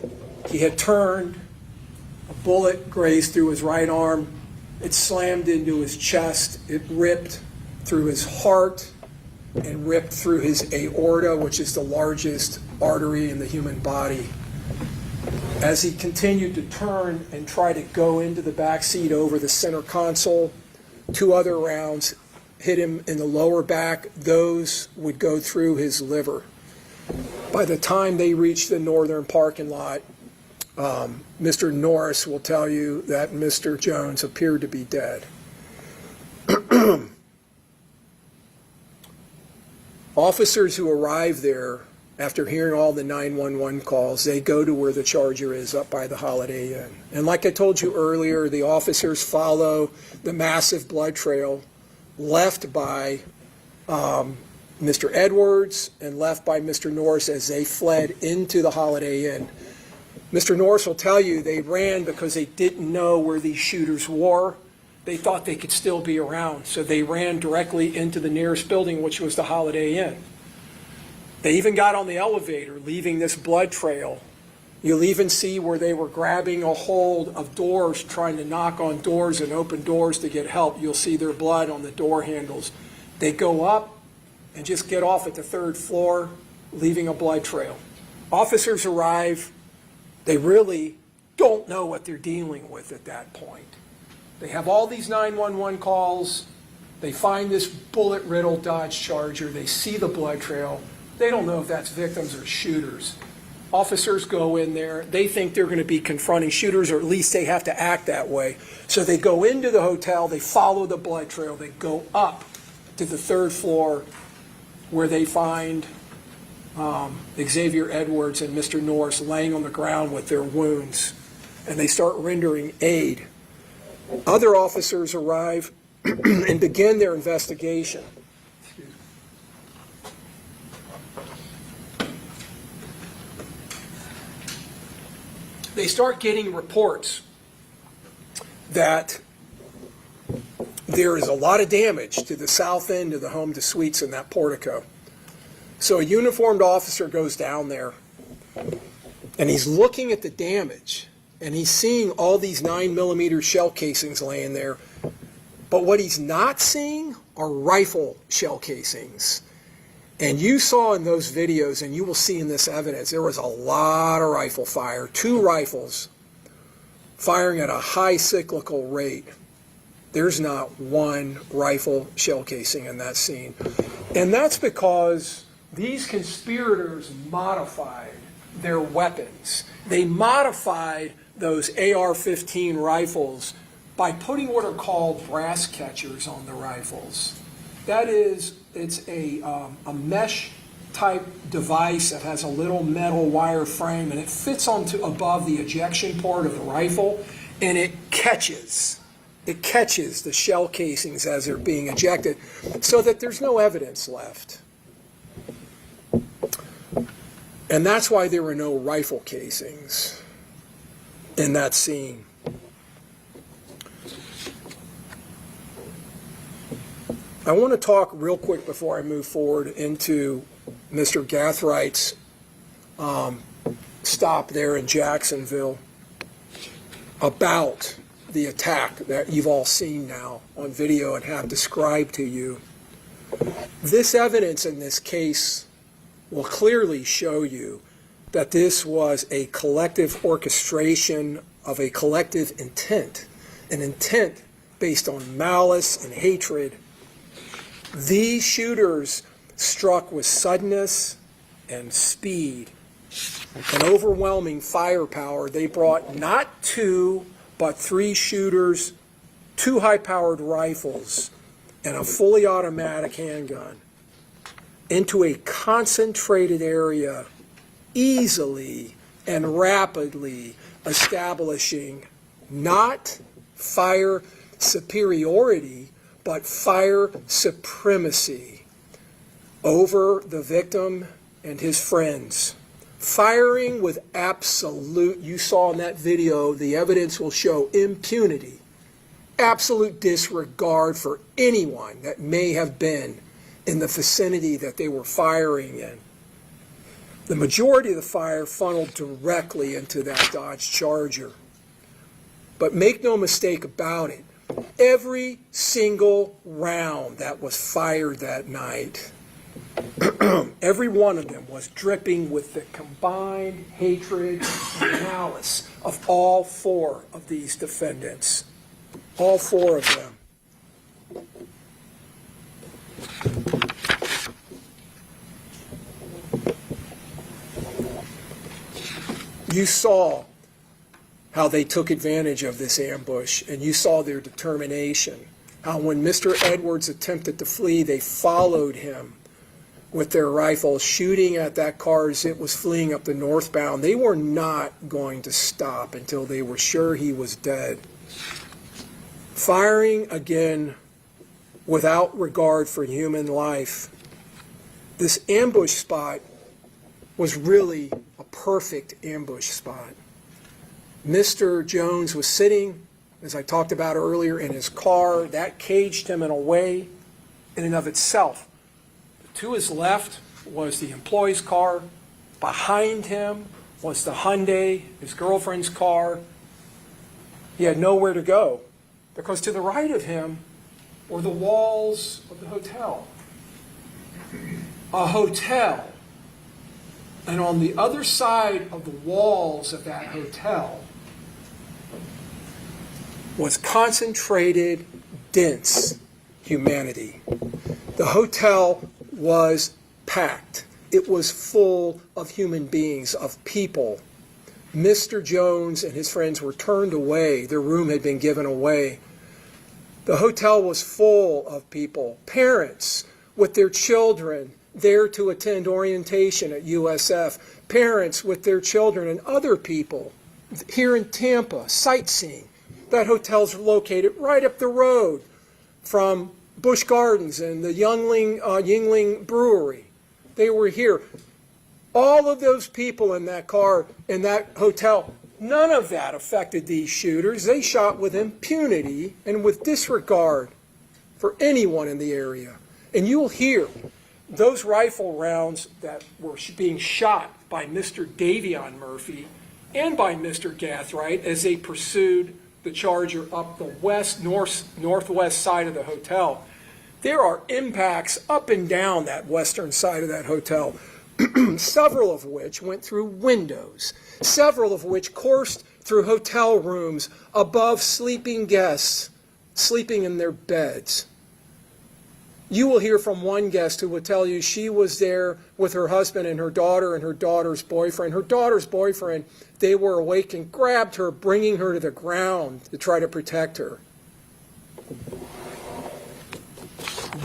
he had turned, a bullet grazed through his right arm, it slammed into his chest, it ripped through his heart, and ripped through his aorta, which is the largest artery in the human body. As he continued to turn and try to go into the back seat over the center console, 2 other rounds hit him in the lower back. Those would go through his liver. By the time they reached the northern parking lot, Mr. Norris will tell you that Mr. Jones appeared to be dead. Officers who arrive there after hearing all the 911 calls, they go to where the Charger is up by the Holiday Inn. And like I told you earlier, the officers follow the massive blood trail left by Mr. Edwards and left by Mr. Norris as they fled into the Holiday Inn. Mr. Norris will tell you they ran because they didn't know where these shooters were. They thought they could still be around, so they ran directly into the nearest building, which was the Holiday Inn. They even got on the elevator, leaving this blood trail You'll even see where they were grabbing a hold of doors, trying to knock on doors and open doors to get help. You'll see their blood on the door handles. They go up and just get off at the third floor, leaving a blood trail. Officers arrive. They really don't know what they're dealing with at that point. They have all these 911 calls. They find this bullet-riddled Dodge Charger. They see the blood trail. They don't know if that's victims or shooters. Officers go in there. They think they're going to be confronting shooters, or at least they have to act that way. So they go into the hotel. They follow the blood trail. They go up to the third floor where they find Xavier Edwards and Mr. Norris laying on the ground with their wounds. And they start rendering aid. Other officers arrive and begin their investigation. They start getting reports that there is a lot of damage to the south end of the home to suites in that portico. So a uniformed officer goes down there, and he's looking at the damage, and he's seeing all these 9mm shell casings laying there. But what he's not seeing are rifle shell casings. And you saw in those videos, and you will see in this evidence, there was a lot of rifle fire. 2 rifles firing at a high cyclical rate. There's not one rifle shell casing in that scene. And that's because these conspirators modified their weapons. They modified those AR-15 rifles by putting what are called brass catchers on the rifles. That is, it's a mesh type device that has a little metal wire frame, and it fits onto above the ejection port of the rifle, and it catches the shell casings as they're being ejected, so that there's no evidence left. And that's why there were no rifle casings in that scene. I want to talk real quick before I move forward into Mr. Gathrights stop there in Jacksonville about the attack that you've all seen now on video and have described to you. This evidence in this case will clearly show you that this was a collective orchestration of a collective intent, an intent based on malice and hatred. These shooters struck with suddenness and speed and overwhelming firepower. They brought not 2, but 3 shooters, 2 high-powered rifles, and a fully automatic handgun into a concentrated area, easily and rapidly establishing not fire superiority, but fire supremacy over the victim and his friends. Firing with absolute, you saw in that video, the evidence will show impunity, absolute disregard for anyone that may have been in the vicinity that they were firing in. The majority of the fire funneled directly into that Dodge Charger. But make no mistake about it, every single round that was fired that night, every one of them was dripping with the combined hatred and malice of all 4 of these defendants. All 4 of them. You saw how they took advantage of this ambush, and you saw their determination. How when Mr. Edwards attempted to flee, they followed him with their rifles, shooting at that car as it was fleeing up the northbound. They were not going to stop until they were sure he was dead. Firing again without regard for human life. This ambush spot was really a perfect ambush spot. Mr. Jones was sitting, as I talked about earlier, in his car. That caged him in a way in and of itself. To his left was the employee's car. Behind him was the Hyundai, his girlfriend's car. He had nowhere to go because to the right of him were the walls of the hotel. A hotel. And on the other side of the walls of that hotel was concentrated, dense humanity. The hotel was packed. It was full of human beings, of people. Mr. Jones and his friends were turned away. Their room had been given away. The hotel was full of people, parents with their children there to attend orientation at USF, parents with their children and other people here in Tampa, sightseeing. That hotel's located right up the road from Busch Gardens and the Yuengling Brewery. They were here. All of those people in that car, in that hotel, none of that affected these shooters. They shot with impunity and with disregard for anyone in the area. And you'll hear those rifle rounds that were being shot by Mr. Davion Murphy and by Mr. Gathright as they pursued the Charger up the northwest side of the hotel. There are impacts up and down that western side of that hotel, several of which went through windows, several of which coursed through hotel rooms above sleeping guests, sleeping in their beds. You will hear from one guest who will tell you she was there with her husband and her daughter's boyfriend. Her daughter's boyfriend, they were awake and grabbed her, bringing her to the ground to try to protect her.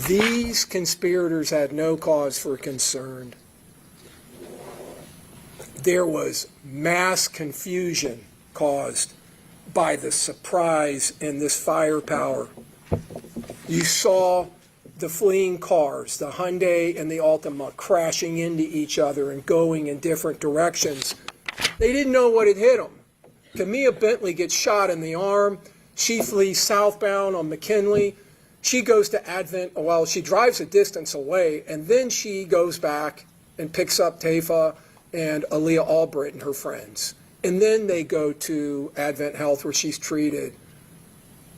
These conspirators had no cause for concern. There was mass confusion caused by the surprise and this firepower. You saw the fleeing cars, the Hyundai and the Altima, crashing into each other and going in different directions. They didn't know what had hit them. Camilla Bentley gets shot in the arm. She flees southbound on McKinley. She goes to Advent, well, she drives a distance away, and then she goes back and picks up Tafa and Aaliyah Albrecht and her friends. And then they go to Advent Health where she's treated.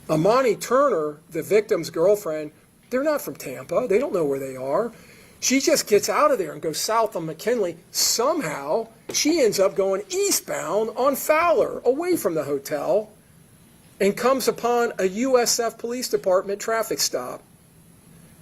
Amani Turner, the victim's girlfriend, they're not from Tampa. They don't know where they are. She just gets out of there and goes south on McKinley. Somehow, she ends up going eastbound on Fowler, away from the hotel, and comes upon a USF Police Department traffic stop.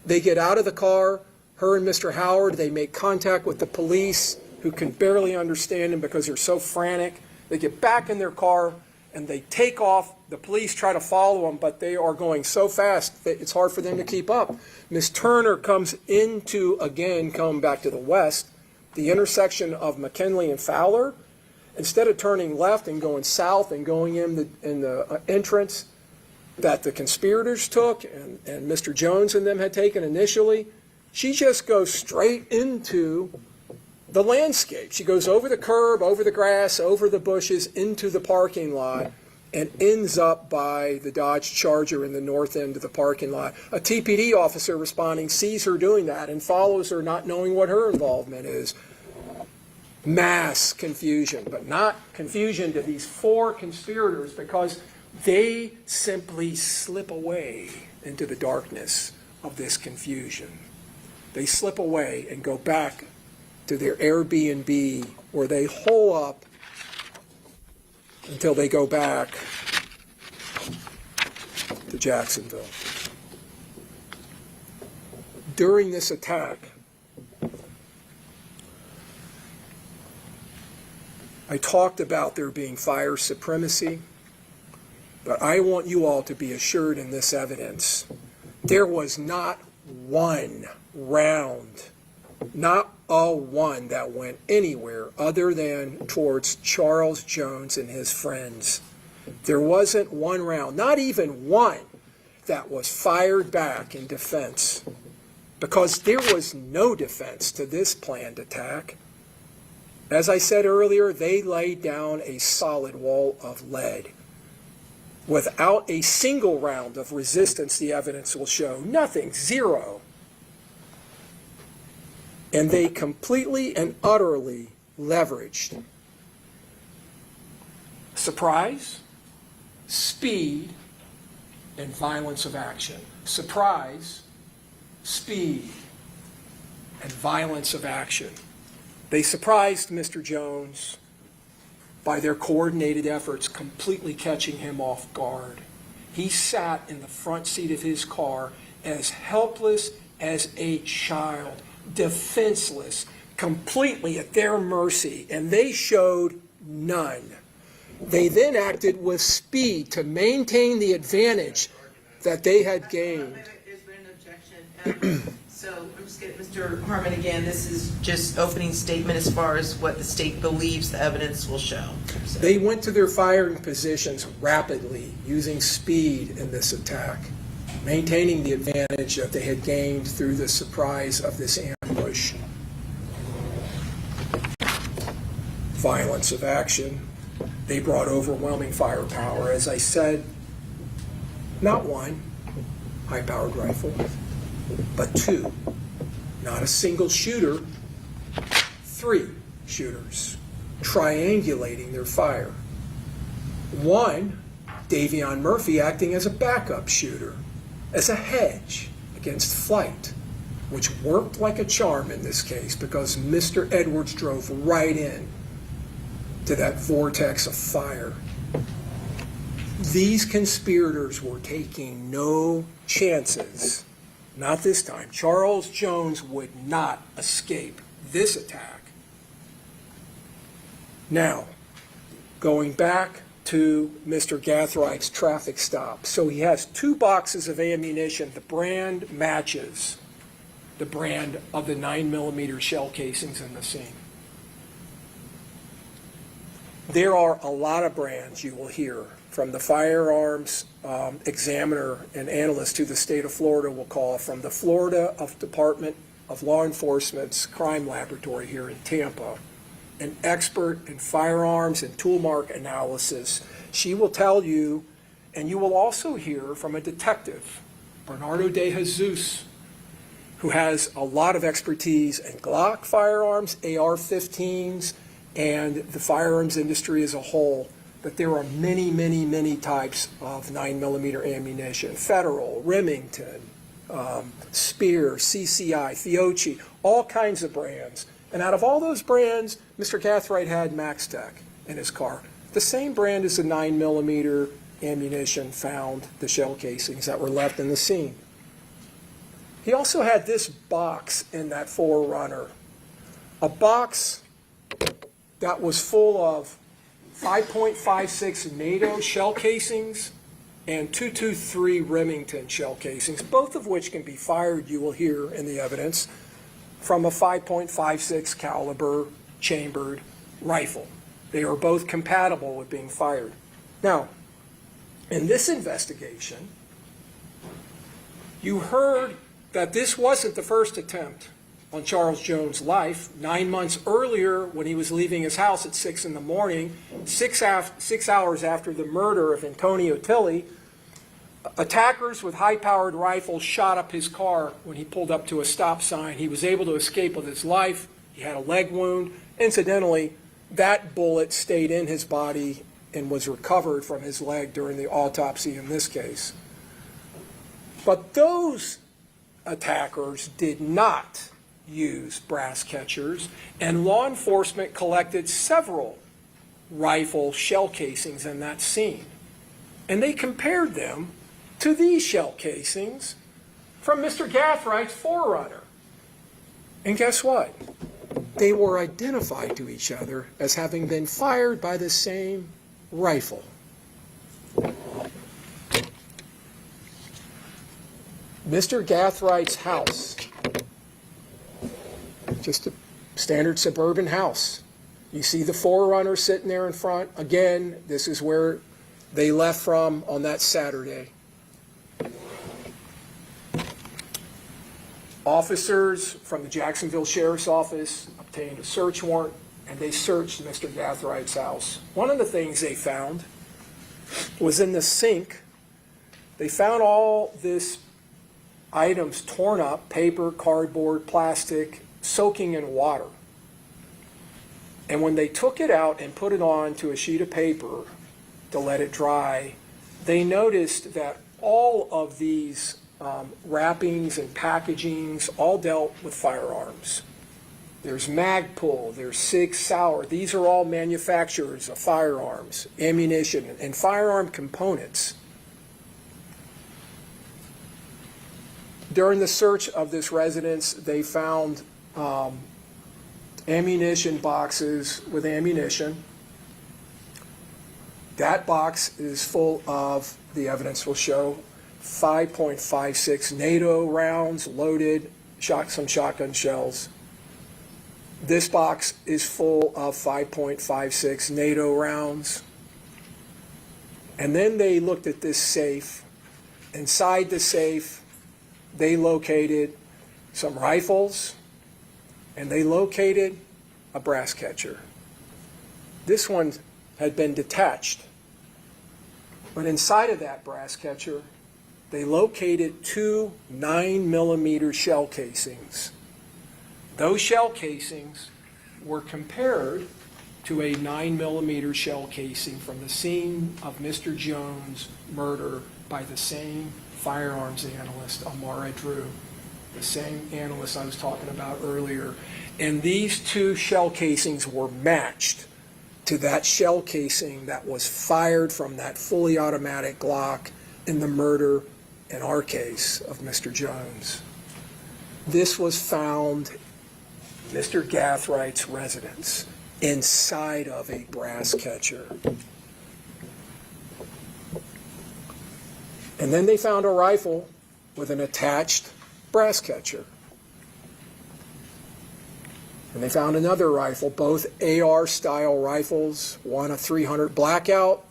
They get out of the car, her and Mr. Howard, they make contact with the police, who can barely understand him because they're so frantic. They get back in their car, and they take off. The police try to follow them, but they are going so fast that it's hard for them to keep up. Miss Turner comes into, again, coming back to the west, the intersection of McKinley and Fowler. Instead of turning left and going south and going in the entrance that the conspirators took and Mr. Jones and them had taken initially, she just goes straight into the landscape. She goes over the curb, over the grass, over the bushes, into the parking lot, and ends up by the Dodge Charger in the north end of the parking lot. A TPD officer responding sees her doing that and follows her, not knowing what her involvement is. Mass confusion, but not confusion to these four conspirators because they simply slip away into the darkness of this confusion. They slip away and go back to their Airbnb where they hole up until they go back to Jacksonville. During this attack, I talked about there being fire supremacy, but I want you all to be assured in this evidence. There was not one round, not a one that went anywhere other than towards Charles Jones and his friends. There wasn't one round, not even one, that was fired back in defense, because there was no defense to this planned attack. As I said earlier, they laid down a solid wall of lead. Without a single round of resistance, the evidence will show nothing, zero. And they completely and utterly leveraged surprise, speed, and violence of action. Surprise, speed, and violence of action. They surprised Mr. Jones by their coordinated efforts completely catching him off guard. He sat in the front seat of his car as helpless as a child, defenseless, completely at their mercy, and they showed none. They then acted with speed to maintain the advantage that they had gained. There's been an objection. So I'm just getting Mr. Harmon again. This is just opening statement as far as what the state believes the evidence will show. So. They went to their firing positions rapidly, using speed in this attack, maintaining the advantage that they had gained through the surprise of this ambush. Violence of action. They brought overwhelming firepower. As I said, not one high-powered rifle, but two. Not a single shooter, three shooters, triangulating their fire. One, Davion Murphy, acting as a backup shooter, as a hedge against flight, which worked like a charm in this case because Mr. Edwards drove right in to that vortex of fire. These conspirators were taking no chances. Not this time. Charles Jones would not escape this attack. Now, going back to Mr. Gathride's traffic stop. So he has 2 boxes of ammunition. The brand matches the brand of the 9mm shell casings in the scene. There are a lot of brands you will hear from the firearms examiner and analyst who the state of Florida will call from the Florida Department of Law Enforcement's crime laboratory here in Tampa, an expert in firearms and tool mark analysis. She will tell you, and you will also hear from a detective, Bernardo de Jesus, who has a lot of expertise in Glock firearms, AR-15s, and the firearms industry as a whole, that there are many, many, many types of 9mm ammunition. Federal, Remington, Spear, CCI, Fiocchi, all kinds of brands. And out of all those brands, Mr. Gathright had MaxTech in his car. The same brand as the 9mm ammunition found, the shell casings that were left in the scene. He also had this box in that 4Runner, a box that was full of 5.56 NATO shell casings and 223 Remington shell casings, both of which can be fired, you will hear in the evidence, from a 5.56 caliber chambered rifle. They are both compatible with being fired. Now, in this investigation, you heard that this wasn't the first attempt on Charles Jones' life. 9 months earlier, when he was leaving his house at 6 in the morning, 6 hours after the murder of Antonio Tilley, attackers with high-powered rifles shot up his car when he pulled up to a stop sign. He was able to escape with his life. He had a leg wound. Incidentally, that bullet stayed in his body and was recovered from his leg during the autopsy in this case. But those attackers did not use brass catchers, and law enforcement collected several rifle shell casings in that scene. And they compared them to these shell casings from Mr. Gathride's 4Runner. And guess what? They were identified to each other as having been fired by the same rifle. Mr. Gathride's house, just a standard suburban house. You see the 4Runner sitting there in front. Again, this is where they left from on that Saturday. Officers from the Jacksonville Sheriff's Office obtained a search warrant, and they searched Mr. Gathride's house. One of the things they found was in the sink. They found all this items torn up, paper, cardboard, plastic, soaking in water. And when they took it out and put it onto a sheet of paper, to let it dry, they noticed that all of these wrappings and packagings all dealt with firearms. There's Magpul, there's Sig Sauer. These are all manufacturers of firearms, ammunition, and firearm components. During the search of this residence, they found ammunition boxes with ammunition. That box is full of, the evidence will show, 5.56 NATO rounds loaded, some shotgun shells. This box is full of 5.56 NATO rounds. And then they looked at this safe. Inside the safe, they located some rifles, and they located a brass catcher. This one had been detached. But inside of that brass catcher, they located 2 9mm shell casings. Those shell casings were compared to a 9mm shell casing from the scene of Mr. Jones' murder by the same firearms analyst, Amara Drew, the same analyst I was talking about earlier. And these 2 shell casings were matched to that shell casing that was fired from that fully automatic Glock in the murder, in our case, of Mr. Jones. This was found in Mr. Gathrigh's residence inside of a brass catcher. And then they found a rifle with an attached brass catcher. And they found another rifle, both AR-style rifles, one a .300 Blackout,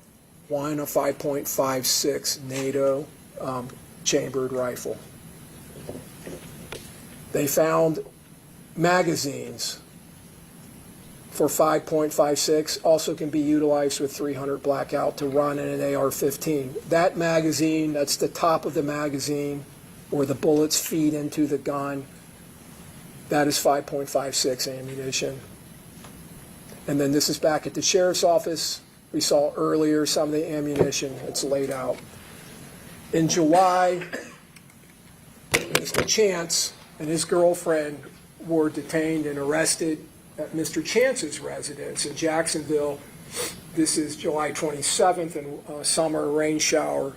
one a 5.56 NATO chambered rifle. They found magazines for 5.56, also can be utilized with .300 Blackout to run in an AR-15. That magazine, that's the top of the magazine where the bullets feed into the gun, that is 5.56 ammunition. And then this is back at the sheriff's office. We saw earlier some of the ammunition that's laid out. In July, Mr. Chance and his girlfriend were detained and arrested at Mr. Chance's residence in Jacksonville. This is July 27th, and a summer rain shower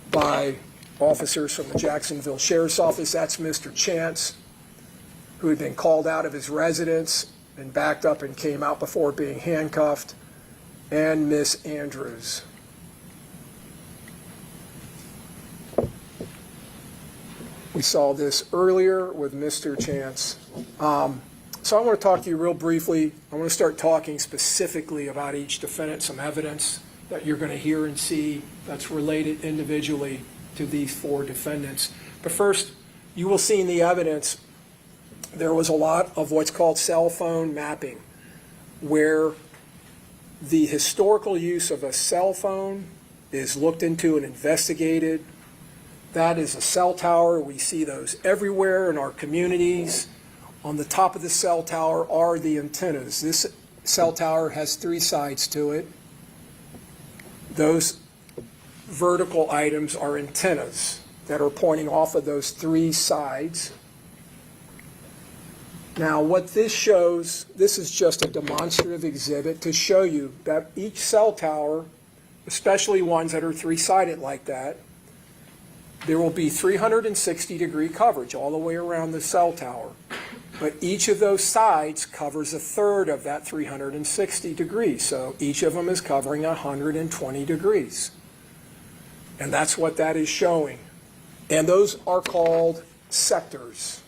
by officers from the Jacksonville Sheriff's Office. That's Mr. Chance, who had been called out of his residence and backed up and came out before being handcuffed, and Miss Andrews. We saw this earlier with Mr. Chance. So I want to talk to you real briefly. I want to start talking specifically about each defendant, some evidence that you're going to hear and see that's related individually to these 4 defendants. But first, you will see in the evidence there was a lot of what's called cell phone mapping, where the historical use of a cell phone is looked into and investigated. That is a cell tower. We see those everywhere in our communities. On the top of the cell tower are the antennas. This cell tower has 3 sides to it. Those vertical items are antennas that are pointing off of those 3 sides. Now, what this shows, this is just a demonstrative exhibit to show you that each cell tower, especially ones that are 3-sided like that, there will be 360-degree coverage all the way around the cell tower. But each of those sides covers a third of that 360 degrees. So each of them is covering 120 degrees. And that's what that is showing. And those are called sectors.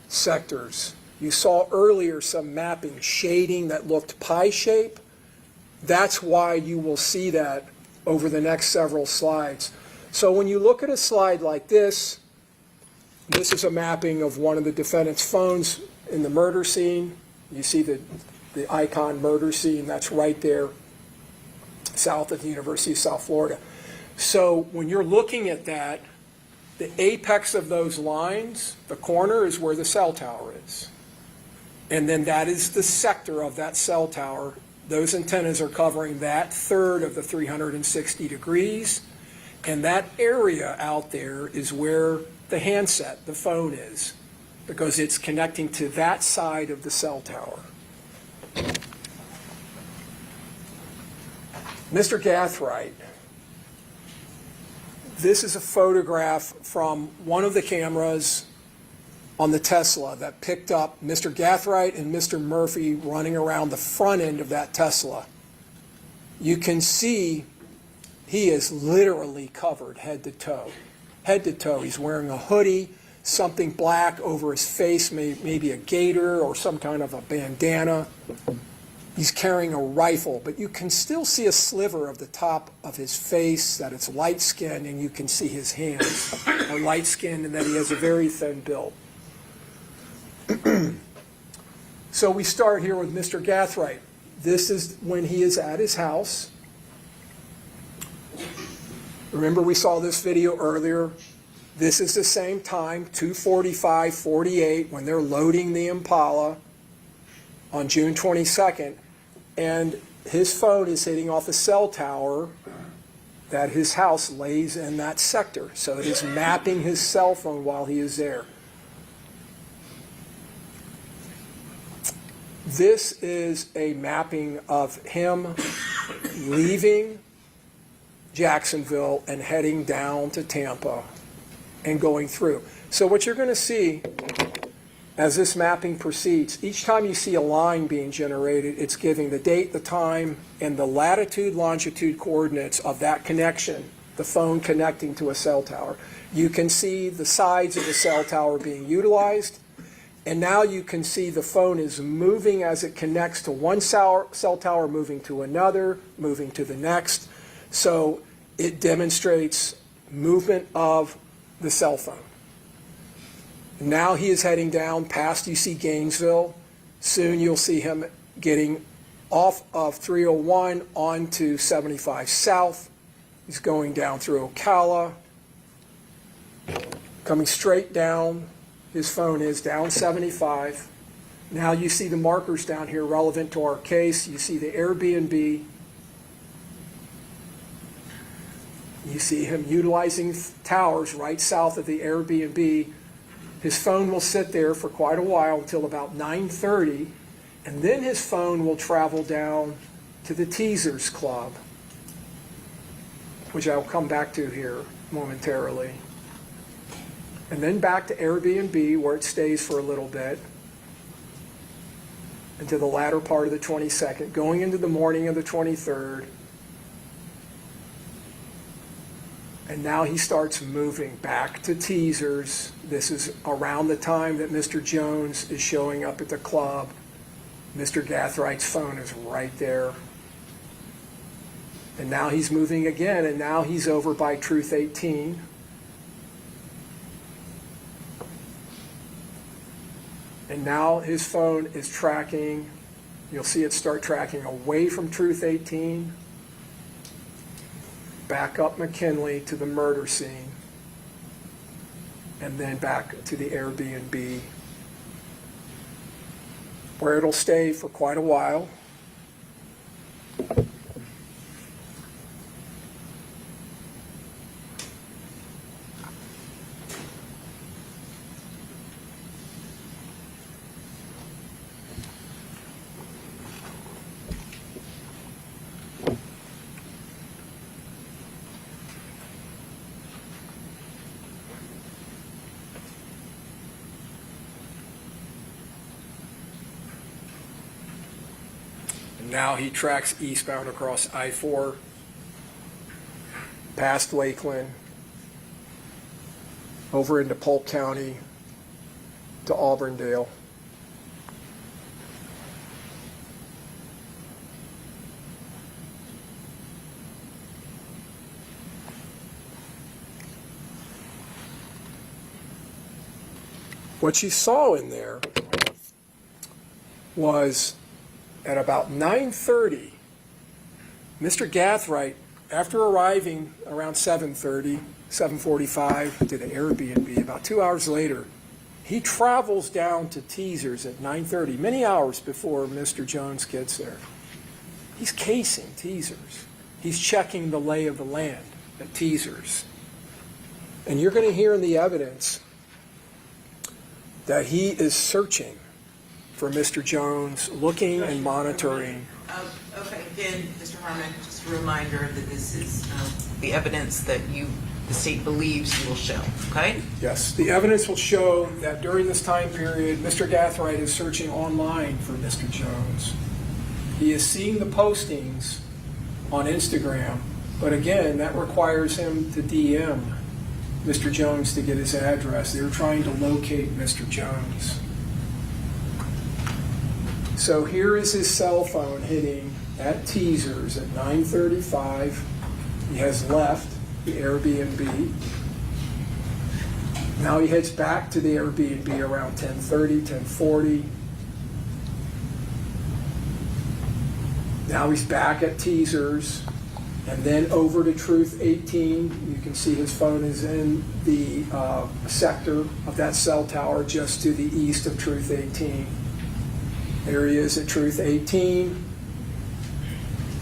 Sectors. You saw earlier some mapping, shading that looked pie shape. That's why you will see that over the next several slides. So when you look at a slide like this is a mapping of one of the defendant's phones in the murder scene. You see the icon murder scene, that's right there, south of the University of South Florida. So when you're looking at that, the apex of those lines, the corner, is where the cell tower is. And then that is the sector of that cell tower Those antennas are covering that third of the 360 degrees, and that area out there is where the handset, the phone is, because it's connecting to that side of the cell tower. Mr. Gathright, this is a photograph from one of the cameras on the Tesla that picked up Mr. Gathright and Mr. Murphy running around the front end of that Tesla. You can see he is literally covered head to toe. Head to toe. He's wearing a hoodie, something black over his face, maybe a gaiter or some kind of a bandana. He's carrying a rifle, but you can still see a sliver of the top of his face, that it's light-skinned, and you can see his hands are light-skinned and that he has a very thin build. So we start here with Mr. Gathright. This is when he is at his house. Remember, we saw this video earlier. This is the same time, 2:45:48, when they're loading the Impala on June 22nd, and his phone is hitting off a cell tower that his house lays in that sector. So it is mapping his cell phone while he is there. This is a mapping of him leaving Jacksonville and heading down to Tampa and going through. So what you're going to see as this mapping proceeds, each time you see a line being generated, it's giving the date, the time, and the latitude, longitude coordinates of that connection, the phone connecting to a cell tower. You can see the sides of the cell tower being utilized, and now you can see the phone is moving as it connects to one cell tower, moving to another, moving to the next. So it demonstrates movement of the cell phone. Now he is heading down past, you see Gainesville. Soon you'll see him getting off of 301 onto 75 South. He's going down through Ocala, coming straight down. His phone is down 75. Now you see the markers down here relevant to our case. You see the Airbnb. You see him utilizing towers right south of the Airbnb. His phone will sit there for quite a while until about 9:30, and then his phone will travel down to the Teasers Club, which I'll come back to here momentarily. And then back to Airbnb, where it stays for a little bit, into the latter part of the 22nd, going into the morning of the 23rd. And now he starts moving back to Teasers. This is around the time that Mr. Jones is showing up at the club. Mr. Gathwright's phone is right there. And now he's moving again, and now he's over by Truth 18. And now his phone is tracking. You'll see it start tracking away from Truth 18, back up McKinley to the murder scene, and then back to the Airbnb, where it'll stay for quite a while. Now he tracks eastbound across I-4, past Lakeland, over into Polk County, to Auburndale. What you saw in there was at about 9:30, Mr. Gathwright, after arriving around 7:30, 7:45 to the Airbnb, about 2 hours later, he travels down to Teasers at 9:30, many hours before Mr. Jones gets there. He's casing teasers. He's checking the lay of the land at teasers. And you're going to hear in the evidence that he is searching for Mr. Jones, looking and monitoring. Okay, again, Mr. Harmon, just a reminder that this is the evidence that the state believes you will show, okay? Yes, the evidence will show that during this time period, Mr. Gathright is searching online for Mr. Jones. He is seeing the postings on Instagram, but again, that requires him to DM Mr. Jones to get his address. They're trying to locate Mr. Jones. So here is his cell phone hitting at teasers at 9:35. He has left the Airbnb. Now he heads back to the Airbnb around 10:30, 10:40. Now he's back at teasers and then over to Truth 18. You can see his phone is in the sector of that cell tower just to the east of Truth 18. There he is at Truth 18.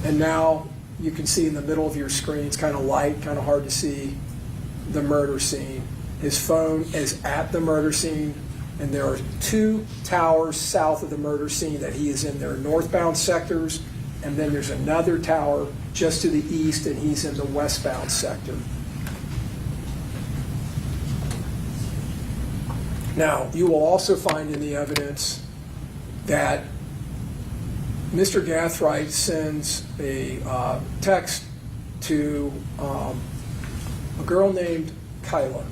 And now you can see in the middle of your screen, it's kind of light, kind of hard to see, the murder scene. His phone is at the murder scene, and there are 2 towers south of the murder scene that he is in their northbound sectors, and then there's another tower just to the east, and he's in the westbound sector. Now, you will also find in the evidence that Mr. Gathright sends a text to a girl named Kyla.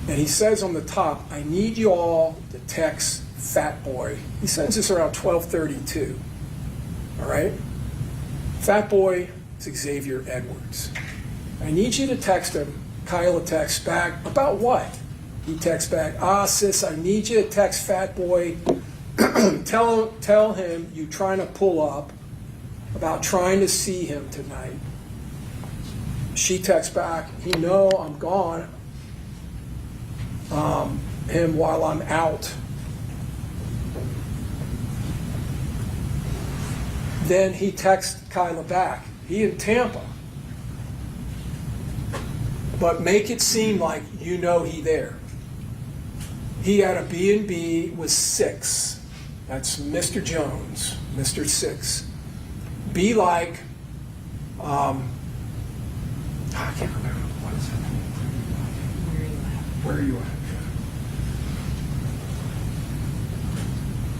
And he says on the top, I need you all to text Fat Boy. He sends this around 12:32. All right? Fat Boy is Xavier Edwards. I need you to text him. Kyla texts back, about what? He texts back, sis, I need you to text Fat Boy. Tell him you trying to pull up about trying to see him tonight. She texts back, he know I'm gone. Him while I'm out. Then he texts Kyla back. He in Tampa. But make it seem like you know he there. He had a B&B with 6. That's Mr. Jones, Mr. 6. Be like, I can't remember, what is it? Where are you at?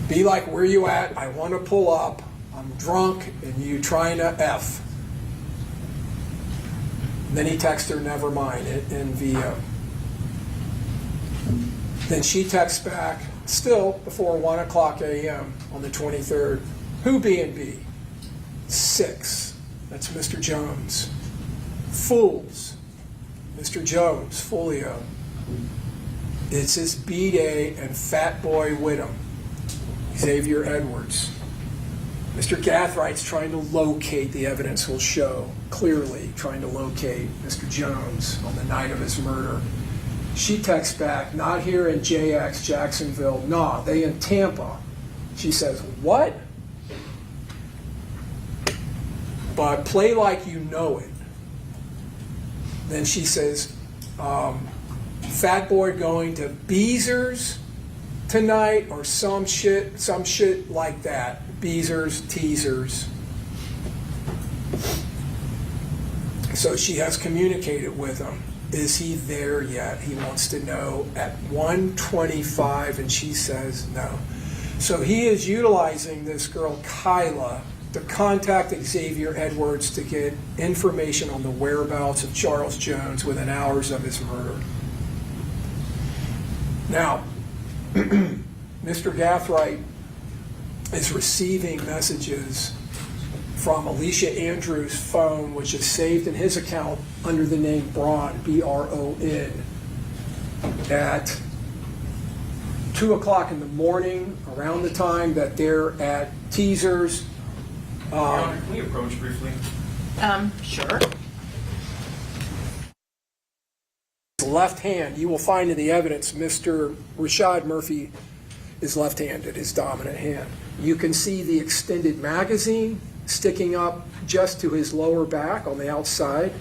Be like where you at, I want to pull up, I'm drunk, and you trying to F. And then he texts her, never mind, in VO. Then she texts back, still before 1 o'clock a.m. on the 23rd, who B&B? 6. That's Mr. Jones. Fools. Mr. Jones, Foolio. It's his B-Day and Fat Boy with him. Xavier Edwards. Mr. Gathwright's trying to locate, the evidence will show, clearly trying to locate Mr. Jones on the night of his murder. She texts back, not here in JX, Jacksonville. Nah, they in Tampa. She says, what? But play like you know it. Then she says, Fat Boy going to Beezer's tonight or some shit like that. Beezer's, teasers. So she has communicated with him. Is he there yet? He wants to know at 1:25, and she says no. So he is utilizing this girl, Kyla, to contact Xavier Edwards to get information on the whereabouts of Charles Jones within hours of his murder. Now, Mr. Gathright is receiving messages from Alicia Andrews' phone, which is saved in his account under the name Bron, B-R-O-N, at 2 o'clock in the morning, around the time that they're at Teasers. Your Honor, can we approach briefly? Sure. Left hand, you will find in the evidence Mr. Rashad Murphy is left-handed, his dominant hand. You can see the extended magazine sticking up just to his lower back on the outside,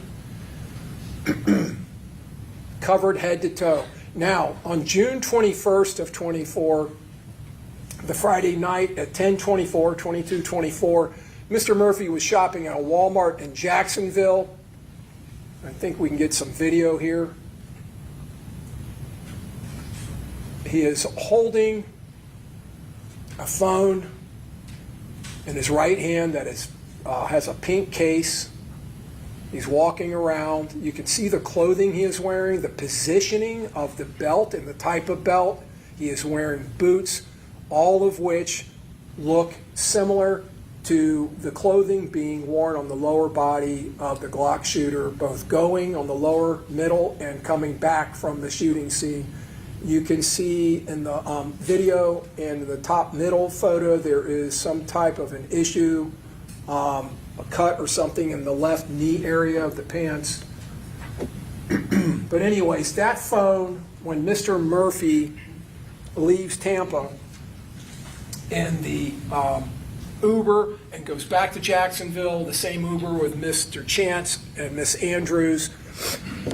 covered head to toe. Now, on June 21st of 24, the Friday night at 10:24, 22:24, Mr. Murphy was shopping at a Walmart in Jacksonville. I think we can get some video here. He is holding a phone in his right hand that has a pink case. He's walking around. You can see the clothing he is wearing, the positioning of the belt and the type of belt. He is wearing boots, all of which look similar to the clothing being worn on the lower body of the Glock shooter, both going on the lower middle and coming back from the shooting scene. You can see in the video in the top middle photo there is some type of an issue, a cut or something in the left knee area of the pants. But anyways, that phone, when Mr. Murphy leaves Tampa in the Uber and goes back to Jacksonville, the same Uber with Mr. Chance and Miss Andrews,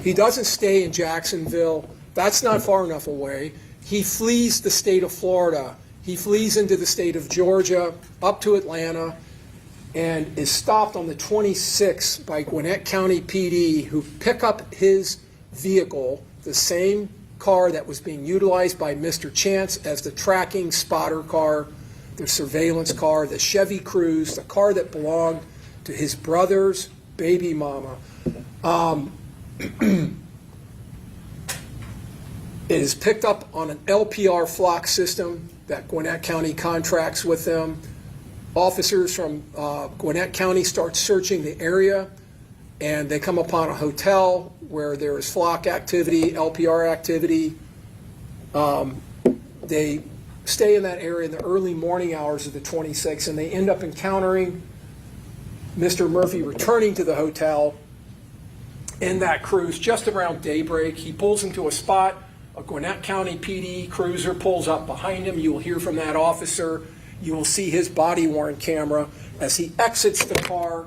he doesn't stay in Jacksonville. That's not far enough away. He flees the state of Florida. He flees into the state of Georgia, up to Atlanta, and is stopped on the 26th by Gwinnett County PD, who pick up his vehicle, the same car that was being utilized by Mr. Chance as the tracking spotter car, the surveillance car, the Chevy Cruze, the car that belonged to his brother's baby mama. It is picked up on an LPR flock system that Gwinnett County contracts with them. Officers from Gwinnett County start searching the area, and they come upon a hotel where there is flock activity, LPR activity. They stay in that area in the early morning hours of the 26th, and they end up encountering Mr. Murphy returning to the hotel in that cruise just around daybreak. He pulls into a spot. A Gwinnett County PD cruiser pulls up behind him. You will hear from that officer. You will see his body-worn camera as he exits the car,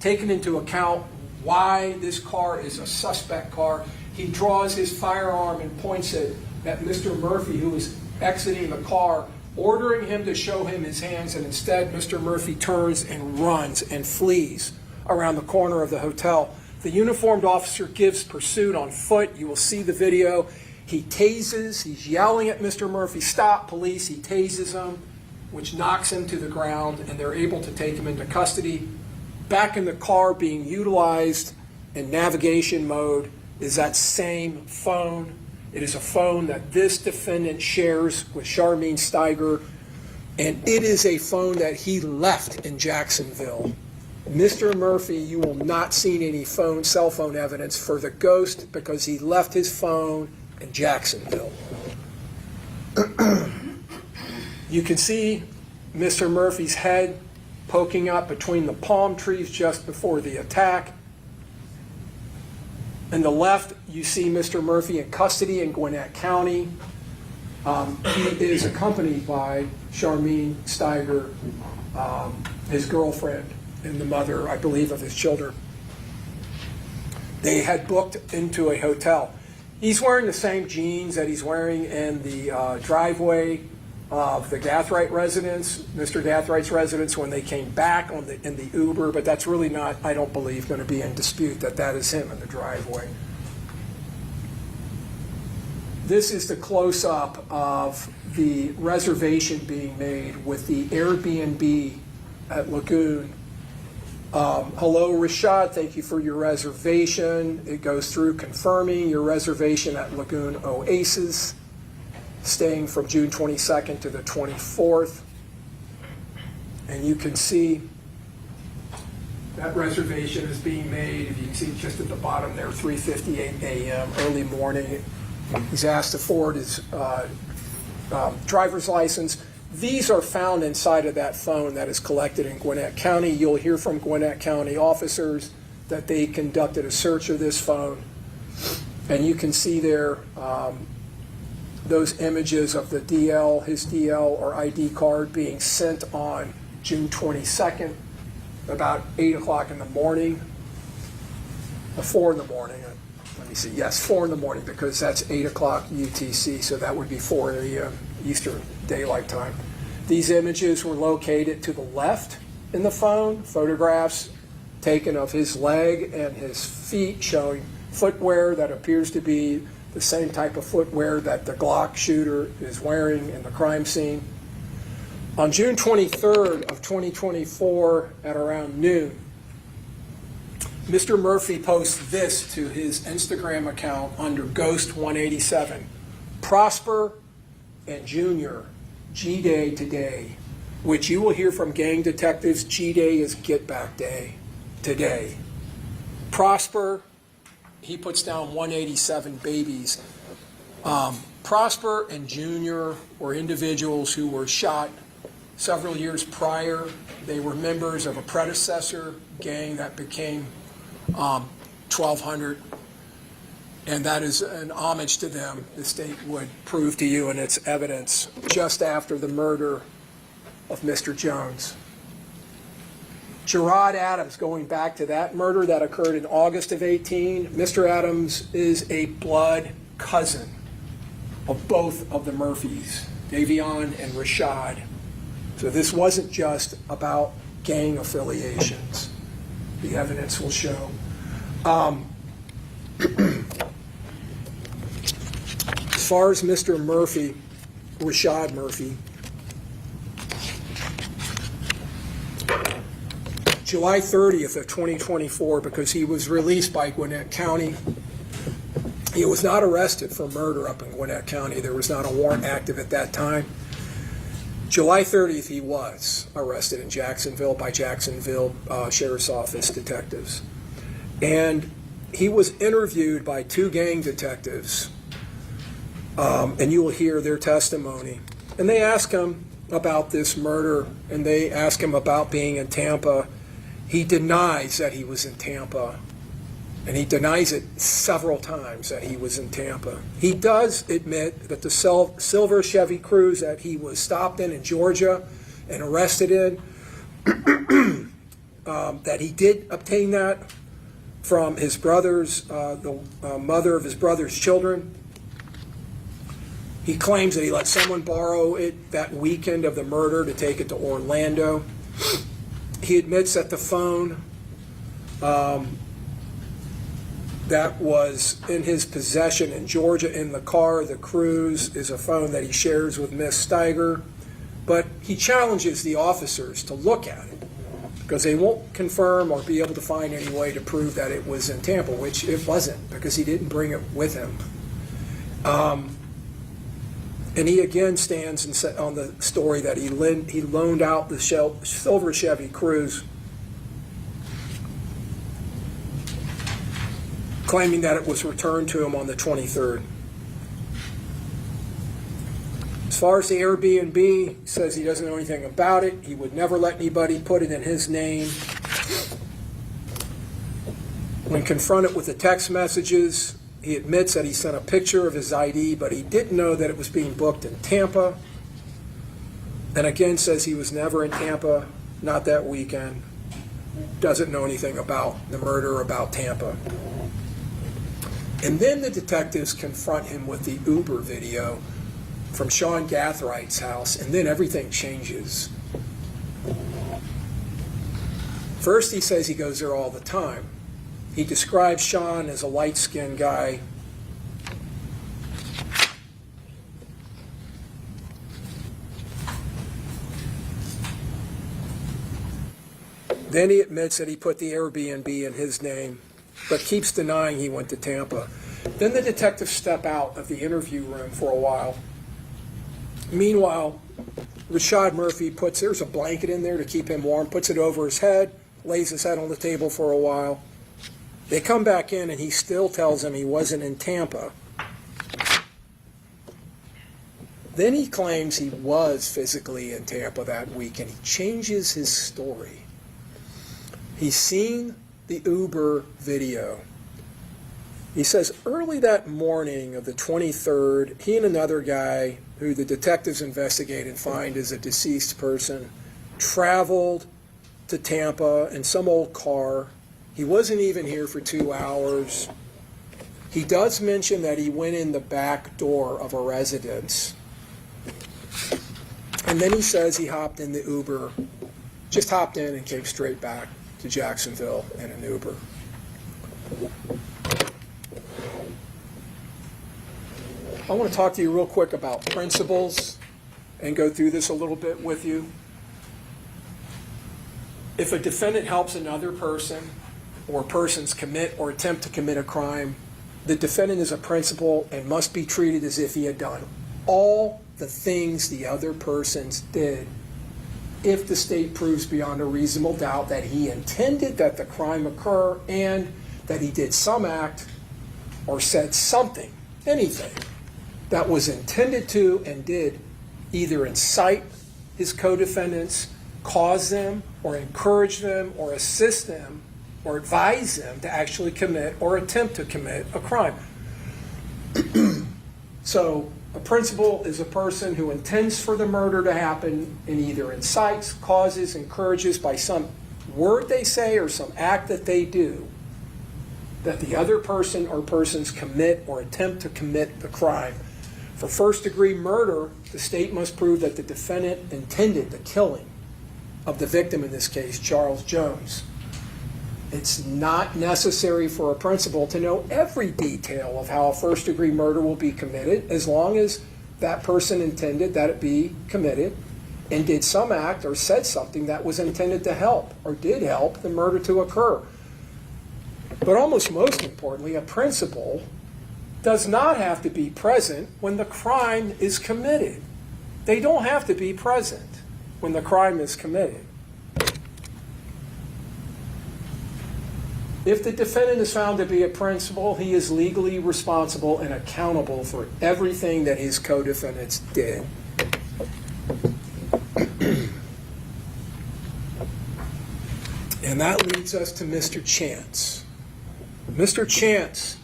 taking into account why this car is a suspect car. He draws his firearm and points it at Mr. Murphy, who is exiting the car, ordering him to show him his hands, and instead Mr. Murphy turns and runs and flees around the corner of the hotel. The uniformed officer gives pursuit on foot. You will see the video. He tases, he's yelling at Mr. Murphy, "Stop, police." He tases him, which knocks him to the ground, and they're able to take him into custody. Back in the car being utilized in navigation mode is that same phone. It is a phone that this defendant shares with Charmaine Steiger, and it is a phone that he left in Jacksonville. Mr. Murphy, you will not see any cell phone evidence for the ghost because he left his phone in Jacksonville. You can see Mr. Murphy's head poking up between the palm trees just before the attack. On the left, you see Mr. Murphy in custody in Gwinnett County. He is accompanied by Charmaine Steiger, his girlfriend, and the mother, I believe, of his children. They had booked into a hotel. He's wearing the same jeans that he's wearing in the driveway of the Gathright residence, Mr. Gathrit's residence, when they came back in the Uber, but that's really not, I don't believe, going to be in dispute that is him in the driveway. This is the close-up of the reservation being made with the Airbnb at Lagoon. Hello, Rashad. Thank you for your reservation. It goes through confirming your reservation at Lagoon Oasis, staying from June 22nd to the 24th. And you can see that reservation is being made. If you can see just at the bottom there, 3:58 a.m., early morning. He's asked to forward his driver's license. These are found inside of that phone that is collected in Gwinnett County. You'll hear from Gwinnett County officers that they conducted a search of this phone. And you can see there those images of the DL, his DL or ID card being sent on June 22nd. about 8 o'clock in the morning, 4 in the morning. Let me see. Yes, 4 in the morning, because that's 8 o'clock UTC, so that would be 4 a.m. Eastern Daylight Time. These images were located to the left in the phone, photographs taken of his leg and his feet showing footwear that appears to be the same type of footwear that the Glock shooter is wearing in the crime scene. On June 23rd of 2024 at around noon, Mr. Murphy posts this to his Instagram account under Ghost187. Prosper and Junior, G-Day today, which you will hear from gang detectives, G-Day is Get Back Day today. Prosper, he puts down 187 babies. Prosper and Junior were individuals who were shot several years prior. They were members of a predecessor gang that became 1200, and that is an homage to them. The state would prove to you in its evidence just after the murder of Mr. Jones. Gerard Adams, going back to that murder that occurred in August of 18, Mr. Adams is a blood cousin of both of the Murphys, Davion and Rashad. So this wasn't just about gang affiliations. The evidence will show. As far as Mr. Murphy, Rashad Murphy, July 30th of 2024, because he was released by Gwinnett County. He was not arrested for murder up in Gwinnett County. There was not a warrant active at that time. July 30th, he was arrested in Jacksonville by Jacksonville Sheriff's Office detectives. And he was interviewed by 2 gang detectives, and you will hear their testimony. And they ask him about this murder, and they ask him about being in Tampa. He denies that he was in Tampa, and he denies it several times that he was in Tampa. He does admit that the silver Chevy Cruze that he was stopped in Georgia and arrested in, that he did obtain that from his brother's, the mother of his brother's children. He claims that he let someone borrow it that weekend of the murder to take it to Orlando. He admits that the phone that was in his possession in Georgia in the car, the Cruze, is a phone that he shares with Miss Steiger. But he challenges the officers to look at it because they won't confirm or be able to find any way to prove that it was in Tampa, which it wasn't because he didn't bring it with him. And he again stands on the story that he loaned out the silver Chevy Cruze, claiming that it was returned to him on the 23rd. As far as the Airbnb, he says he doesn't know anything about it. He would never let anybody put it in his name. When confronted with the text messages, he admits that he sent a picture of his ID, but he didn't know that it was being booked in Tampa. And again says he was never in Tampa, not that weekend. Doesn't know anything about the murder, about Tampa. And then the detectives confront him with the Uber video from Sean Gathrights' house, and then everything changes. First, he says he goes there all the time. He describes Sean as a light-skinned guy. Then he admits that he put the Airbnb in his name, but keeps denying he went to Tampa. Then the detectives step out of the interview room for a while. Meanwhile, Rashad Murphy there's a blanket in there to keep him warm, puts it over his head, lays his head on the table for a while. They come back in and he still tells them he wasn't in Tampa. Then he claims he was physically in Tampa that week, and he changes his story. He's seen the Uber video. He says early that morning of the 23rd, he and another guy who the detectives investigate and find is a deceased person traveled to Tampa in some old car. He wasn't even here for 2 hours. He does mention that he went in the back door of a residence. And then he says he hopped in the Uber, just hopped in and came straight back to Jacksonville in an Uber. I want to talk to you real quick about principles and go through this a little bit with you. If a defendant helps another person or persons commit or attempt to commit a crime, the defendant is a principal and must be treated as if he had done all the things the other persons did if the state proves beyond a reasonable doubt that he intended that the crime occur and that he did some act or said something, anything, that was intended to and did either incite his co-defendants, cause them, or encourage them, or assist them, or advise them to actually commit or attempt to commit a crime. So a principal is a person who intends for the murder to happen and either incites, causes, encourages by some word they say or some act that they do that the other person or persons commit or attempt to commit the crime. For first-degree murder, the state must prove that the defendant intended the killing of the victim, in this case, Charles Jones. It's not necessary for a principal to know every detail of how a first-degree murder will be committed, as long as that person intended that it be committed and did some act or said something that was intended to help or did help the murder to occur. But almost most importantly, a principal does not have to be present when the crime is committed. They don't have to be present when the crime is committed. If the defendant is found to be a principal, he is legally responsible and accountable for everything that his co-defendants did. And that leads us to Mr. Chance. Mr. Chance,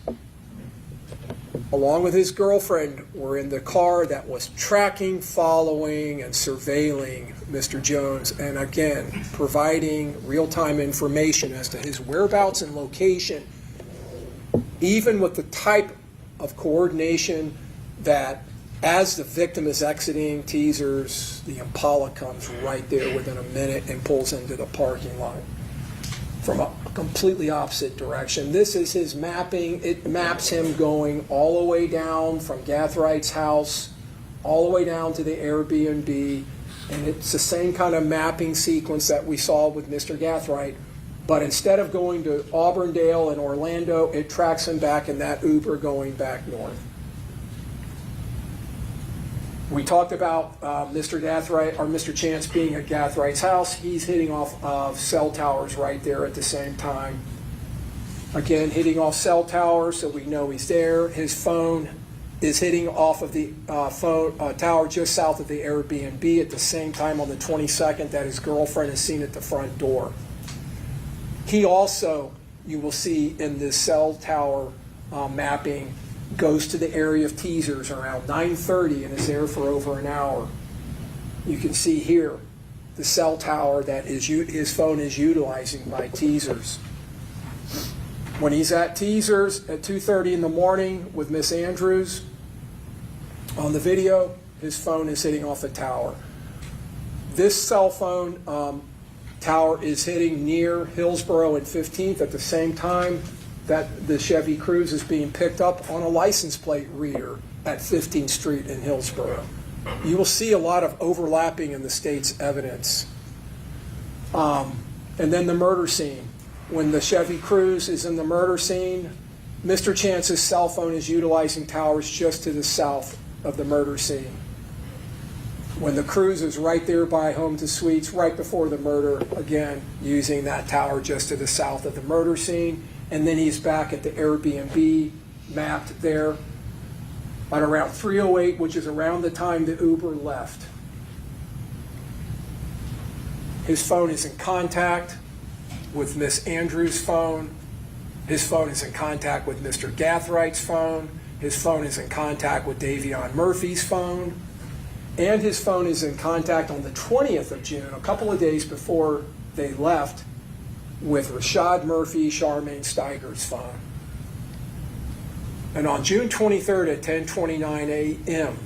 along with his girlfriend, were in the car that was tracking, following, and surveilling Mr. Jones, and again, providing real-time information as to his whereabouts and location, even with the type of coordination that as the victim is exiting Teasers, the Impala comes right there within a minute and pulls into the parking lot from a completely opposite direction. This is his mapping. It maps him going all the way down from Gathrigh's house, all the way down to the Airbnb, and it's the same kind of mapping sequence that we saw with Mr. Gathright, but instead of going to Auburndale and Orlando, it tracks him back in that Uber going back north. We talked about Mr. Gathright, or Mr. Chance being at Gathright's house. He's hitting off of cell towers right there at the same time. Again, hitting off cell towers, so we know he's there. His phone is hitting off of the tower just south of the Airbnb at the same time on the 22nd that his girlfriend is seen at the front door. He also, you will see in this cell tower mapping, goes to the area of Teasers around 9:30 and is there for over an hour. You can see here the cell tower that his phone is utilizing by Teasers. When he's at Teasers at 2:30 in the morning with Miss Andrews, on the video, his phone is hitting off the tower. This cell phone tower is hitting near Hillsborough and 15th at the same time that the Chevy Cruze is being picked up on a license plate reader at 15th Street in Hillsborough. You will see a lot of overlapping in the state's evidence. And then the murder scene. When the Chevy Cruze is in the murder scene, Mr. Chance's cell phone is utilizing towers just to the south of the murder scene. When the Cruze is right there by Home to Suites, right before the murder, again, using that tower just to the south of the murder scene. And then he's back at the Airbnb mapped there at around 3:08, which is around the time the Uber left. His phone is in contact with Miss Andrews' phone. His phone is in contact with Mr. Gathright's phone. His phone is in contact with Davion Murphy's phone. And his phone is in contact on the 20th of June, a couple of days before they left with Rashad Murphy, Charmaine Steiger's phone. And on June 23rd at 10:29 a.m.,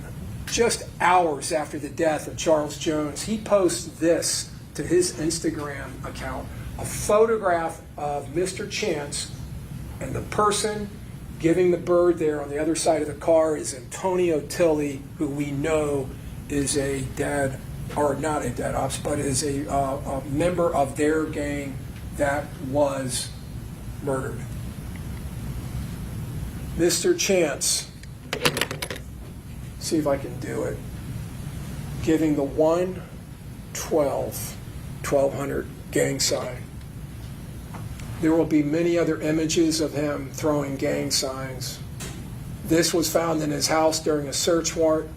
just hours after the death of Charles Jones, he posts this to his Instagram account, a photograph of Mr. Chance, and the person giving the bird there on the other side of the car is Antonio Tilley, who we know is a dead, or not a dead ops, but is a member of their gang that was murdered. Mr. Chance, see if I can do it, giving the 1200 gang sign. There will be many other images of him throwing gang signs. This was found in his house during a search warrant.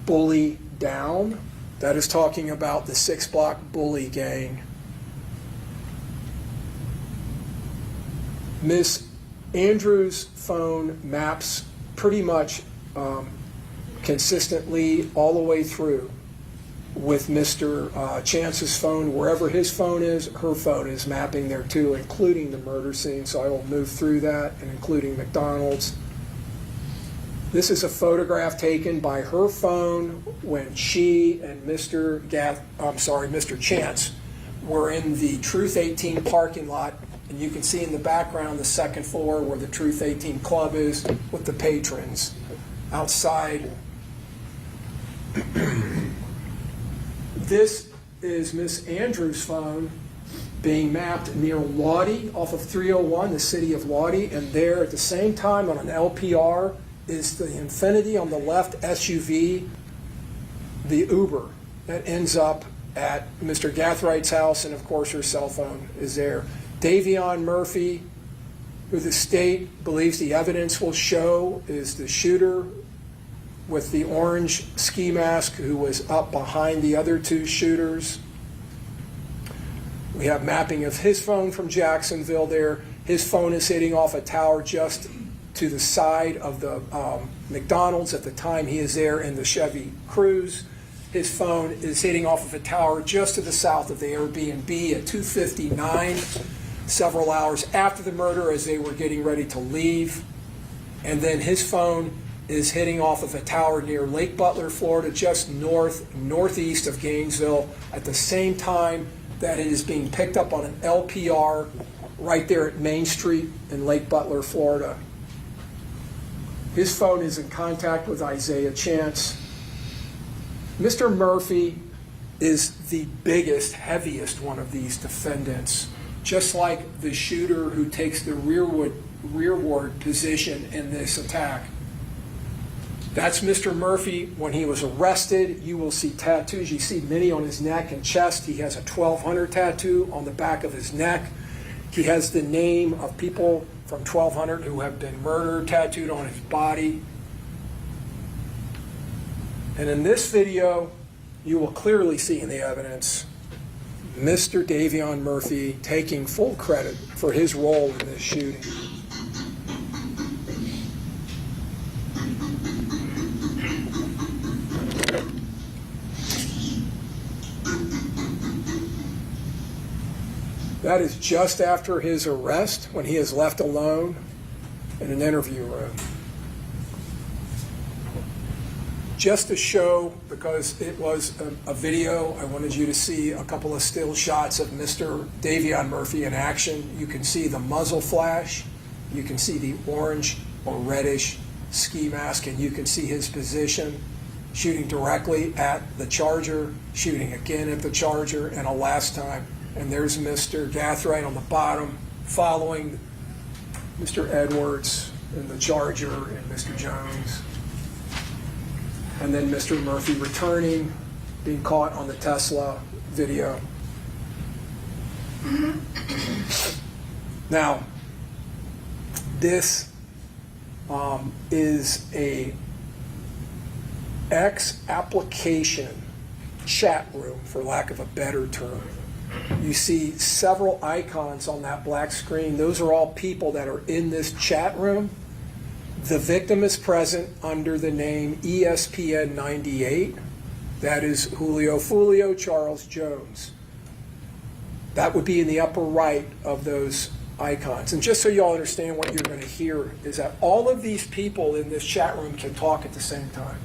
Bully down. That is talking about the 6-block bully gang. Miss Andrews' phone maps pretty much consistently all the way through with Mr. Chance's phone. Wherever his phone is, her phone is mapping there too, including the murder scene. So I will move through that, and including McDonald's. This is a photograph taken by her phone when she and Mr. Chance were in the Truth 18 parking lot. And you can see in the background the second floor where the Truth 18 club is with the patrons outside. This is Miss Andrews' phone being mapped near Lodi off of 301, the city of Lodi. And there at the same time on an LPR is the Infiniti on the left SUV, the Uber that ends up at Mr. Gathrigh's house, and of course her cell phone is there. Davion Murphy, who the state believes the evidence will show is the shooter with the orange ski mask, who was up behind the other two shooters. We have mapping of his phone from Jacksonville there. His phone is hitting off a tower just to the side of the McDonald's at the time he is there in the Chevy Cruze. His phone is hitting off of a tower just to the south of the Airbnb at 2:59, several hours after the murder as they were getting ready to leave. And then his phone is hitting off of a tower near Lake Butler, Florida, just northeast of Gainesville, at the same time that it is being picked up on an LPR right there at Main Street in Lake Butler, Florida. His phone is in contact with Isaiah Chance. Mr. Murphy is the biggest, heaviest one of these defendants, just like the shooter who takes the rearward position in this attack. That's Mr. Murphy. When he was arrested, you will see tattoos. You see many on his neck and chest. He has a 1200 tattoo on the back of his neck. He has the name of people from 1200 who have been murdered tattooed on his body. And in this video, you will clearly see in the evidence Mr. Davion Murphy taking full credit for his role in this shooting. That is just after his arrest, when he is left alone in an interview room. Just to show, because it was a video, I wanted you to see a couple of still shots of Mr. Davion Murphy in action. You can see the muzzle flash, you can see the orange or reddish ski mask, and you can see his position, shooting directly at the charger, shooting again at the charger, and a last time. And there's Mr. Gathright on the bottom, following Mr. Edwards and the charger and Mr. Jones. And then Mr. Murphy returning, being caught on the Tesla video. Now, this is a X-application chat room, for lack of a better term. You see several icons on that black screen. Those are all people that are in this chat room. The victim is present under the name ESPN 98. That is Julio Foolio, Charles Jones. That would be in the upper right of those icons. And just so you all understand what you're going to hear is that all of these people in this chat room can talk at the same time.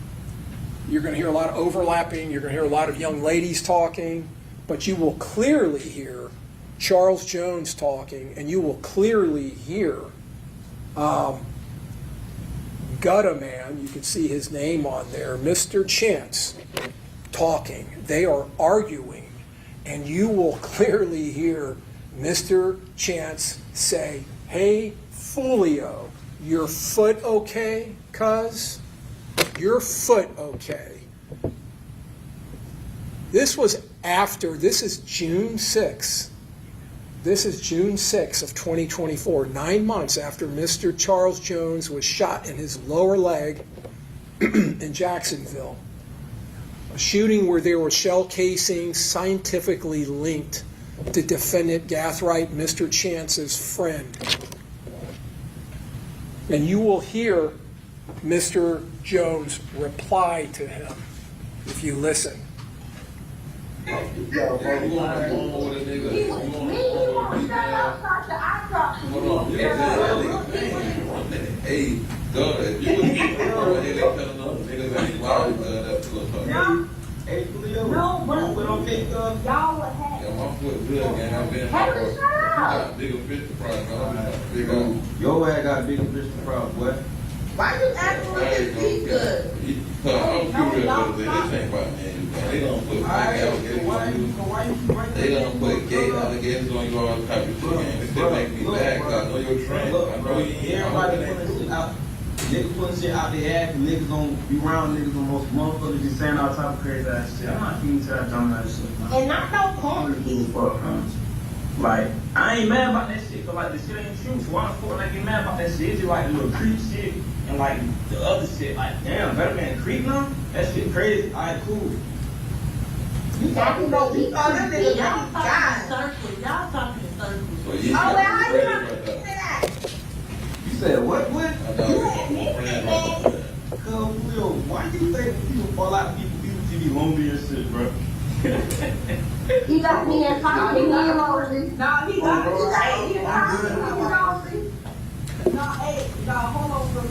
You're going to hear a lot of overlapping. You're going to hear a lot of young ladies talking. But you will clearly hear Charles Jones talking, and you will clearly hear Gutta Man, you can see his name on there, Mr. Chance, talking. They are arguing, and you will clearly hear Mr. Chance say, "Hey, Foolio, your foot okay, cuz? Your foot okay?" This is June 6th. This is June 6th of 2024, 9 months after Mr. Charles Jones was shot in his lower leg in Jacksonville. A shooting where there were shell casings scientifically linked to defendant Gathright, Mr. Chance's friend. And you will hear Mr. Jones reply to him if you listen. Hey, God, if you would keep going, they tell them niggas ain't wild, that's good. Hey, Julio, my foot okay, God? Y'all would have. Yeah, my foot good, man. I've been Hey, shut up. got bigger fish to fry, man. Bigger. Your ass got bigger fish to fry, boy. Why you acting like his feet good? I'm curious, this ain't about man. They don't put alligators on you. They don't put gay alligators on you, all type of shit, man. This shit make me mad, cause I know you're trained. I know you ain't. Everybody putting shit out. Niggas putting shit out their ass, and niggas gonna be around niggas on most motherfuckers be saying all type of crazy ass shit. I'm not feeding to that dumb ass shit, man. And not no corn. Fuck, man. Like, I ain't mad about that shit, cause like the shit ain't true. So why the fuck like get mad about that shit? It's just like the little creep shit and like the other shit. Like, damn, better man creep now? That shit crazy. Alright, cool. You talking about people? Oh, that nigga Y'all God. talking in circles. Y'all talking in circles. So you Oh, well, how you crazy gonna right say there. that? You said what? I thought you were my friend right there. Cuz, Will, why do you think when people fall out, people should be lonely and shit, bro? You got me in talking. You got me. No, he got it. No, hey, y'all, hold on real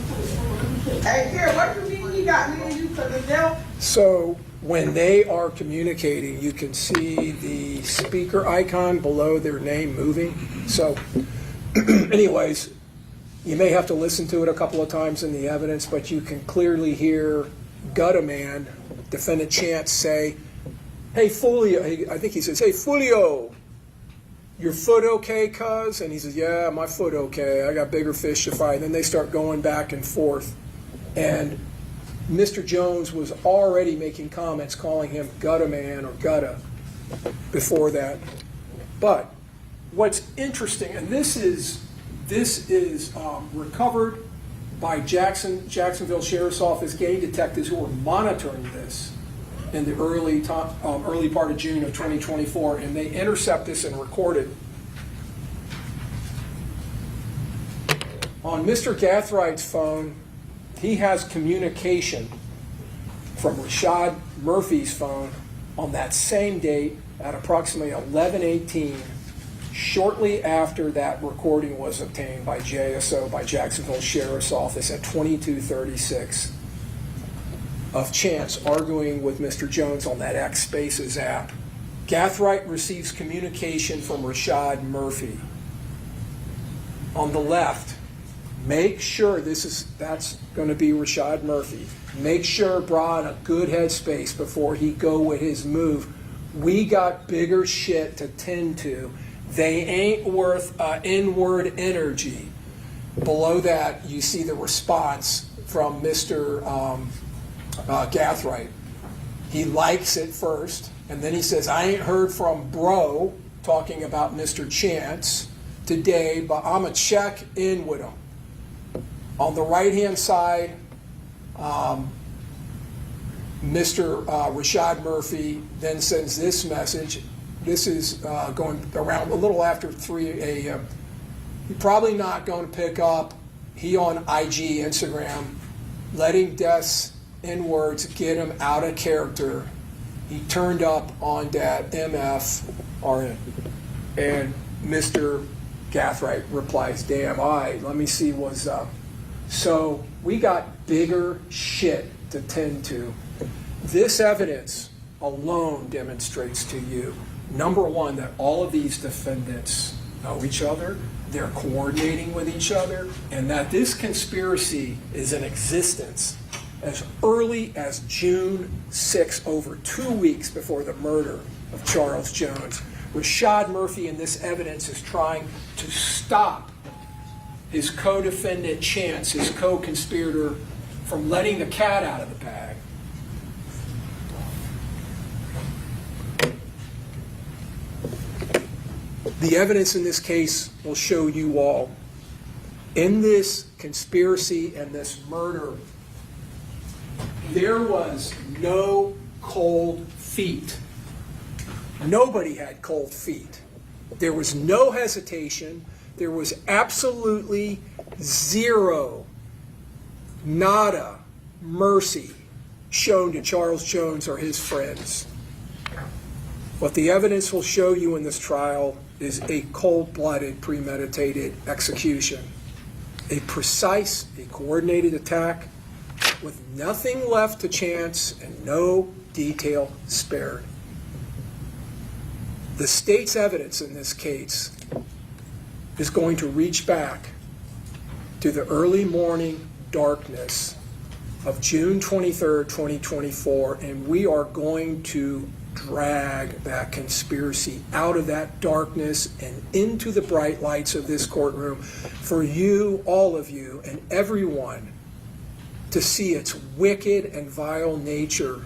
quick. Hey, Karen, what you mean he got me and you? Cause the devil. So when they are communicating, you can see the speaker icon below their name moving. So anyways, you may have to listen to it a couple of times in the evidence, but you can clearly hear Gutta Man, defendant Chance, say, "Hey, Foolio," I think he says, "Hey, Foolio, your foot okay, cuz?" And he says, "Yeah, my foot okay. I got bigger fish to fry." And then they start going back and forth. And Mr. Jones was already making comments calling him Gutta Man or Gutta before that. But what's interesting, and this is recovered by Jacksonville Sheriff's Office game detectives who were monitoring this in the early part of June of 2024, and they intercept this and record it. On Mr. Gathwright's phone, he has communication from Rashad Murphy's phone on that same date at approximately 11:18, shortly after that recording was obtained by JSO, by Jacksonville Sheriff's Office, at 22:36, of Chance arguing with Mr. Jones on that X Spaces app. Gathwright receives communication from Rashad Murphy. On the left, make sure that's going to be Rashad Murphy. Make sure bra in a good headspace before he go with his move. We got bigger shit to tend to. They ain't worth inward energy. Below that, you see the response from Mr. Gathwright. He likes it first, and then he says, "I ain't heard from bro," talking about Mr. Chance, "today, but I'm going to check in with him." On the right-hand side, Mr. Rashad Murphy then sends this message. This is going around a little after 3 a.m. He's probably not going to pick up. He on IG, Instagram, letting Death's N-words get him out of character. He turned up on that MF RN. And Mr. Gathright replies, damn, all right, let me see what's up. So we got bigger shit to tend to. This evidence alone demonstrates to you, number one, that all of these defendants know each other, they're coordinating with each other, and that this conspiracy is in existence as early as June 6, over 2 weeks before the murder of Charles Jones. Rashad Murphy in this evidence is trying to stop his co-defendant Chance, his co-conspirator, from letting the cat out of the bag. The evidence in this case will show you all, in this conspiracy and this murder, there was no cold feet. Nobody had cold feet. There was no hesitation. There was absolutely zero, nada, mercy shown to Charles Jones or his friends. What the evidence will show you in this trial is a cold-blooded, premeditated execution. A precise, a coordinated attack with nothing left to chance and no detail spared. The state's evidence in this case is going to reach back to the early morning darkness of June 23rd, 2024, and we are going to drag that conspiracy out of that darkness and into the bright lights of this courtroom for you, all of you, and everyone to see its wicked and vile nature,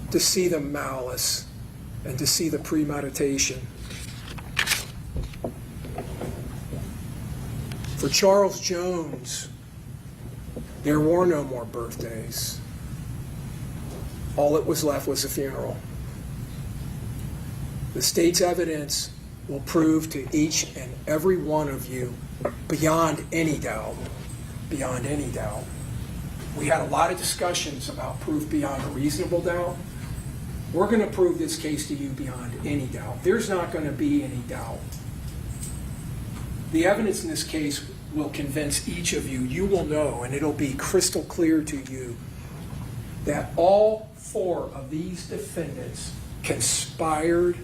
to see the malice, and to see the premeditation. For Charles Jones, there were no more birthdays. All that was left was a funeral. The state's evidence will prove to each and every one of you, beyond any doubt, we had a lot of discussions about proof beyond a reasonable doubt. We're going to prove this case to you beyond any doubt. There's not going to be any doubt. The evidence in this case will convince each of you. You will know, and it'll be crystal clear to you, that all four of these defendants conspired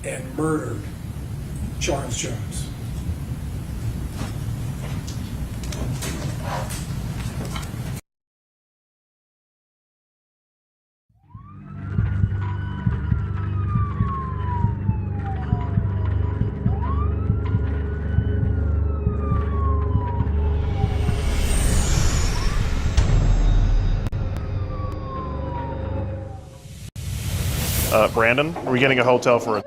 and murdered Charles Jones. Brandon, are we getting a hotel for a